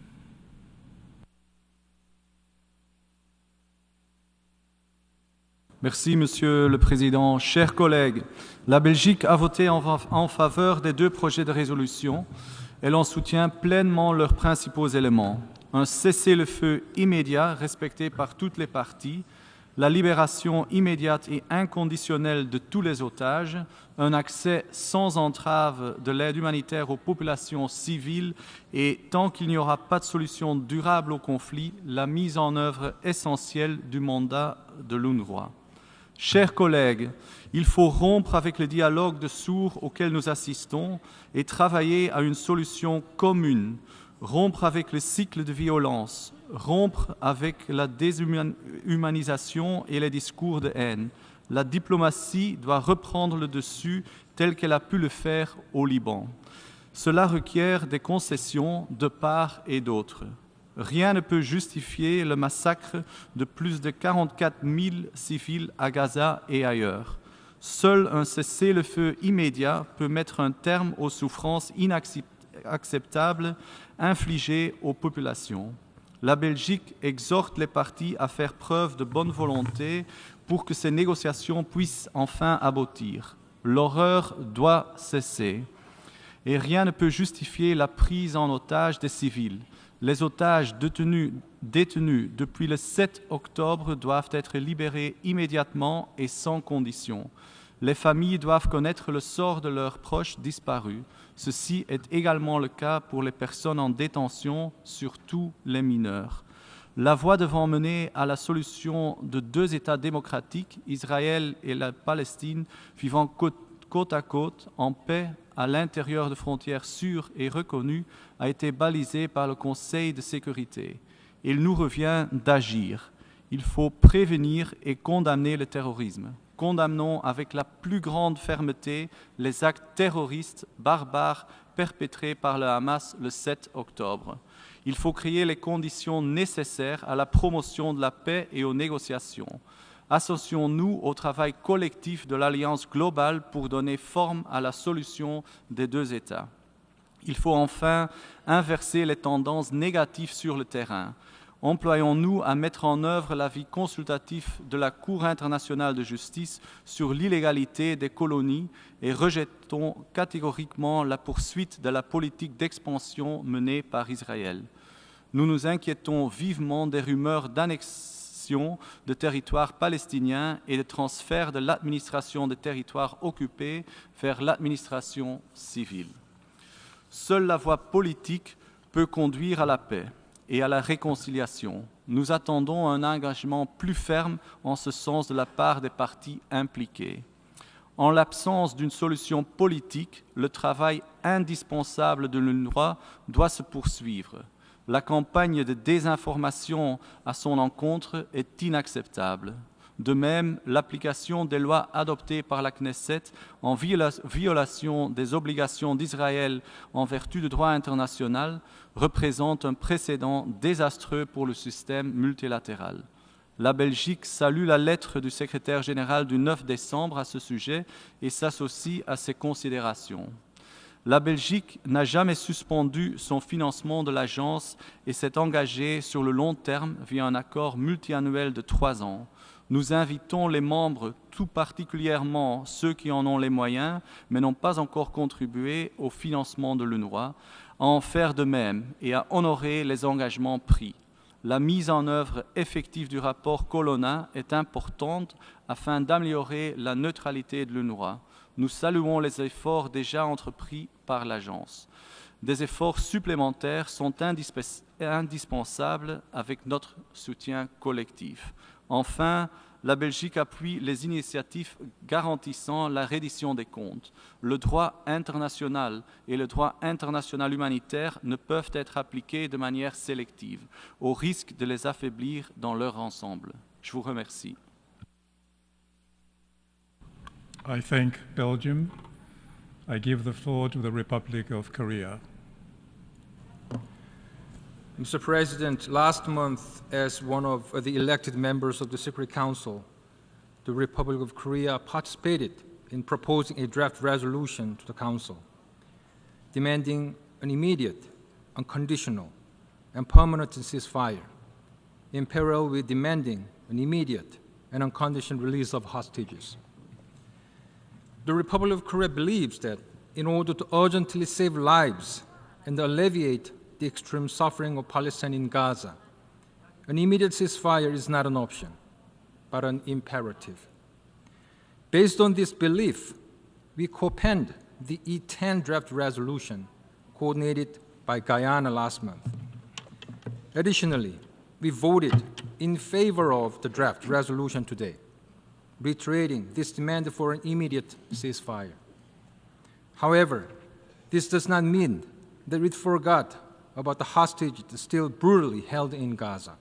Merci, Monsieur le Président. Chers collègues, la Belgique a voté en faveur des deux projets de résolution. Elle en soutient pleinement leurs principaux éléments. Un cessez-le-feu immédiat respecté par toutes les parties, la libération immédiate et inconditionnelle de tous les otages, un accès sans entrave de l'aide humanitaire aux populations civiles et, tant qu'il n'y aura pas de solution durable au conflit, la mise en œuvre essentielle du mandat de l'UNRWA. Chers collègues, il faut rompre avec le dialogue de sourds auquel nous assistons et travailler à une solution commune, rompre avec le cycle de violence, rompre avec la déshumanisation et les discours de haine. La diplomatie doit reprendre le dessus tel qu'elle a pu le faire au Liban. Cela requiert des concessions de part et d'autre. Rien ne peut justifier le massacre de plus de 44 000 civils à Gaza et ailleurs. Seul un cessez-le-feu immédiat peut mettre un terme aux souffrances inacceptables infligées aux populations. La Belgique exhorte les parties à faire preuve de bonne volonté pour que ces négociations puissent enfin aboutir. L'horreur doit cesser et rien ne peut justifier la prise en otage des civils. Les otages détenus depuis le 7 octobre doivent être libérés immédiatement et sans condition. Les familles doivent connaître le sort de leurs proches disparus. Ceci est également le cas pour les personnes en détention, surtout les mineurs. La voie devant mener à la solution de deux États démocratiques, Israël et la Palestine, vivant côte à côte, en paix, à l'intérieur de frontières sûres et reconnues, a été balisée par le Conseil de sécurité. Il nous revient d'agir. Il faut prévenir et condamner le terrorisme. Condamnons avec la plus grande fermeté les actes terroristes barbares perpétrés par le Hamas le 7 octobre. Il faut créer les conditions nécessaires à la promotion de la paix et aux négociations. Associons-nous au travail collectif de l'Alliance globale pour donner forme à la solution des deux États. Il faut enfin inverser les tendances négatives sur le terrain. Employons-nous à mettre en œuvre l'avis consultatif de la Cour internationale de justice sur l'illégalité des colonies et rejetons catégoriquement la poursuite de la politique d'expansion menée par Israël. Nous nous inquiétons vivement des rumeurs d'annexion d'annexion de territoires palestiniens et de transfert de l'administration des territoires occupés vers l'administration civile. Seule la voie politique peut conduire à la paix et à la réconciliation. Nous attendons un engagement plus ferme en ce sens de la part des parties impliquées. En l'absence d'une solution politique, le travail indispensable de l'UNRWA doit se poursuivre. La campagne de désinformation à son encontre est inacceptable. De même, l'application des lois adoptées par la Knesset en violation des obligations d'Israël en vertu du droit international représente un précédent désastreux pour le système multilatéral. La Belgique salue la lettre du secrétaire général du 9 décembre à ce sujet et s'associe à ces considérations. La Belgique n'a jamais suspendu son financement de l'agence et s'est engagée sur le long terme via un accord multiannuel de 3 ans. Nous invitons les membres, tout particulièrement ceux qui en ont les moyens, mais n'ont pas encore contribué au financement de l'UNRWA, à en faire de même et à honorer les engagements pris. La mise en œuvre effective du rapport Colonna est importante afin d'améliorer la neutralité de l'UNRWA. Nous saluons les efforts déjà entrepris par l'agence. Des efforts supplémentaires sont indispensables avec notre soutien collectif. Enfin, la Belgique appuie les initiatives garantissant la reddition des comptes. Le droit international et le droit international humanitaire ne peuvent être appliqués de manière sélective, au risque de les affaiblir dans leur ensemble. Je vous remercie. I thank Belgium. I give the floor to the Republic of Korea. Mr. President, last month, as one of the elected members of the Security Council, the Republic of Korea participated in proposing a draft resolution to the Council, demanding an immediate, unconditional, and permanent ceasefire, in parallel with demanding an immediate and unconditional release of hostages. The Republic of Korea believes that in order to urgently save lives and alleviate the extreme suffering of Palestine in Gaza, an immediate ceasefire is not an option, but an imperative. Based on this belief, we co-penned the E10 draft resolution coordinated by Guyana last month. Additionally, we voted in favor of the draft resolution today, reiterating this demand for an immediate ceasefire. However, this does not mean that we forgot about the hostages still brutally held in Gaza.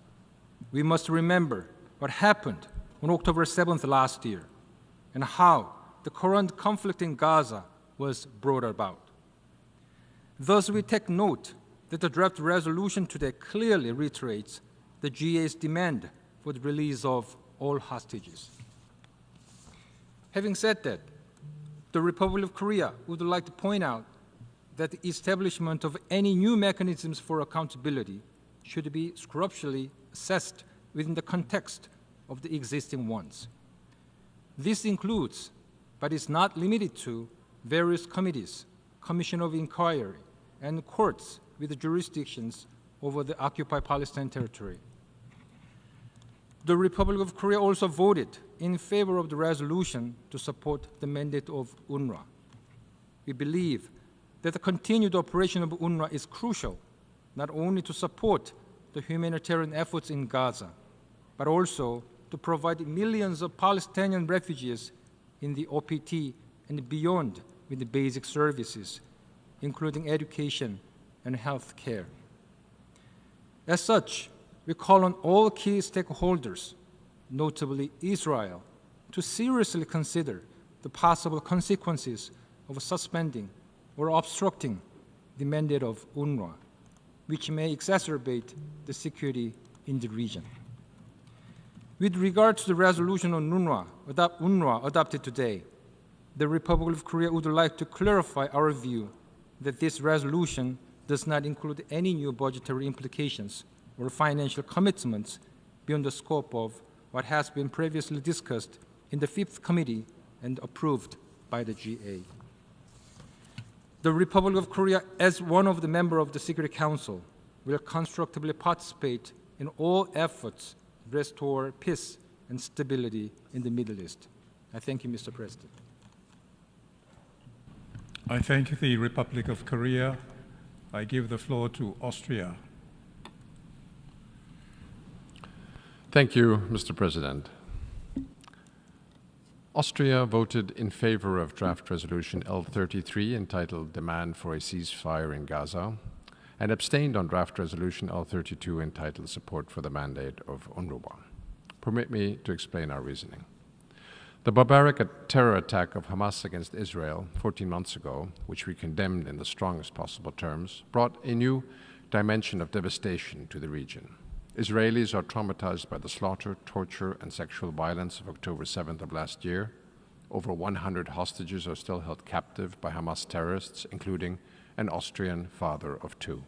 We must remember what happened on October 7th last year and how the current conflict in Gaza was brought about. Thus, we take note that the draft resolution today clearly reiterates the GA's demand for the release of all hostages. Having said that, the Republic of Korea would like to point out that the establishment of any new mechanisms for accountability should be scrupulously assessed within the context of the existing ones. This includes, but is not limited to, various committees, commission of inquiry, and courts with jurisdictions over the occupied Palestinian territory. The Republic of Korea also voted in favor of the resolution to support the mandate of UNRWA. We believe that the continued operation of UNRWA is crucial, not only to support the humanitarian efforts in Gaza, but also to provide millions of Palestinian refugees in the OPT and beyond with the basic services, including education and health care. As such, we call on all key stakeholders, notably Israel, to seriously consider the possible consequences of suspending or obstructing the mandate of UNRWA, which may exacerbate the security in the region. With regard to the resolution on UNRWA adopted today, the Republic of Korea would like to clarify our view that this resolution does not include any new budgetary implications or financial commitments beyond the scope of what has been previously discussed in the Fifth Committee and approved by the GA. The Republic of Korea, as one of the members of the Security Council, will constructively participate in all efforts restore peace and stability in the Middle East. I thank you, Mr. President. I thank the Republic of Korea. I give the floor to Austria. Thank you, Mr. President. Austria voted in favor of draft resolution L33 entitled Demand for a Ceasefire in Gaza and abstained on draft resolution L32 entitled Support for the Mandate of UNRWA. Permit me to explain our reasoning. The barbaric terror attack of Hamas against Israel 14 months ago, which we condemned in the strongest possible terms, brought a new dimension of devastation to the region. Israelis are traumatized by the slaughter, torture, and sexual violence of October 7th of last year. Over 100 hostages are still held captive by Hamas terrorists, including an Austrian father of 2.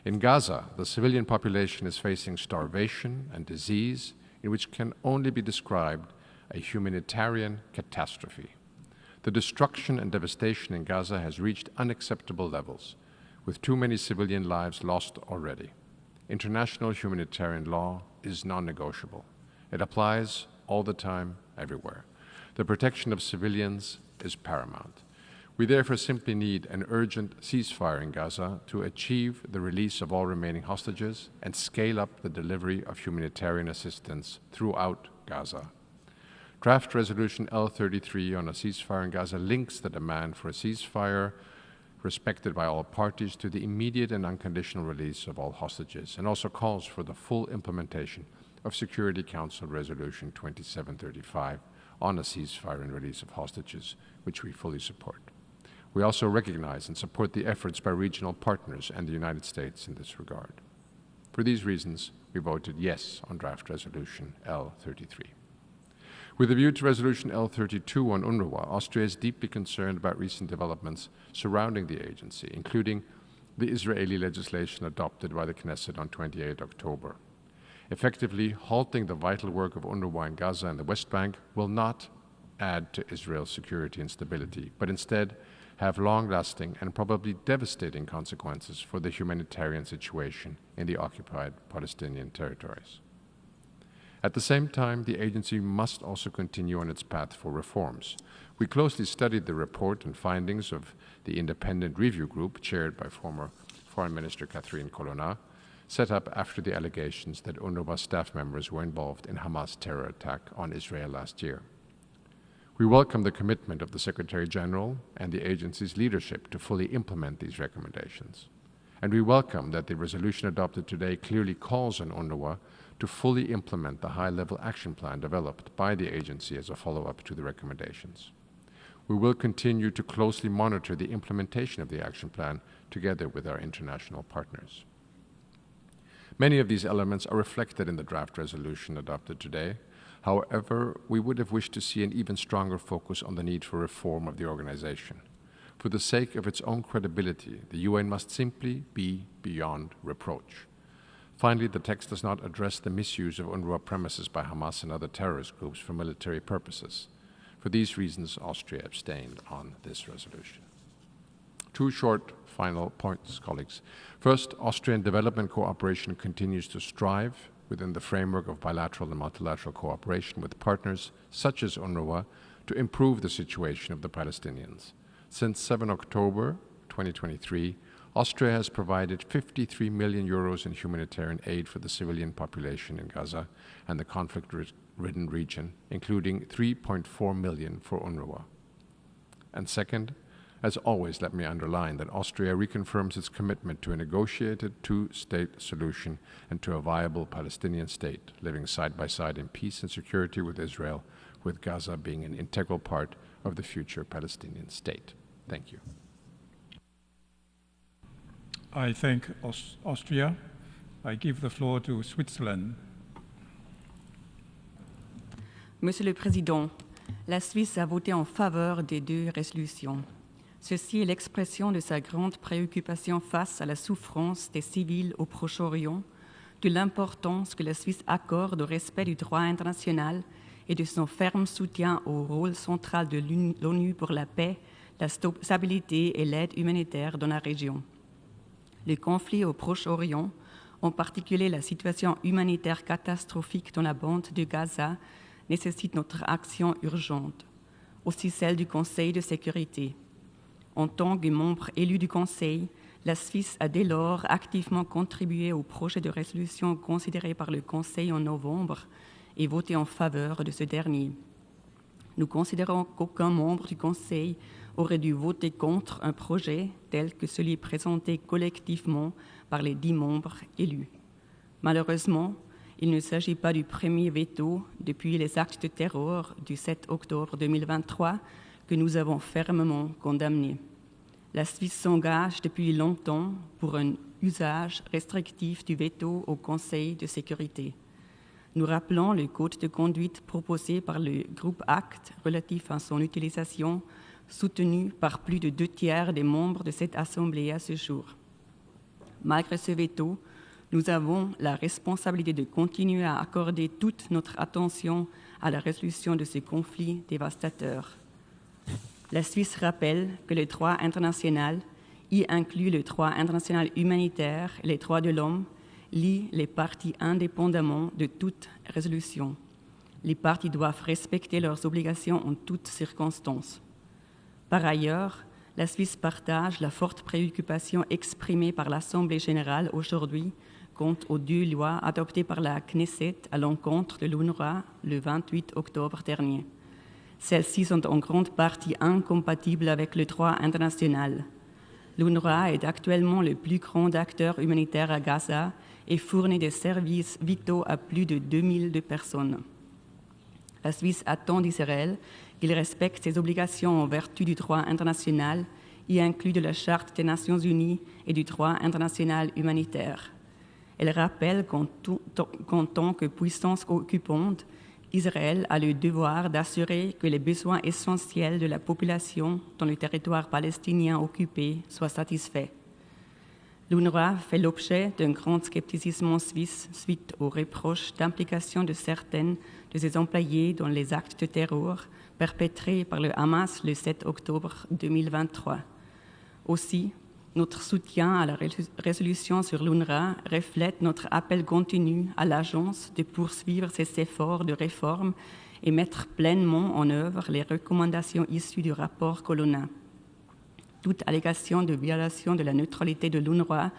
In Gaza, the civilian population is facing starvation and disease in which can only be described a humanitarian catastrophe. The destruction and devastation in Gaza has reached unacceptable levels, with too many civilian lives lost already. International humanitarian law is non-negotiable. It applies all the time, everywhere. The protection of civilians is paramount. We therefore simply need an urgent ceasefire in Gaza to achieve the release of all remaining hostages and scale up the delivery of humanitarian assistance throughout Gaza. Draft Resolution L33 on a ceasefire in Gaza links the demand for a ceasefire respected by all parties to the immediate and unconditional release of all hostages, and also calls for the full implementation of Security Council Resolution 2735 on a ceasefire and release of hostages, which we fully support. We also recognize and support the efforts by regional partners and the United States in this regard. For these reasons, we voted yes on Draft Resolution L33. With a view to Resolution L32 on UNRWA, Austria is deeply concerned about recent developments surrounding the agency, including the Israeli legislation adopted by the Knesset on 28 October. Effectively halting the vital work of UNRWA in Gaza and the West Bank will not add to Israel's security and stability, but instead have long-lasting and probably devastating consequences for the humanitarian situation in the occupied Palestinian territories. At the same time, the agency must also continue on its path for reforms. We closely studied the report and findings of the independent review group chaired by former Foreign Minister Catherine Colonna, set up after the allegations that UNRWA staff members were involved in Hamas terror attack on Israel last year. We welcome the commitment of the Secretary General and the agency's leadership to fully implement these recommendations. And we welcome that the resolution adopted today clearly calls on UNRWA to fully implement the high-level action plan developed by the agency as a follow-up to the recommendations. We will continue to closely monitor the implementation of the action plan together with our international partners. Many of these elements are reflected in the draft resolution adopted today. However, we would have wished to see an even stronger focus on the need for reform of the organization. For the sake of its own credibility, the UN must simply be beyond reproach. Finally, the text does not address the misuse of UNRWA premises by Hamas and other terrorist groups for military purposes. For these reasons, Austria abstained on this resolution. 2 short final points, colleagues. First, Austrian development cooperation continues to strive within the framework of bilateral and multilateral cooperation with partners such as UNRWA to improve the situation of the Palestinians. Since 7 October 2023, Austria has provided 53 million euros in humanitarian aid for the civilian population in Gaza and the conflict-ridden region, including 3.4 million for UNRWA. And second, as always, let me underline that Austria reconfirms its commitment to a negotiated 2-state solution and to a viable Palestinian state, living side by side in peace and security with Israel, with Gaza being an integral part of the future Palestinian state. Thank you. I thank Austria. I give the floor to Switzerland. Monsieur le Président, la Suisse a voté en faveur des 2 résolutions. Ceci est l'expression de sa grande préoccupation face à la souffrance des civils au Proche-Orient, de l'importance que la Suisse accorde au respect du droit international et de son ferme soutien au rôle central de l'ONU pour la paix, la stabilité et l'aide humanitaire dans la région. Le conflit au Proche-Orient En particulier, la situation humanitaire catastrophique dans la bande de Gaza nécessite notre action urgente, aussi celle du Conseil de sécurité. En tant que membre élu du Conseil, la Suisse a dès lors activement contribué au projet de résolution considéré par le Conseil en novembre et voté en faveur de ce dernier. Nous considérons qu'aucun membre du Conseil aurait dû voter contre un projet tel que celui présenté collectivement par les 10 membres élus. Malheureusement, il ne s'agit pas du premier veto depuis les actes de terror du 7 octobre 2023 que nous avons fermement condamnés. La Suisse s'engage depuis longtemps pour un usage restrictif du veto au Conseil de sécurité. Nous rappelons le code de conduite proposé par le groupe ACT relatif à son utilisation, soutenu par plus de 2/3 des membres de cette Assemblée à ce jour. Malgré ce veto, nous avons la responsabilité de continuer à accorder toute notre attention à la résolution de ce conflit dévastateur. La Suisse rappelle que le droit international, y inclut le droit international humanitaire et les droits de l'homme, lie les parties indépendamment de toute résolution. Les parties doivent respecter leurs obligations en toutes circonstances. Par ailleurs, la Suisse partage la forte préoccupation exprimée par l'Assemblée générale aujourd'hui quant aux 2 lois adoptées par la Knesset à l'encontre de l'UNRWA le 28 octobre dernier. Celles-ci sont en grande partie incompatibles avec le droit international. L'UNRWA est actuellement le plus grand acteur humanitaire à Gaza et fournit des services vitaux à plus de 2000 personnes. La Suisse attend d'Israël qu'il respecte ses obligations en vertu du droit international, y inclus de la Charte des Nations Unies et du droit international humanitaire. Elle rappelle qu'en tant que puissance occupante, Israël a le devoir d'assurer que les besoins essentiels de la population dans le territoire palestinien occupé soient satisfaits. L'UNRWA fait l'objet d'un grand scepticisme en Suisse suite aux reproches d'implication de certaines de ses employés dans les actes de terror perpétrés par le Hamas le 7 octobre 2023. Aussi, notre soutien à la résolution sur l'UNRWA reflète notre appel continu à l'agence de poursuivre ses efforts de réforme et mettre pleinement en œuvre les recommandations issues du rapport Colonna. Toute allégation de violation de la neutralité de l'UNRWA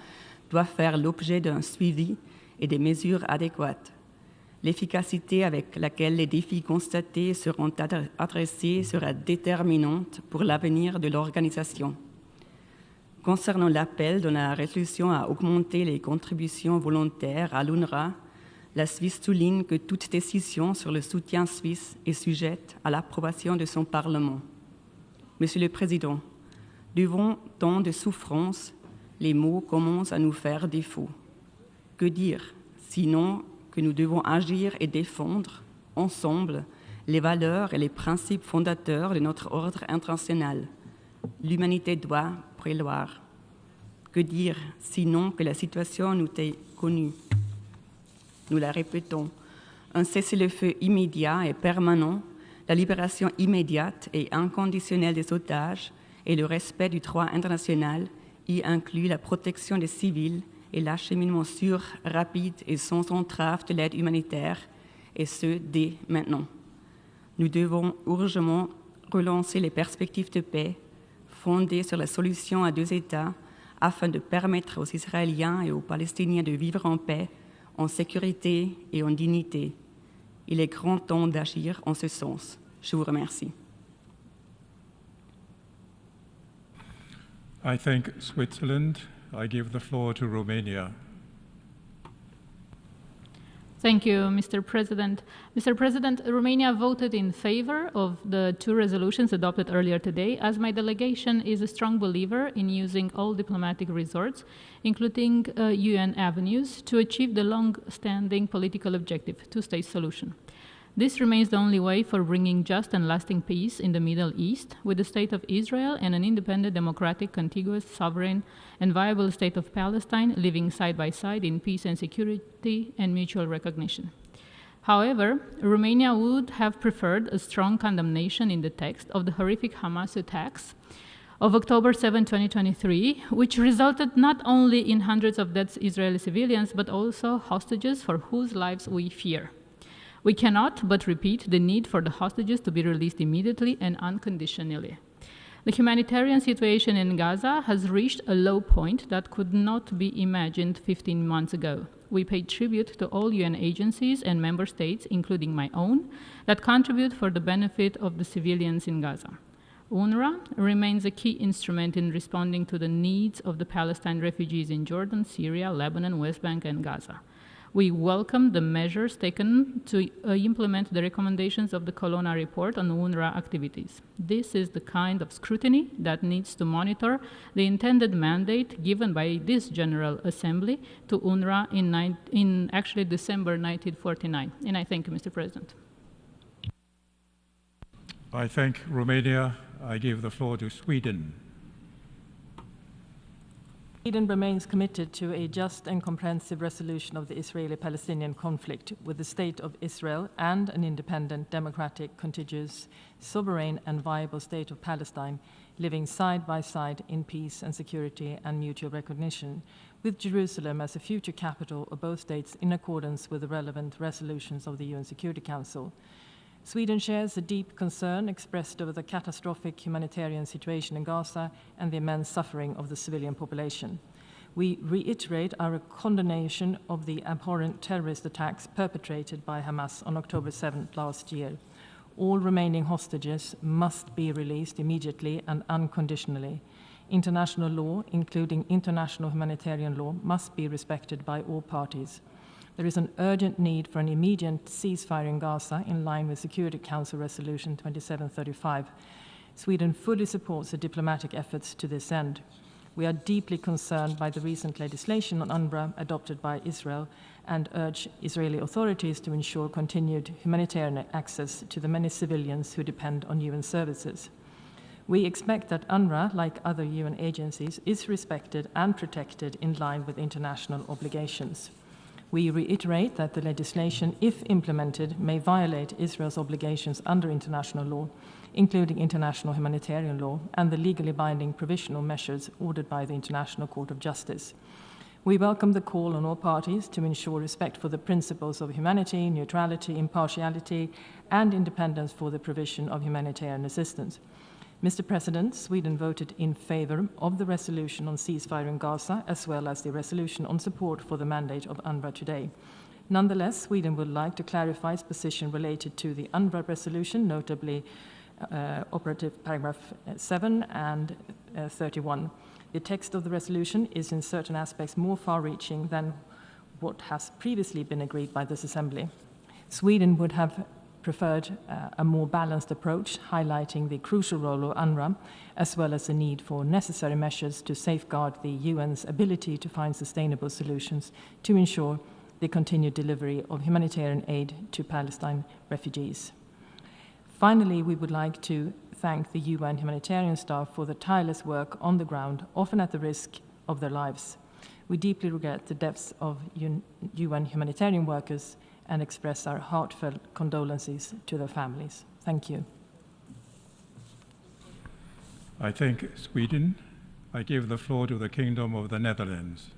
doit faire l'objet d'un suivi et des mesures adéquates. L'efficacité avec laquelle les défis constatés seront adressés sera déterminante pour l'avenir de l'organisation. Concernant l'appel de la résolution à augmenter les contributions volontaires à l'UNRWA, la Suisse souligne que toute décision sur le soutien suisse est sujette à l'approbation de son Parlement. Monsieur le Président, devant tant de souffrances, les mots commencent à nous faire défaut. Que dire, sinon que nous devons agir et défendre, ensemble, les valeurs et les principes fondateurs de notre ordre international. L'humanité doit prévaloir. Que dire, sinon que la situation nous est connue. Nous la répétons, un cessez-le-feu immédiat et permanent, la libération immédiate et inconditionnelle des otages et le respect du droit international y inclut la protection des civils et l'acheminement sûr, rapide et sans entrave de l'aide humanitaire, et ce, dès maintenant. Nous devons urgemment relancer les perspectives de paix fondées sur la solution à 2 États afin de permettre aux Israéliens et aux Palestiniens de vivre en paix, en sécurité et en dignité. Il est grand temps d'agir en ce sens. Je vous remercie. I thank Switzerland. I give the floor to Romania. Thank you, Mr. President. Mr. President, Romania voted in favor of the 2 resolutions adopted earlier today, as my delegation is a strong believer in using all diplomatic resorts, including UN avenues, to achieve the long-standing political objective, 2-state solution. This remains the only way for bringing just and lasting peace in the Middle East, with the State of Israel and an independent, democratic, contiguous, sovereign, and viable State of Palestine living side by side in peace and security and mutual recognition. However, Romania would have preferred a strong condemnation in the text of the horrific Hamas attacks of October 7, 2023, which resulted not only in hundreds of dead Israeli civilians, but also hostages for whose lives we fear. We cannot but repeat the need for the hostages to be released immediately and unconditionally. The humanitarian situation in Gaza has reached a low point that could not be imagined 15 months ago. We pay tribute to all UN agencies and member states, including my own, that contribute for the benefit of the civilians in Gaza. UNRWA remains a key instrument in responding to the needs of the Palestine refugees in Jordan, Syria, Lebanon, West Bank, and Gaza. We welcome the measures taken to implement the recommendations of the Colonna report on UNRWA activities. This is the kind of scrutiny that needs to monitor the intended mandate given by this General Assembly to UNRWA in actually December 1949. And I thank you, Mr. President. I thank Romania. I give the floor to Sweden. Sweden remains committed to a just and comprehensive resolution of the Israeli-Palestinian conflict with the State of Israel and an independent, democratic, contiguous, sovereign and viable State of Palestine living side by side in peace and security and mutual recognition, with Jerusalem as a future capital of both states in accordance with the relevant resolutions of the UN Security Council. Sweden shares a deep concern expressed over the catastrophic humanitarian situation in Gaza and the immense suffering of the civilian population. We reiterate our condemnation of the abhorrent terrorist attacks perpetrated by Hamas on October 7th last year. All remaining hostages must be released immediately and unconditionally. International law, including international humanitarian law, must be respected by all parties. There is an urgent need for an immediate ceasefire in Gaza in line with Security Council Resolution 2735. Sweden fully supports the diplomatic efforts to this end. We are deeply concerned by the recent legislation on UNRWA adopted by Israel and urge Israeli authorities to ensure continued humanitarian access to the many civilians who depend on UN services. We expect that UNRWA, like other UN agencies, is respected and protected in line with international obligations. We reiterate that the legislation, if implemented, may violate Israel's obligations under international law, including international humanitarian law and the legally binding provisional measures ordered by the International Court of Justice. We welcome the call on all parties to ensure respect for the principles of humanity, neutrality, impartiality, and independence for the provision of humanitarian assistance. Mr. President, Sweden voted in favor of the resolution on ceasefire in Gaza, as well as the resolution on support for the mandate of UNRWA today. Nonetheless, Sweden would like to clarify its position related to the UNRWA resolution, notably operative paragraph 7 and 31. The text of the resolution is in certain aspects more far-reaching than what has previously been agreed by this Assembly. Sweden would have preferred a more balanced approach, highlighting the crucial role of UNRWA, as well as the need for necessary measures to safeguard the UN's ability to find sustainable solutions to ensure the continued delivery of humanitarian aid to Palestine refugees. Finally, we would like to thank the UN humanitarian staff for the tireless work on the ground, often at the risk of their lives. We deeply regret the deaths of UN humanitarian workers and express our heartfelt condolences to their families. Thank you. I thank Sweden. I give the floor to the Kingdom of the Netherlands.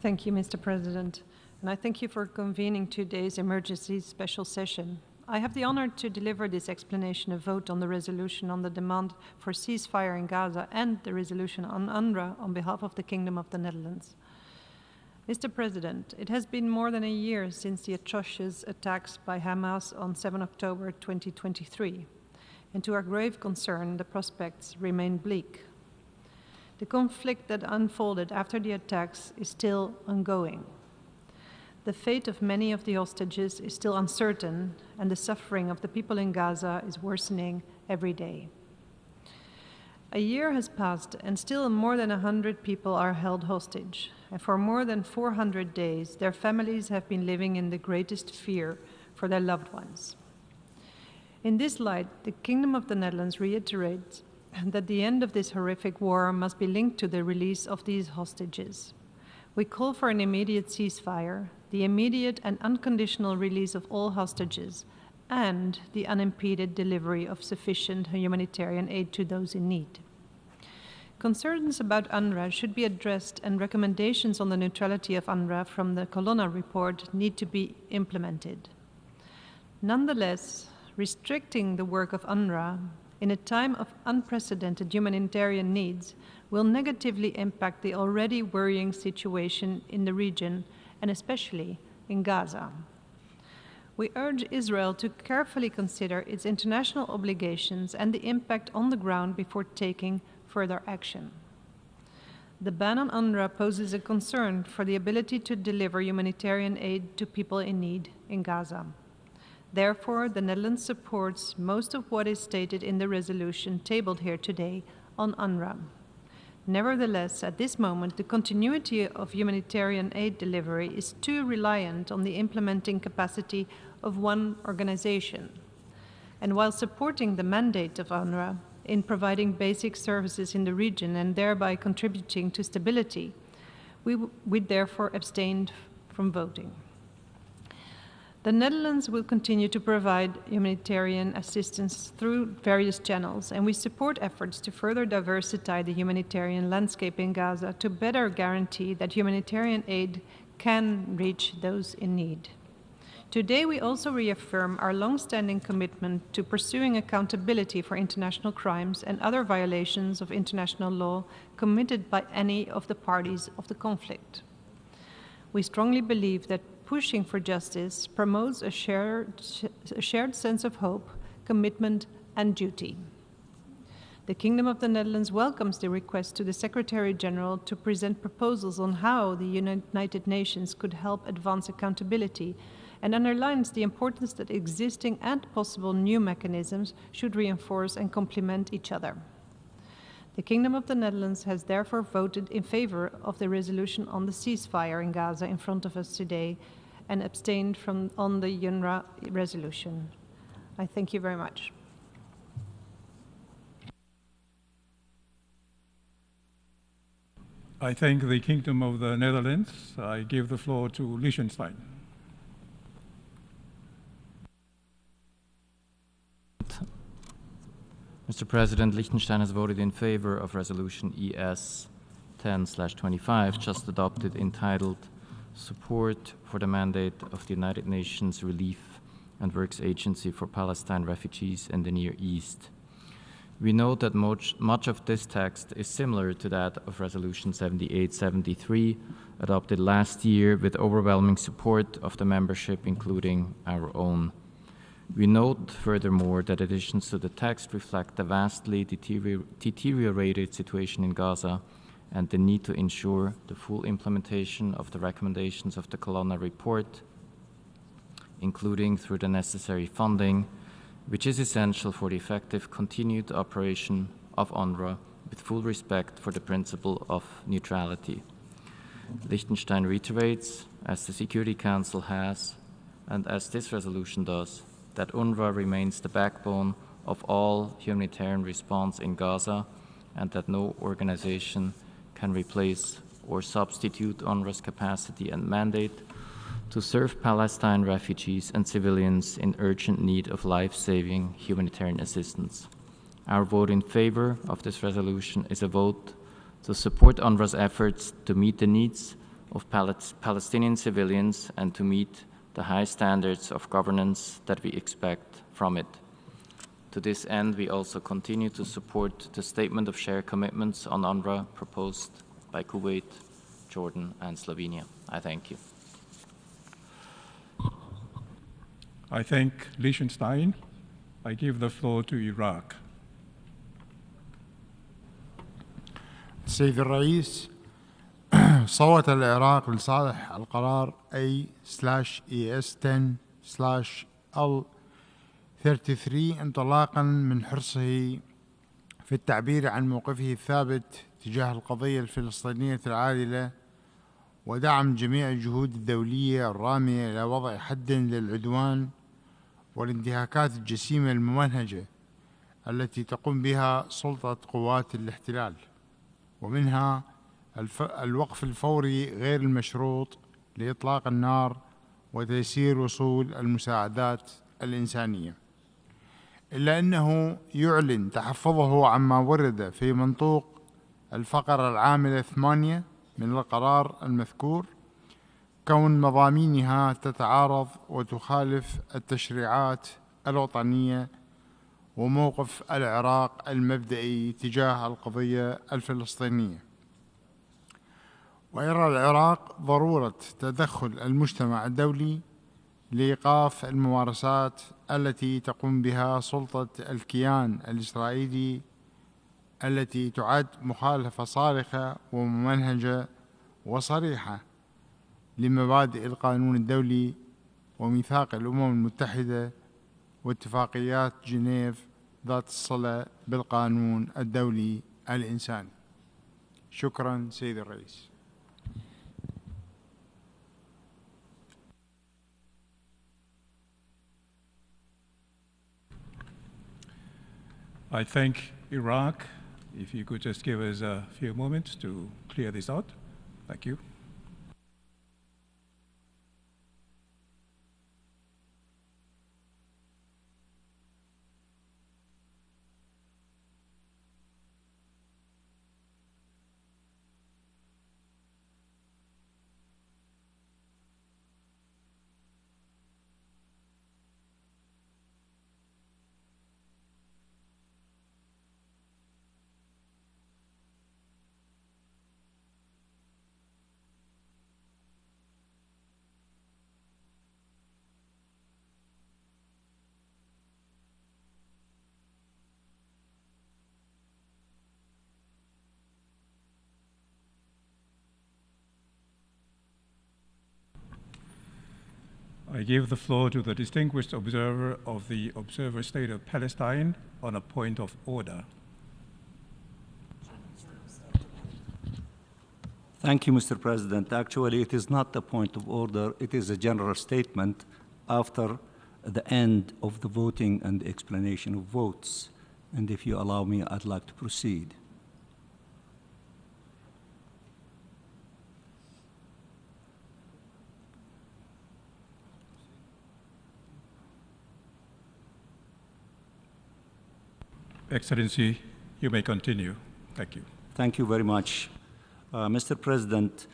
Thank you, Mr. President, and I thank you for convening today's emergency special session. I have the honor to deliver this explanation of vote on the resolution on the demand for ceasefire in Gaza and the resolution on UNRWA on behalf of the Kingdom of the Netherlands. Mr. President, it has been more than a year since the atrocious attacks by Hamas on 7 October 2023, and to our grave concern, the prospects remain bleak. The conflict that unfolded after the attacks is still ongoing. The fate of many of the hostages is still uncertain, and the suffering of the people in Gaza is worsening every day. A year has passed, and still more than 100 people are held hostage. And for more than 400 days, their families have been living in the greatest fear for their loved ones. In this light, the Kingdom of the Netherlands reiterates that the end of this horrific war must be linked to the release of these hostages. We call for an immediate ceasefire, the immediate and unconditional release of all hostages, and the unimpeded delivery of sufficient humanitarian aid to those in need. Concerns about UNRWA should be addressed, and recommendations on the neutrality of UNRWA from the Colonna report need to be implemented. Nonetheless, restricting the work of UNRWA in a time of unprecedented humanitarian needs will negatively impact the already worrying situation in the region, and especially in Gaza. We urge Israel to carefully consider its international obligations and the impact on the ground before taking further action. The ban on UNRWA poses a concern for the ability to deliver humanitarian aid to people in need in Gaza. Therefore, the Netherlands supports most of what is stated in the resolution tabled here today on UNRWA. Nevertheless, at this moment, the continuity of humanitarian aid delivery is too reliant on the implementing capacity of one organization. And while supporting the mandate of UNRWA in providing basic services in the region and thereby contributing to stability, we therefore abstained from voting. The Netherlands will continue to provide humanitarian assistance through various channels, and we support efforts to further diversify the humanitarian landscape in Gaza to better guarantee that humanitarian aid can reach those in need. Today, we also reaffirm our long-standing commitment to pursuing accountability for international crimes and other violations of international law committed by any of the parties of the conflict. We strongly believe that pushing for justice promotes a shared sense of hope, commitment, and duty. The Kingdom of the Netherlands welcomes the request to the Secretary General to present proposals on how the United Nations could help advance accountability, and underlines the importance that existing and possible new mechanisms should reinforce and complement each other. The Kingdom of the Netherlands has therefore voted in favor of the resolution on the ceasefire in Gaza in front of us today and abstained on the UNRWA resolution. I thank you very much. I thank the Kingdom of the Netherlands. I give the floor to Liechtenstein. Mr. President, Liechtenstein has voted in favor of Resolution ES 10/25, just adopted, entitled Support for the Mandate of the United Nations Relief and Works Agency for Palestine Refugees in the Near East. We note that much of this text is similar to that of Resolution 78/73, adopted last year with overwhelming support of the membership, including our own. We note, furthermore, that additions to the text reflect the vastly deteriorated situation in Gaza and the need to ensure the full implementation of the recommendations of the Colonna report, including through the necessary funding, which is essential for the effective continued operation of UNRWA with full respect for the principle of neutrality. Liechtenstein reiterates, as the Security Council has, and as this resolution does, that UNRWA remains the backbone of all humanitarian response in Gaza, and that no organization can replace or substitute UNRWA's capacity and mandate to serve Palestine refugees and civilians in urgent need of life-saving humanitarian assistance. Our vote in favor of this resolution is a vote to support UNRWA's efforts to meet the needs of Palestinian civilians and to meet the high standards of governance that we expect from it. To this end, we also continue to support the Statement of Shared Commitments on UNRWA proposed by Kuwait, Jordan, and Slovenia. I thank you. I thank Liechtenstein. I give the floor to Iraq. السيد الرئيس، صوت العراق لصالح القرار A/ES10/L33 انطلاقا من حرصه في التعبير عن موقفه الثابت تجاه القضية الفلسطينية العادلة ودعم جميع الجهود الدولية الرامية إلى وضع حد للعدوان والانتهاكات الجسيمة الممنهجة التي تقوم بها سلطة قوات الاحتلال، ومنها الوقف الفوري غير المشروط لإطلاق النار وتيسير وصول المساعدات الإنسانية، إلا أنه يعلن تحفظه عما ورد في منطوق الفقرة العاملة 8 من القرار المذكور، كون مضامينها تتعارض وتخالف التشريعات الوطنية وموقف العراق المبدئي تجاه القضية الفلسطينية. ويرى العراق ضرورة تدخل المجتمع الدولي لإيقاف الممارسات التي تقوم بها سلطة الكيان الإسرائيلي، التي تعد مخالفة صارخة وممنهجة وصريحة لمبادئ القانون الدولي وميثاق الأمم المتحدة واتفاقيات جنيف ذات الصلة بالقانون الدولي الإنساني. شكرا سيد الرئيس. I thank Iraq. If you could just give us a few moments to clear this out. Thank you. I give the floor to the distinguished observer of the Observer State of Palestine on a point of order. Thank you, Mr. President. Actually, it is not a point of order. It is a general statement after the end of the voting and the explanation of votes. And if you allow me, I'd like to proceed. Excellency, you may continue. Thank you. Thank you very much. Mr. President,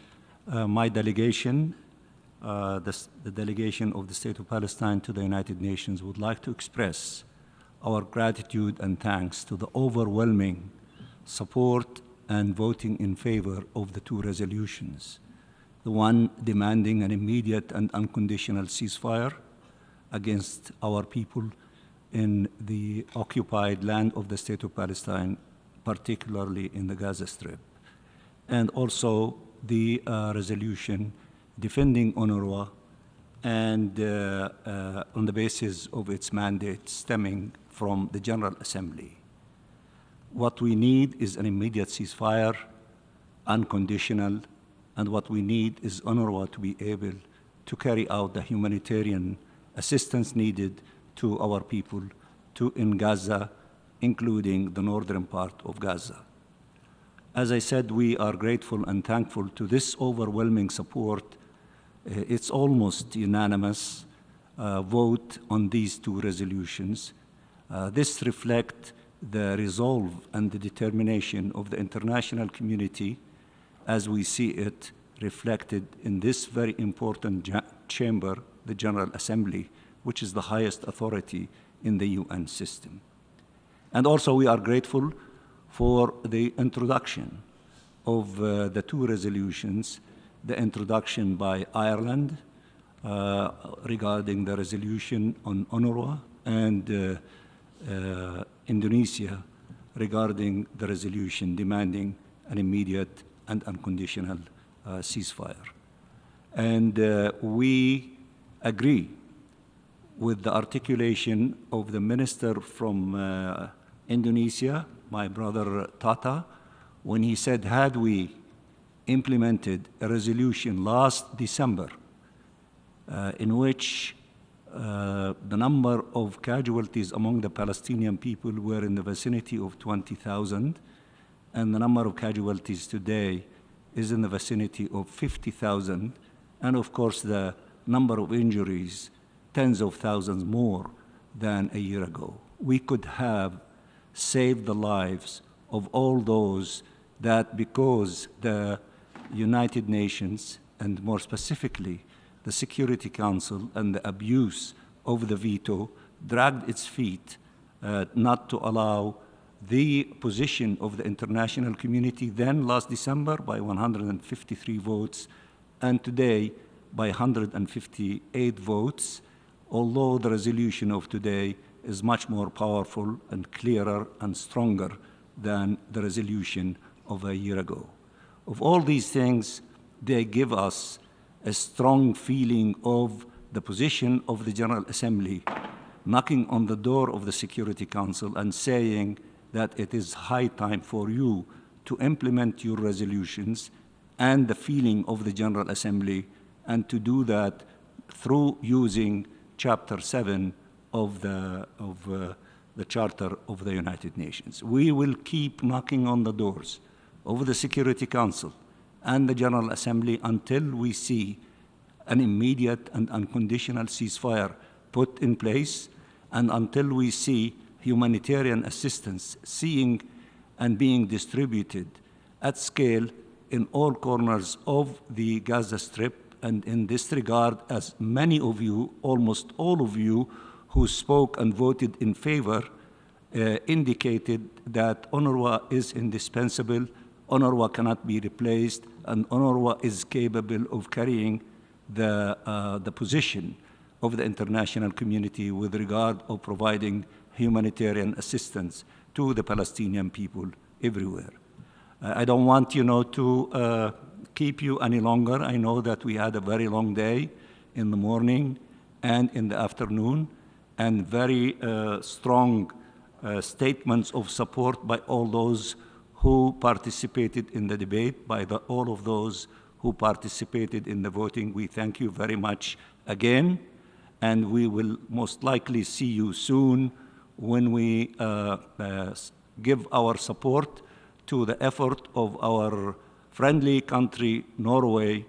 my delegation, the delegation of the State of Palestine to the United Nations would like to express our gratitude and thanks to the overwhelming support and voting in favor of the two resolutions, the one demanding an immediate and unconditional ceasefire against our people in the occupied land of the State of Palestine, particularly in the Gaza Strip, and also the resolution defending UNRWA and on the basis of its mandate stemming from the General Assembly. What we need is an immediate ceasefire, unconditional, and what we need is UNRWA to be able to carry out the humanitarian assistance needed to our people in Gaza, including the northern part of Gaza. As I said, we are grateful and thankful to this overwhelming support. It's almost unanimous vote on these two resolutions. This reflects the resolve and the determination of the international community as we see it reflected in this very important chamber, the General Assembly, which is the highest authority in the UN system. And also we are grateful for the introduction of the two resolutions, the introduction by Ireland regarding the resolution on UNRWA and Indonesia regarding the resolution demanding an immediate and unconditional ceasefire. And we agree with the articulation of the minister from Indonesia, my brother Tata, when he said, had we implemented a resolution last December in which the number of casualties among the Palestinian people were in the vicinity of 20,000, and the number of casualties today is in the vicinity of 50,000, and of course the number of injuries tens of thousands more than a year ago. We could have saved the lives of all those that, because the United Nations, and more specifically the Security Council and the abuse of the veto, dragged its feet not to allow the position of the international community then last December by 153 votes, and today by 158 votes, although the resolution of today is much more powerful and clearer and stronger than the resolution of a year ago. Of all these things, they give us a strong feeling of the position of the General Assembly knocking on the door of the Security Council and saying that it is high time for you to implement your resolutions, and the feeling of the General Assembly, and to do that through using Chapter 7 of the Charter of the United Nations. We will keep knocking on the doors of the Security Council and the General Assembly until we see an immediate and unconditional ceasefire put in place, and until we see humanitarian assistance seeing and being distributed at scale in all corners of the Gaza Strip. And in this regard, as many of you, almost all of you, who spoke and voted in favor indicated that UNRWA is indispensable, UNRWA cannot be replaced, and UNRWA is capable of carrying the position of the international community with regard of providing humanitarian assistance to the Palestinian people everywhere. I don't want, to keep you any longer. I know that we had a very long day in the morning and in the afternoon, and very strong statements of support by all those who participated in the debate, by all of those who participated in the voting. We thank you very much again, and we will most likely see you soon when we give our support to the effort of our friendly country, Norway,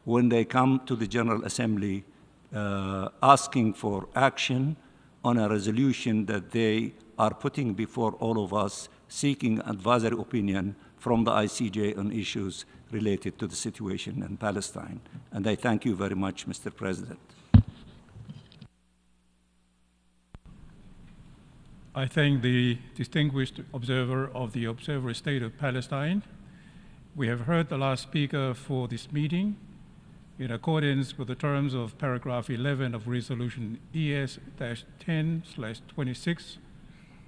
when they come to the General Assembly asking for action on a resolution that they are putting before all of us, seeking advisory opinion from the ICJ on issues related to the situation in Palestine. And I thank you very much, Mr. President. I thank the distinguished observer of the Observer State of Palestine. We have heard the last speaker for this meeting. In accordance with the terms of paragraph 11 of Resolution ES-10/26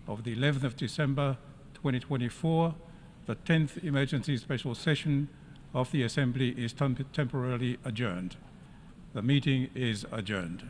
of the 11th of December 2024, the 10th emergency special session of the Assembly is temporarily adjourned. The meeting is adjourned.